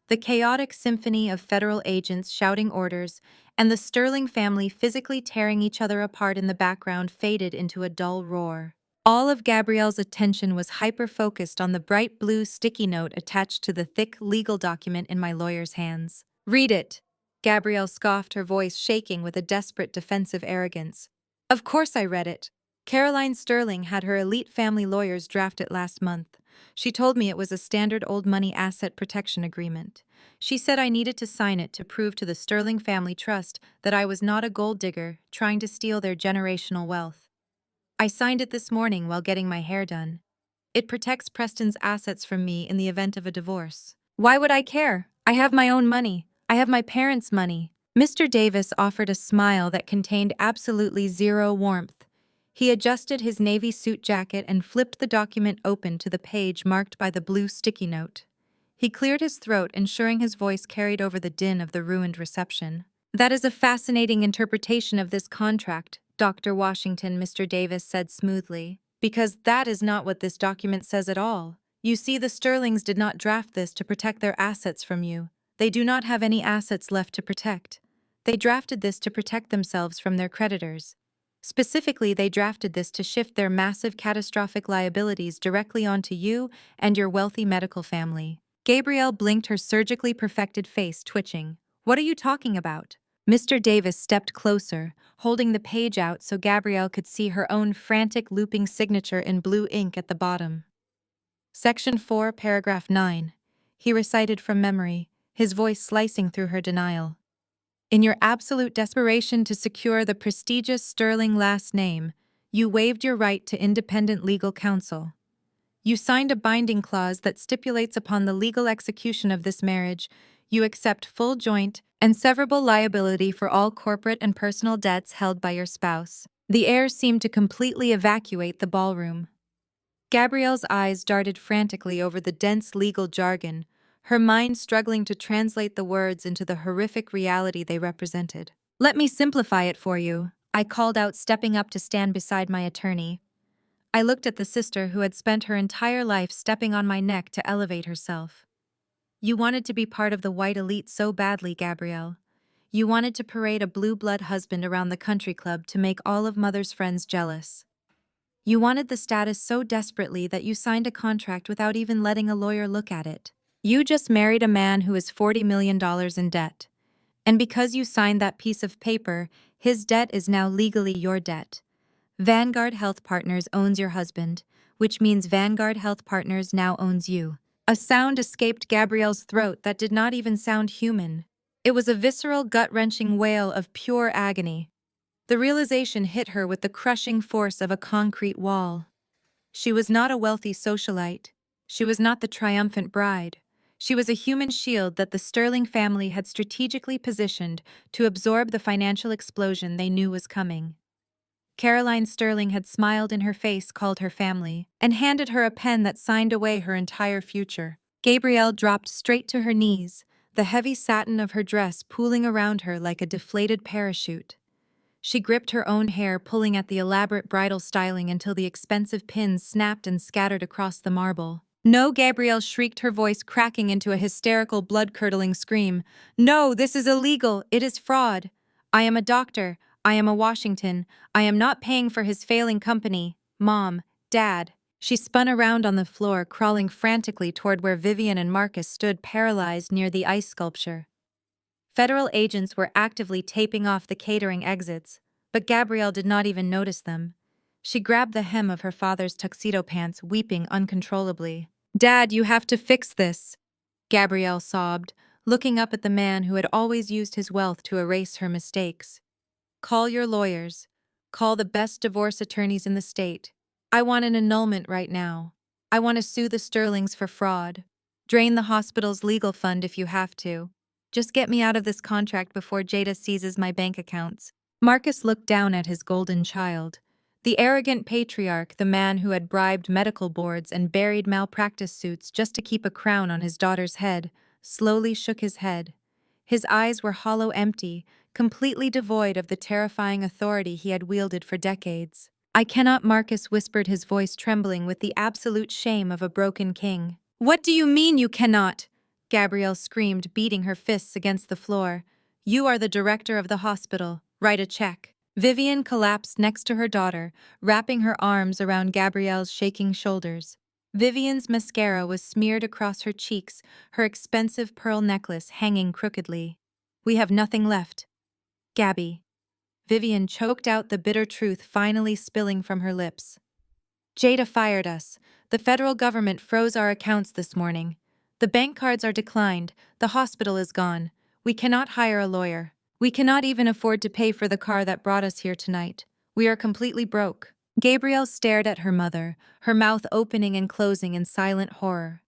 The chaotic symphony of federal agents shouting orders and the Sterling family physically tearing each other apart in the background faded into a dull roar. All of Gabrielle's attention was hyper-focused on the bright blue sticky note attached to the thick legal document in my lawyer's hands. "Read it," Gabrielle scoffed, her voice shaking with a desperate defensive arrogance. Of course I read it. Caroline Sterling had her elite family lawyers draft it last month. She told me it was a standard old money asset protection agreement. She said I needed to sign it to prove to the Sterling Family Trust that I was not a gold digger trying to steal their generational wealth. I signed it this morning while getting my hair done. It protects Preston's assets from me in the event of a divorce. Why would I care? I have my own money. I have my parents' money. Mr. Davis offered a smile that contained absolutely zero warmth. He adjusted his navy suit jacket and flipped the document open to the page marked by the blue sticky note. He cleared his throat, ensuring his voice carried over the din of the ruined reception. "That is a fascinating interpretation of this contract, Dr. Washington," Mr. Davis said smoothly, "because that is not what this document says at all. You see, the Sterlings did not draft this to protect their assets from you. They do not have any assets left to protect. They drafted this to protect themselves from their creditors. Specifically, they drafted this to shift their massive catastrophic liabilities directly onto you and your wealthy medical family." Gabrielle blinked, her surgically perfected face twitching. "What are you talking about?" Mr. Davis stepped closer, holding the page out so Gabrielle could see her own frantic looping signature in blue ink at the bottom. Section 4, paragraph 9. He recited from memory, his voice slicing through her denial. "In your absolute desperation to secure the prestigious Sterling last name, you waived your right to independent legal counsel. You signed a binding clause that stipulates upon the legal execution of this marriage, you accept full joint and severable liability for all corporate and personal debts held by your spouse." The air seemed to completely evacuate the ballroom. Gabrielle's eyes darted frantically over the dense legal jargon, her mind struggling to translate the words into the horrific reality they represented. "Let me simplify it for you," I called out, stepping up to stand beside my attorney. I looked at the sister who had spent her entire life stepping on my neck to elevate herself. "You wanted to be part of the white elite so badly, Gabrielle. You wanted to parade a blue-blood husband around the country club to make all of Mother's friends jealous. You wanted the status so desperately that you signed a contract without even letting a lawyer look at it. You just married a man who is $40 million in debt. And because you signed that piece of paper, his debt is now legally your debt. Vanguard Health Partners owns your husband, which means Vanguard Health Partners now owns you. A sound escaped Gabrielle's throat that did not even sound human. It was a visceral, gut-wrenching wail of pure agony. The realization hit her with the crushing force of a concrete wall. She was not a wealthy socialite. She was not the triumphant bride. She was a human shield that the Sterling family had strategically positioned to absorb the financial explosion they knew was coming. Caroline Sterling had smiled in her face, called her family, and handed her a pen that signed away her entire future. Gabrielle dropped straight to her knees, the heavy satin of her dress pooling around her like a deflated parachute. She gripped her own hair, pulling at the elaborate bridal styling until the expensive pins snapped and scattered across the marble. "No!" Gabrielle shrieked, her voice cracking into a hysterical, blood-curdling scream. "No, this is illegal! It is fraud! I am a doctor. I am a Washington. I am not paying for his failing company. Mom, Dad." She spun around on the floor, crawling frantically toward where Vivian and Marcus stood paralyzed near the ice sculpture. Federal agents were actively taping off the catering exits, but Gabrielle did not even notice them. She grabbed the hem of her father's tuxedo pants, weeping uncontrollably. "Dad, you have to fix this," Gabrielle sobbed, looking up at the man who had always used his wealth to erase her mistakes. "Call your lawyers. Call the best divorce attorneys in the state. I want an annulment right now. I want to sue the Sterlings for fraud. Drain the hospital's legal fund if you have to. Just get me out of this contract before Jada seizes my bank accounts." Marcus looked down at his golden child. The arrogant patriarch, the man who had bribed medical boards and buried malpractice suits just to keep a crown on his daughter's head, slowly shook his head. His eyes were hollow, empty, completely devoid of the terrifying authority he had wielded for decades. "I cannot," Marcus whispered, his voice trembling with the absolute shame of a broken king. "What do you mean you cannot?" Gabrielle screamed, beating her fists against the floor. "You are the director of the hospital. Write a check." Vivian collapsed next to her daughter, wrapping her arms around Gabrielle's shaking shoulders. Vivian's mascara was smeared across her cheeks, her expensive pearl necklace hanging crookedly. "We have nothing left. Gabby." Vivian choked out the bitter truth, finally spilling from her lips. "Jada fired us. The federal government froze our accounts this morning. The bank cards are declined. The hospital is gone. We cannot hire a lawyer. We cannot even afford to pay for the car that brought us here tonight. We are completely broke." Gabrielle stared at her mother, her mouth opening and closing in silent horror.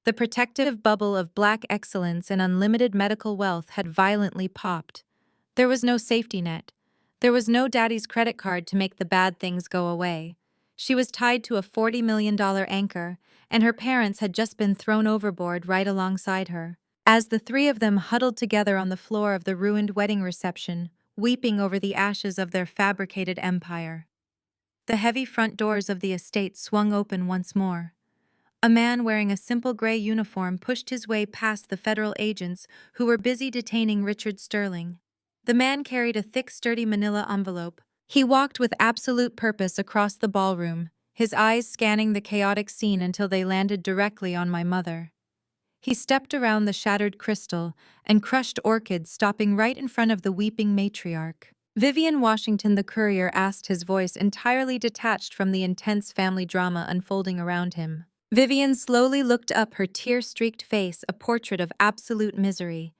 The protective bubble of black excellence and unlimited medical wealth had violently popped. There was no safety net. There was no daddy's credit card to make the bad things go away. She was tied to a $40 million anchor, and her parents had just been thrown overboard right alongside her. As the three of them huddled together on the floor of the ruined wedding reception, weeping over the ashes of their fabricated empire, the heavy front doors of the estate swung open once more. A man wearing a simple gray uniform pushed his way past the federal agents who were busy detaining Richard Sterling. The man carried a thick, sturdy manila envelope. He walked with absolute purpose across the ballroom, his eyes scanning the chaotic scene until they landed directly on my mother. He stepped around the shattered crystal and crushed orchids, stopping right in front of the weeping matriarch. Vivian Washington, the courier, asked, his voice entirely detached from the intense family drama unfolding around him. Vivian slowly looked up, her tear-streaked face a portrait of absolute misery.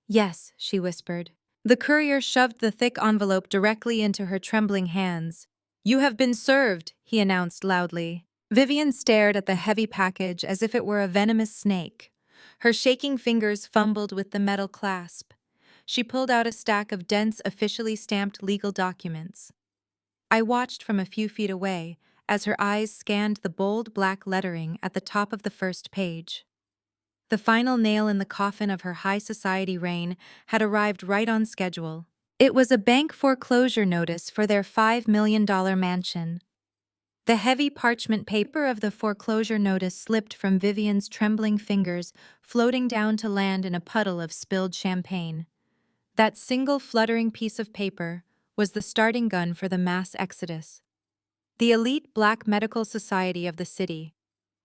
"Yes," she whispered. The courier shoved the thick envelope directly into her trembling hands. "You have been served," he announced loudly. Vivian stared at the heavy package as if it were a venomous snake. Her shaking fingers fumbled with the metal clasp. She pulled out a stack of dense, officially stamped legal documents. I watched from a few feet away as her eyes scanned the bold black lettering at the top of the first page. The final nail in the coffin of her high society reign had arrived right on schedule. It was a bank foreclosure notice for their $5 million mansion. The heavy parchment paper of the foreclosure notice slipped from Vivian's trembling fingers, floating down to land in a puddle of spilled champagne. That single fluttering piece of paper was the starting gun for the mass exodus. The elite black medical society of the city,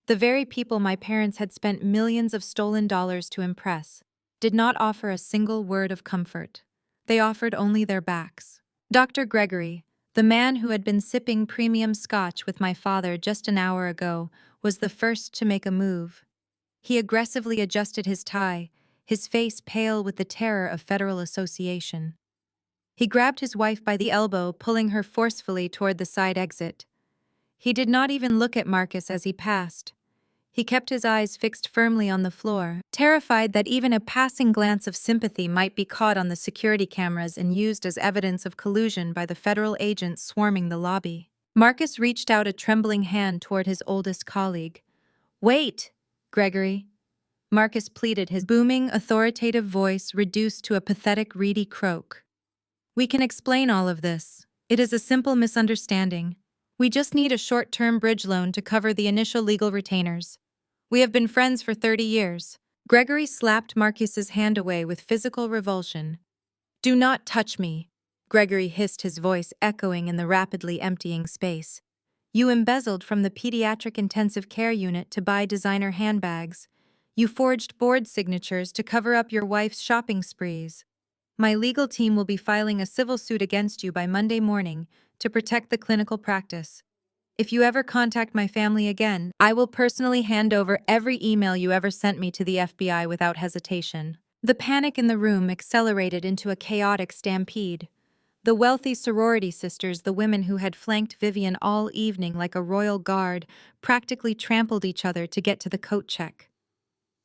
The very people my parents had spent millions of stolen dollars to impress did not offer a single word of comfort. They offered only their backs. Dr. Gregory, the man who had been sipping premium scotch with my father just an hour ago, was the first to make a move. He aggressively adjusted his tie, his face pale with the terror of federal association. He grabbed his wife by the elbow, pulling her forcefully toward the side exit. He did not even look at Marcus as he passed. He kept his eyes fixed firmly on the floor, terrified that even a passing glance of sympathy might be caught on the security cameras and used as evidence of collusion by the federal agents swarming the lobby. Marcus reached out a trembling hand toward his oldest colleague. "Wait, Gregory," Marcus pleaded, his booming, authoritative voice reduced to a pathetic, reedy croak. "We can explain all of this. It is a simple misunderstanding. We just need a short-term bridge loan to cover the initial legal retainers. We have been friends for 30 years. Gregory slapped Marcus's hand away with physical revulsion. "Do not touch me," Gregory hissed, his voice echoing in the rapidly emptying space. "You embezzled from the pediatric intensive care unit to buy designer handbags. You forged board signatures to cover up your wife's shopping sprees. My legal team will be filing a civil suit against you by Monday morning to protect the clinical practice. If you ever contact my family again, I will personally hand over every email you ever sent me to the FBI without hesitation." The panic in the room accelerated into a chaotic stampede. The wealthy sorority sisters, the women who had flanked Vivian all evening like a royal guard, practically trampled each other to get to the coat check.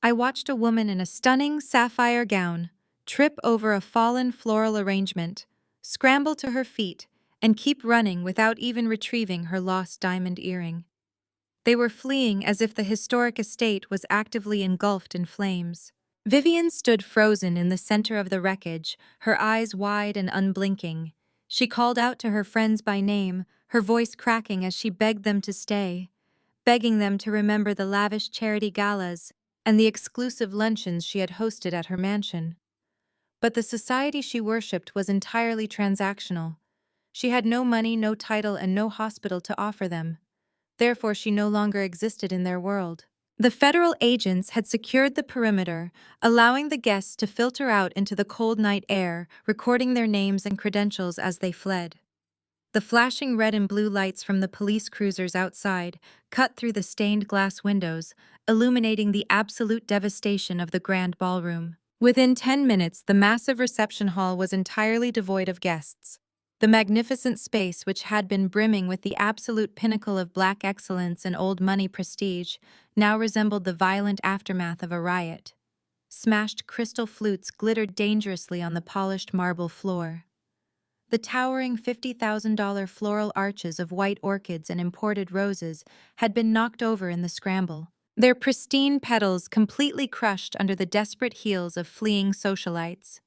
I watched a woman in a stunning sapphire gown trip over a fallen floral arrangement, scramble to her feet, and keep running without even retrieving her lost diamond earring. They were fleeing as if the historic estate was actively engulfed in flames. Vivian stood frozen in the center of the wreckage, her eyes wide and unblinking. She called out to her friends by name, her voice cracking as she begged them to stay, begging them to remember the lavish charity galas and the exclusive luncheons she had hosted at her mansion. But the society she worshipped was entirely transactional. She had no money, no title, and no hospital to offer them. Therefore, she no longer existed in their world. The federal agents had secured the perimeter, allowing the guests to filter out into the cold night air, recording their names and credentials as they fled. The flashing red and blue lights from the police cruisers outside cut through the stained glass windows, illuminating the absolute devastation of the grand ballroom. Within 10 minutes, the massive reception hall was entirely devoid of guests. The magnificent space, which had been brimming with the absolute pinnacle of black excellence and old money prestige, now resembled the violent aftermath of a riot. Smashed crystal flutes glittered dangerously on the polished marble floor. The towering $50,000 floral arches of white orchids and imported roses had been knocked over in the scramble, their pristine petals completely crushed under the desperate heels of fleeing socialites.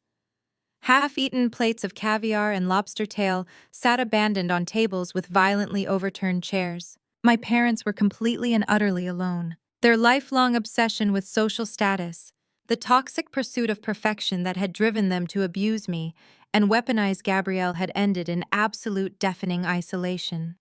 Half-eaten plates of caviar and lobster tail sat abandoned on tables with violently overturned chairs. My parents were completely and utterly alone. Their lifelong obsession with social status, the toxic pursuit of perfection that had driven them to abuse me and weaponize Gabrielle, had ended in absolute deafening isolation.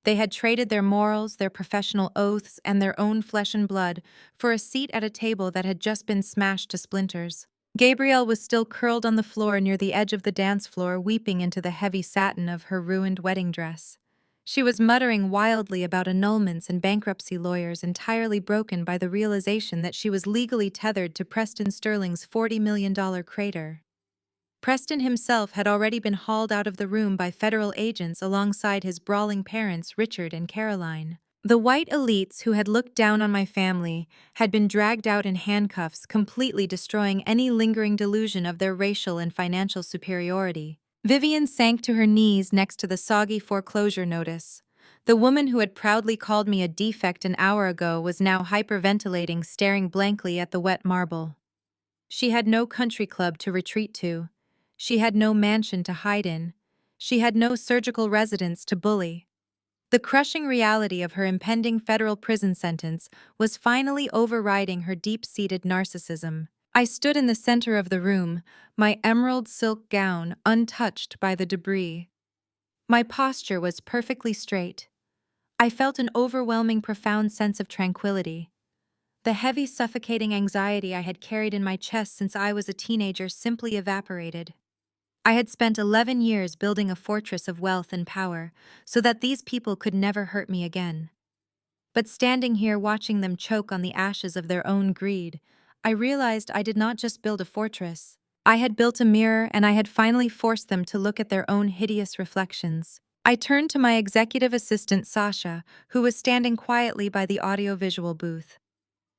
They had traded their morals, their professional oaths, and their own flesh and blood for a seat at a table that had just been smashed to splinters. Gabrielle was still curled on the floor near the edge of the dance floor, weeping into the heavy satin of her ruined wedding dress. She was muttering wildly about annulments and bankruptcy lawyers, entirely broken by the realization that she was legally tethered to Preston Sterling's $40 million crater. Preston himself had already been hauled out of the room by federal agents alongside his brawling parents, Richard and Caroline. The white elites who had looked down on my family had been dragged out in handcuffs, completely destroying any lingering delusion of their racial and financial superiority. Vivian sank to her knees next to the soggy foreclosure notice. The woman who had proudly called me a defect an hour ago was now hyperventilating, staring blankly at the wet marble. She had no country club to retreat to. She had no mansion to hide in. She had no surgical residence to bully. The crushing reality of her impending federal prison sentence was finally overriding her deep-seated narcissism. I stood in the center of the room, my emerald silk gown untouched by the debris. My posture was perfectly straight. I felt an overwhelming, profound sense of tranquility. The heavy, suffocating anxiety I had carried in my chest since I was a teenager simply evaporated. I had spent 11 years building a fortress of wealth and power so that these people could never hurt me again. But standing here watching them choke on the ashes of their own greed, I realized I did not just build a fortress. I had built a mirror, and I had finally forced them to look at their own hideous reflections. I turned to my executive assistant, Sasha, who was standing quietly by the audiovisual booth.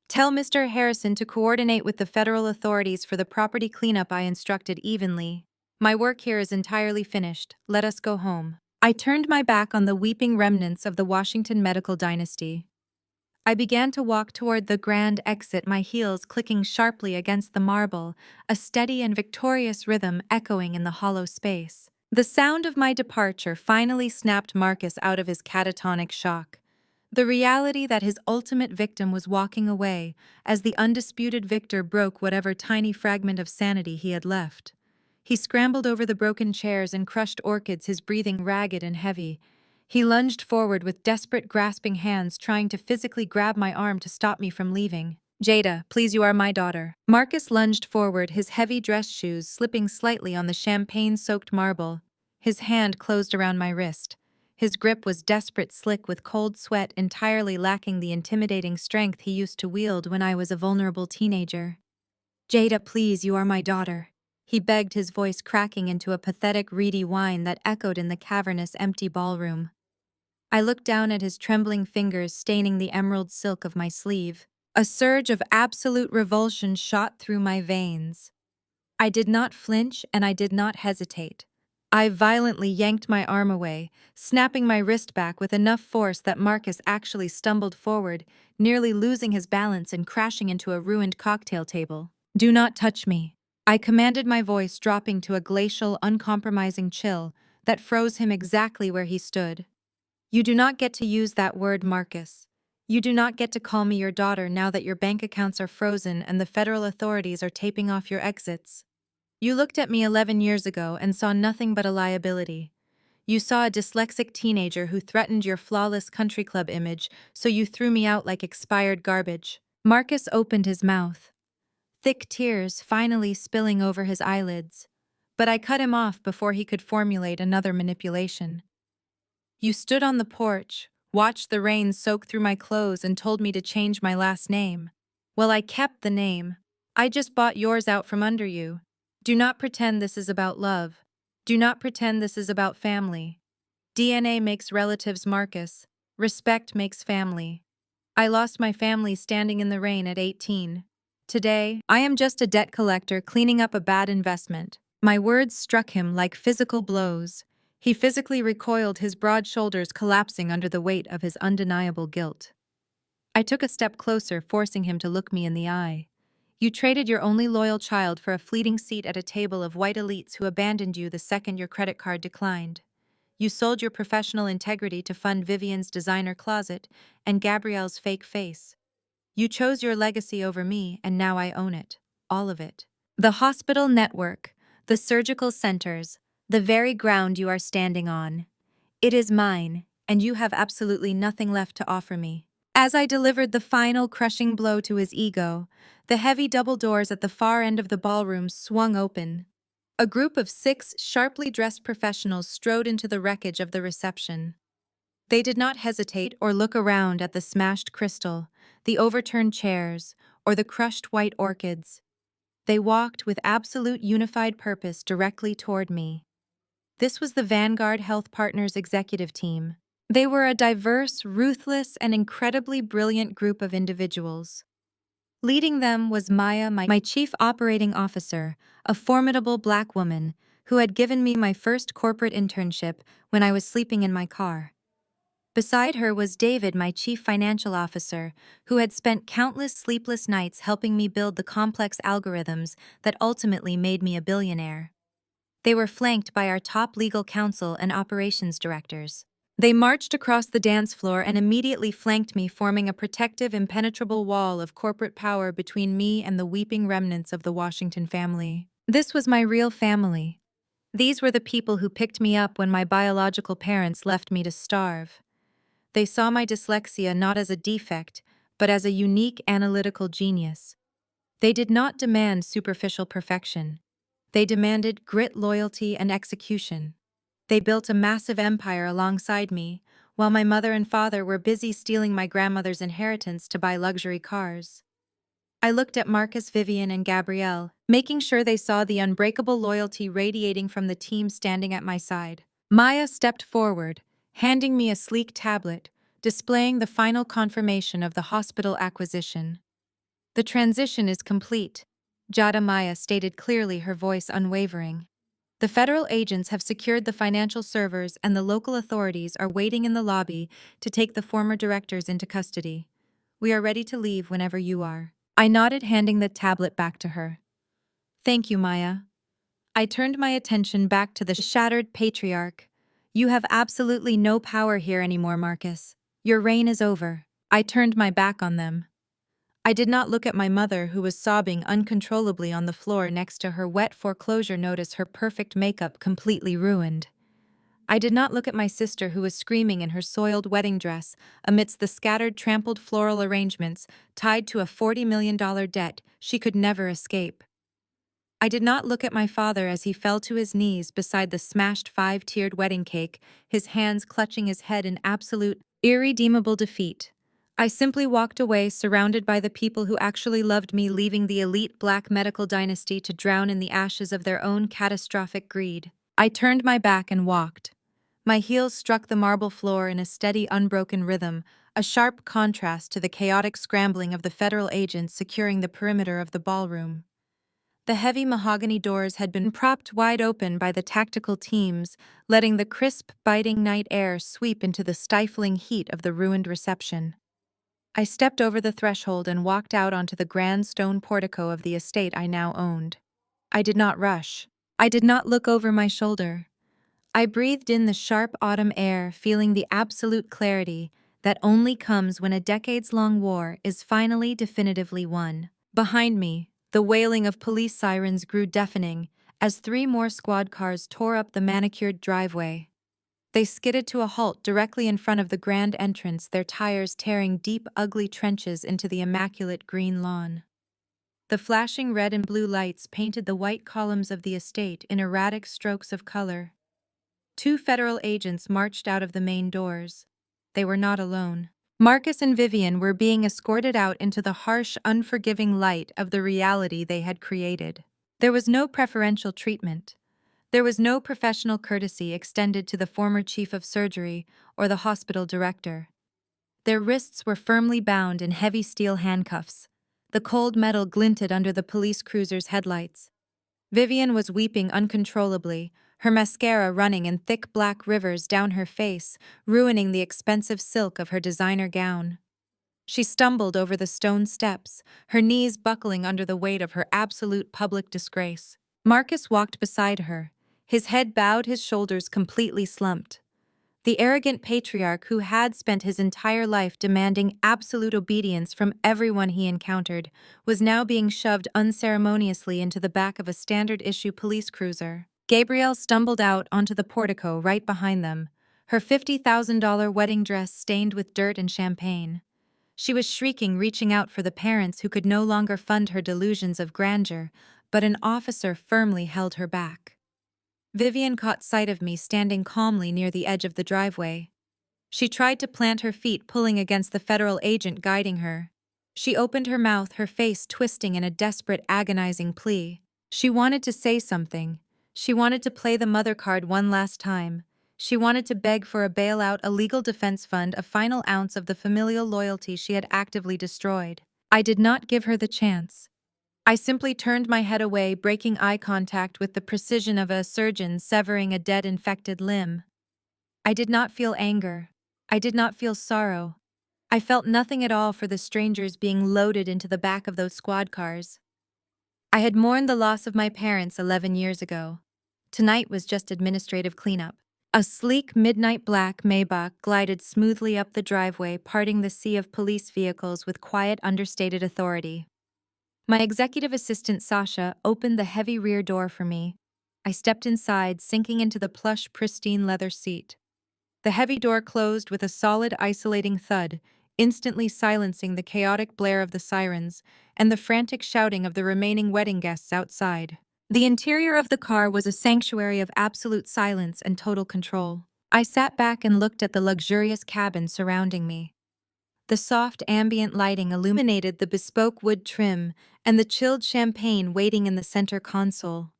"Tell Mr. Harrison to coordinate with the federal authorities for the property cleanup I instructed evenly. My work here is entirely finished. Let us go home." I turned my back on the weeping remnants of the Washington medical dynasty. I began to walk toward the grand exit, my heels clicking sharply against the marble, a steady and victorious rhythm echoing in the hollow space. The sound of my departure finally snapped Marcus out of his catatonic shock. The reality that his ultimate victim was walking away as the undisputed victor broke whatever tiny fragment of sanity he had left. He scrambled over the broken chairs and crushed orchids, his breathing ragged and heavy. He lunged forward with desperate, grasping hands, trying to physically grab my arm to stop me from leaving. "Jada, please, you are my daughter." Marcus lunged forward, his heavy dress shoes slipping slightly on the champagne-soaked marble. His hand closed around my wrist. His grip was desperate, slick with cold sweat, entirely lacking the intimidating strength he used to wield when I was a vulnerable teenager. "Jada, please, you are my daughter," he begged, his voice cracking into a pathetic, reedy whine that echoed in the cavernous, empty ballroom. I looked down at his trembling fingers staining the emerald silk of my sleeve. A surge of absolute revulsion shot through my veins. I did not flinch, and I did not hesitate. I violently yanked my arm away, snapping my wrist back with enough force that Marcus actually stumbled forward, nearly losing his balance and crashing into a ruined cocktail table. "Do not touch me," I commanded, my voice dropping to a glacial, uncompromising chill that froze him exactly where he stood. "You do not get to use that word, Marcus. You do not get to call me your daughter now that your bank accounts are frozen and the federal authorities are taping off your exits. You looked at me 11 years ago and saw nothing but a liability. You saw a dyslexic teenager who threatened your flawless country club image, so you threw me out like expired garbage." Marcus opened his mouth, thick tears finally spilling over his eyelids, but I cut him off before he could formulate another manipulation. "You stood on the porch, watched the rain soak through my clothes, and told me to change my last name. Well, I kept the name. I just bought yours out from under you. Do not pretend this is about love. Do not pretend this is about family. DNA makes relatives, Marcus. Respect makes family. I lost my family standing in the rain at 18. Today, I am just a debt collector cleaning up a bad investment." My words struck him like physical blows. He physically recoiled, his broad shoulders collapsing under the weight of his undeniable guilt. I took a step closer, forcing him to look me in the eye. "You traded your only loyal child for a fleeting seat at a table of white elites who abandoned you the second your credit card declined. You sold your professional integrity to fund Vivian's designer closet and Gabrielle's fake face. You chose your legacy over me, and now I own it. All of it. The hospital network, the surgical centers, the very ground you are standing on. It is mine, and you have absolutely nothing left to offer me." As I delivered the final crushing blow to his ego, the heavy double doors at the far end of the ballroom swung open. A group of 6 sharply dressed professionals strode into the wreckage of the reception. They did not hesitate or look around at the smashed crystal, the overturned chairs, or the crushed white orchids. They walked with absolute unified purpose directly toward me. This was the Vanguard Health Partners executive team. They were a diverse, ruthless, and incredibly brilliant group of individuals. Leading them was Maya, my chief operating officer, a formidable black woman who had given me my first corporate internship when I was sleeping in my car. Beside her was David, my chief financial officer, who had spent countless sleepless nights helping me build the complex algorithms that ultimately made me a billionaire. They were flanked by our top legal counsel and operations directors. They marched across the dance floor and immediately flanked me, forming a protective, impenetrable wall of corporate power between me and the weeping remnants of the Washington family. This was my real family. These were the people who picked me up when my biological parents left me to starve. They saw my dyslexia not as a defect, but as a unique analytical genius. They did not demand superficial perfection. They demanded grit, loyalty, and execution. They built a massive empire alongside me, while my mother and father were busy stealing my grandmother's inheritance to buy luxury cars. I looked at Marcus, Vivian, and Gabrielle, making sure they saw the unbreakable loyalty radiating from the team standing at my side. Maya stepped forward, handing me a sleek tablet, displaying the final confirmation of the hospital acquisition. The transition is complete, Jada Maya stated clearly, her voice unwavering. The federal agents have secured the financial servers and the local authorities are waiting in the lobby to take the former directors into custody. We are ready to leave whenever you are. I nodded, handing the tablet back to her. Thank you, Maya. I turned my attention back to the shattered patriarch. You have absolutely no power here anymore, Marcus. Your reign is over. I turned my back on them. I did not look at my mother, who was sobbing uncontrollably on the floor next to her wet foreclosure notice, her perfect makeup completely ruined. I did not look at my sister, who was screaming in her soiled wedding dress amidst the scattered, trampled floral arrangements tied to a $40 million debt she could never escape. I did not look at my father as he fell to his knees beside the smashed five-tiered wedding cake, his hands clutching his head in absolute, irredeemable defeat. I simply walked away, surrounded by the people who actually loved me, leaving the elite black medical dynasty to drown in the ashes of their own catastrophic greed. I turned my back and walked. My heels struck the marble floor in a steady, unbroken rhythm, a sharp contrast to the chaotic scrambling of the federal agents securing the perimeter of the ballroom. The heavy mahogany doors had been propped wide open by the tactical teams, letting the crisp, biting night air sweep into the stifling heat of the ruined reception. I stepped over the threshold and walked out onto the grand stone portico of the estate I now owned. I did not rush. I did not look over my shoulder. I breathed in the sharp autumn air, feeling the absolute clarity that only comes when a decades-long war is finally definitively won. Behind me, the wailing of police sirens grew deafening as three more squad cars tore up the manicured driveway. They skidded to a halt directly in front of the grand entrance, their tires tearing deep, ugly trenches into the immaculate green lawn. The flashing red and blue lights painted the white columns of the estate in erratic strokes of color. Two federal agents marched out of the main doors. They were not alone. Marcus and Vivian were being escorted out into the harsh, unforgiving light of the reality they had created. There was no preferential treatment. There was no professional courtesy extended to the former chief of surgery or the hospital director. Their wrists were firmly bound in heavy steel handcuffs. The cold metal glinted under the police cruiser's headlights. Vivian was weeping uncontrollably, her mascara running in thick black rivers down her face, ruining the expensive silk of her designer gown. She stumbled over the stone steps, her knees buckling under the weight of her absolute public disgrace. Marcus walked beside her, his head bowed, his shoulders completely slumped. The arrogant patriarch, who had spent his entire life demanding absolute obedience from everyone he encountered, was now being shoved unceremoniously into the back of a standard-issue police cruiser. Gabrielle stumbled out onto the portico right behind them, her $50,000 wedding dress stained with dirt and champagne. She was shrieking, reaching out for the parents who could no longer fund her delusions of grandeur, but an officer firmly held her back. Vivian caught sight of me standing calmly near the edge of the driveway. She tried to plant her feet, pulling against the federal agent guiding her. She opened her mouth, her face twisting in a desperate, agonizing plea. She wanted to say something. She wanted to play the mother card one last time. She wanted to beg for a bailout, a legal defense fund, a final ounce of the familial loyalty she had actively destroyed. I did not give her the chance. I simply turned my head away, breaking eye contact with the precision of a surgeon severing a dead, infected limb. I did not feel anger. I did not feel sorrow. I felt nothing at all for the strangers being loaded into the back of those squad cars. I had mourned the loss of my parents 11 years ago. Tonight was just administrative cleanup. A sleek midnight black Maybach glided smoothly up the driveway, parting the sea of police vehicles with quiet, understated authority. My executive assistant, Sasha, opened the heavy rear door for me. I stepped inside, sinking into the plush, pristine leather seat. The heavy door closed with a solid, isolating thud, instantly silencing the chaotic blare of the sirens and the frantic shouting of the remaining wedding guests outside. The interior of the car was a sanctuary of absolute silence and total control. I sat back and looked at the luxurious cabin surrounding me. The soft ambient lighting illuminated the bespoke wood trim and the chilled champagne waiting in the center console.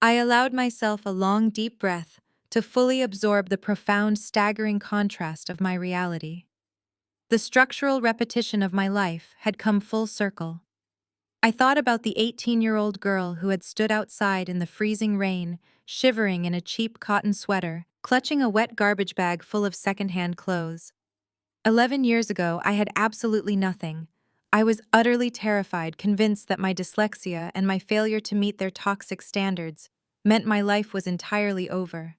I allowed myself a long, deep breath to fully absorb the profound, staggering contrast of my reality. The structural repetition of my life had come full circle. I thought about the 18-year-old girl who had stood outside in the freezing rain, shivering in a cheap cotton sweater, clutching a wet garbage bag full of secondhand clothes. 11 years ago, I had absolutely nothing. I was utterly terrified, convinced that my dyslexia and my failure to meet their toxic standards meant my life was entirely over.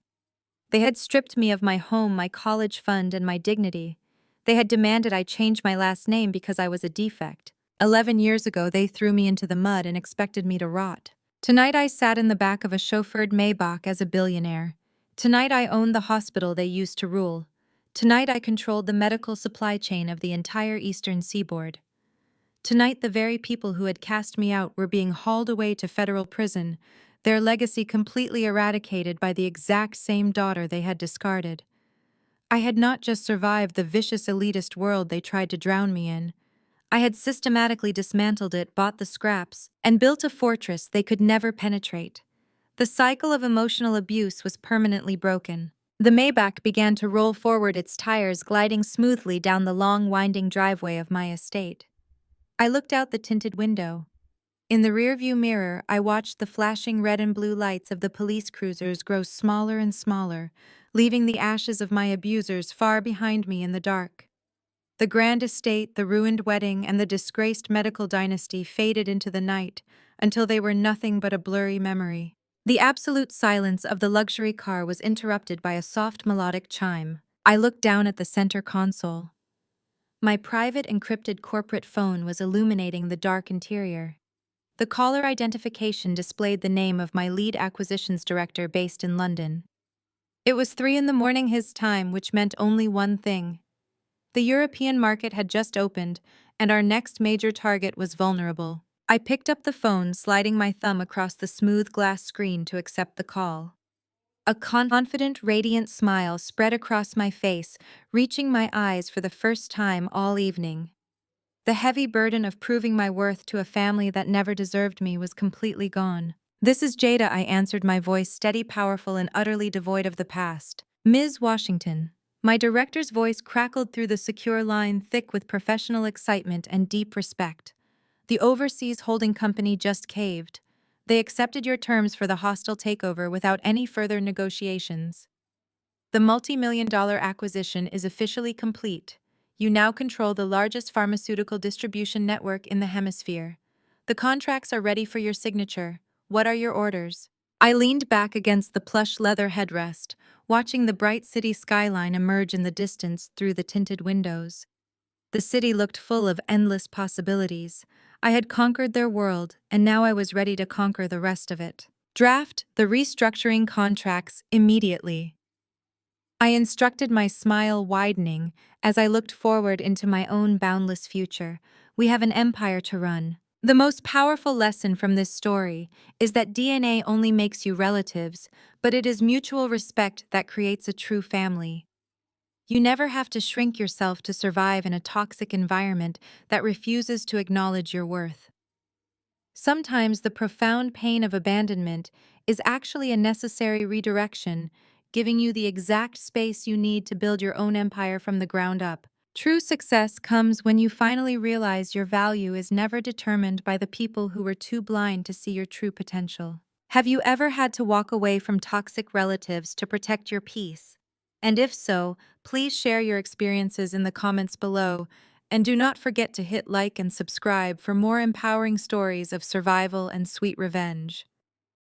They had stripped me of my home, my college fund, and my dignity. They had demanded I change my last name because I was a defect. 11 years ago, they threw me into the mud and expected me to rot. Tonight, I sat in the back of a chauffeured Maybach as a billionaire. Tonight, I owned the hospital they used to rule. Tonight, I controlled the medical supply chain of the entire eastern seaboard. Tonight, the very people who had cast me out were being hauled away to federal prison, their legacy completely eradicated by the exact same daughter they had discarded. I had not just survived the vicious elitist world they tried to drown me in. I had systematically dismantled it, bought the scraps, and built a fortress they could never penetrate. The cycle of emotional abuse was permanently broken. The Maybach began to roll forward, its tires gliding smoothly down the long, winding driveway of my estate. I looked out the tinted window. In the rearview mirror, I watched the flashing red and blue lights of the police cruisers grow smaller and smaller, leaving the ashes of my abusers far behind me in the dark. The grand estate, the ruined wedding, and the disgraced medical dynasty faded into the night until they were nothing but a blurry memory. The absolute silence of the luxury car was interrupted by a soft melodic chime. I looked down at the center console. My private encrypted corporate phone was illuminating the dark interior. The caller identification displayed the name of my lead acquisitions director based in London. It was 3 in the morning his time, which meant only one thing. The European market had just opened, and our next major target was vulnerable. I picked up the phone, sliding my thumb across the smooth glass screen to accept the call. A confident, radiant smile spread across my face, reaching my eyes for the first time all evening. The heavy burden of proving my worth to a family that never deserved me was completely gone. "This is Jada," I answered, my voice steady, powerful, and utterly devoid of the past. "Ms. Washington." My director's voice crackled through the secure line, thick with professional excitement and deep respect. "The overseas holding company just caved. They accepted your terms for the hostile takeover without any further negotiations. The multi-million-dollar acquisition is officially complete. You now control the largest pharmaceutical distribution network in the hemisphere. The contracts are ready for your signature. What are your orders?" I leaned back against the plush leather headrest, watching the bright city skyline emerge in the distance through the tinted windows. The city looked full of endless possibilities. I had conquered their world, and now I was ready to conquer the rest of it. "Draft the restructuring contracts immediately." I instructed, my smile widening as I looked forward into my own boundless future. We have an empire to run. The most powerful lesson from this story is that DNA only makes you relatives, but it is mutual respect that creates a true family. You never have to shrink yourself to survive in a toxic environment that refuses to acknowledge your worth. Sometimes the profound pain of abandonment is actually a necessary redirection, giving you the exact space you need to build your own empire from the ground up. True success comes when you finally realize your value is never determined by the people who were too blind to see your true potential. Have you ever had to walk away from toxic relatives to protect your peace? And if so, please share your experiences in the comments below. And do not forget to hit like and subscribe for more empowering stories of survival and sweet revenge.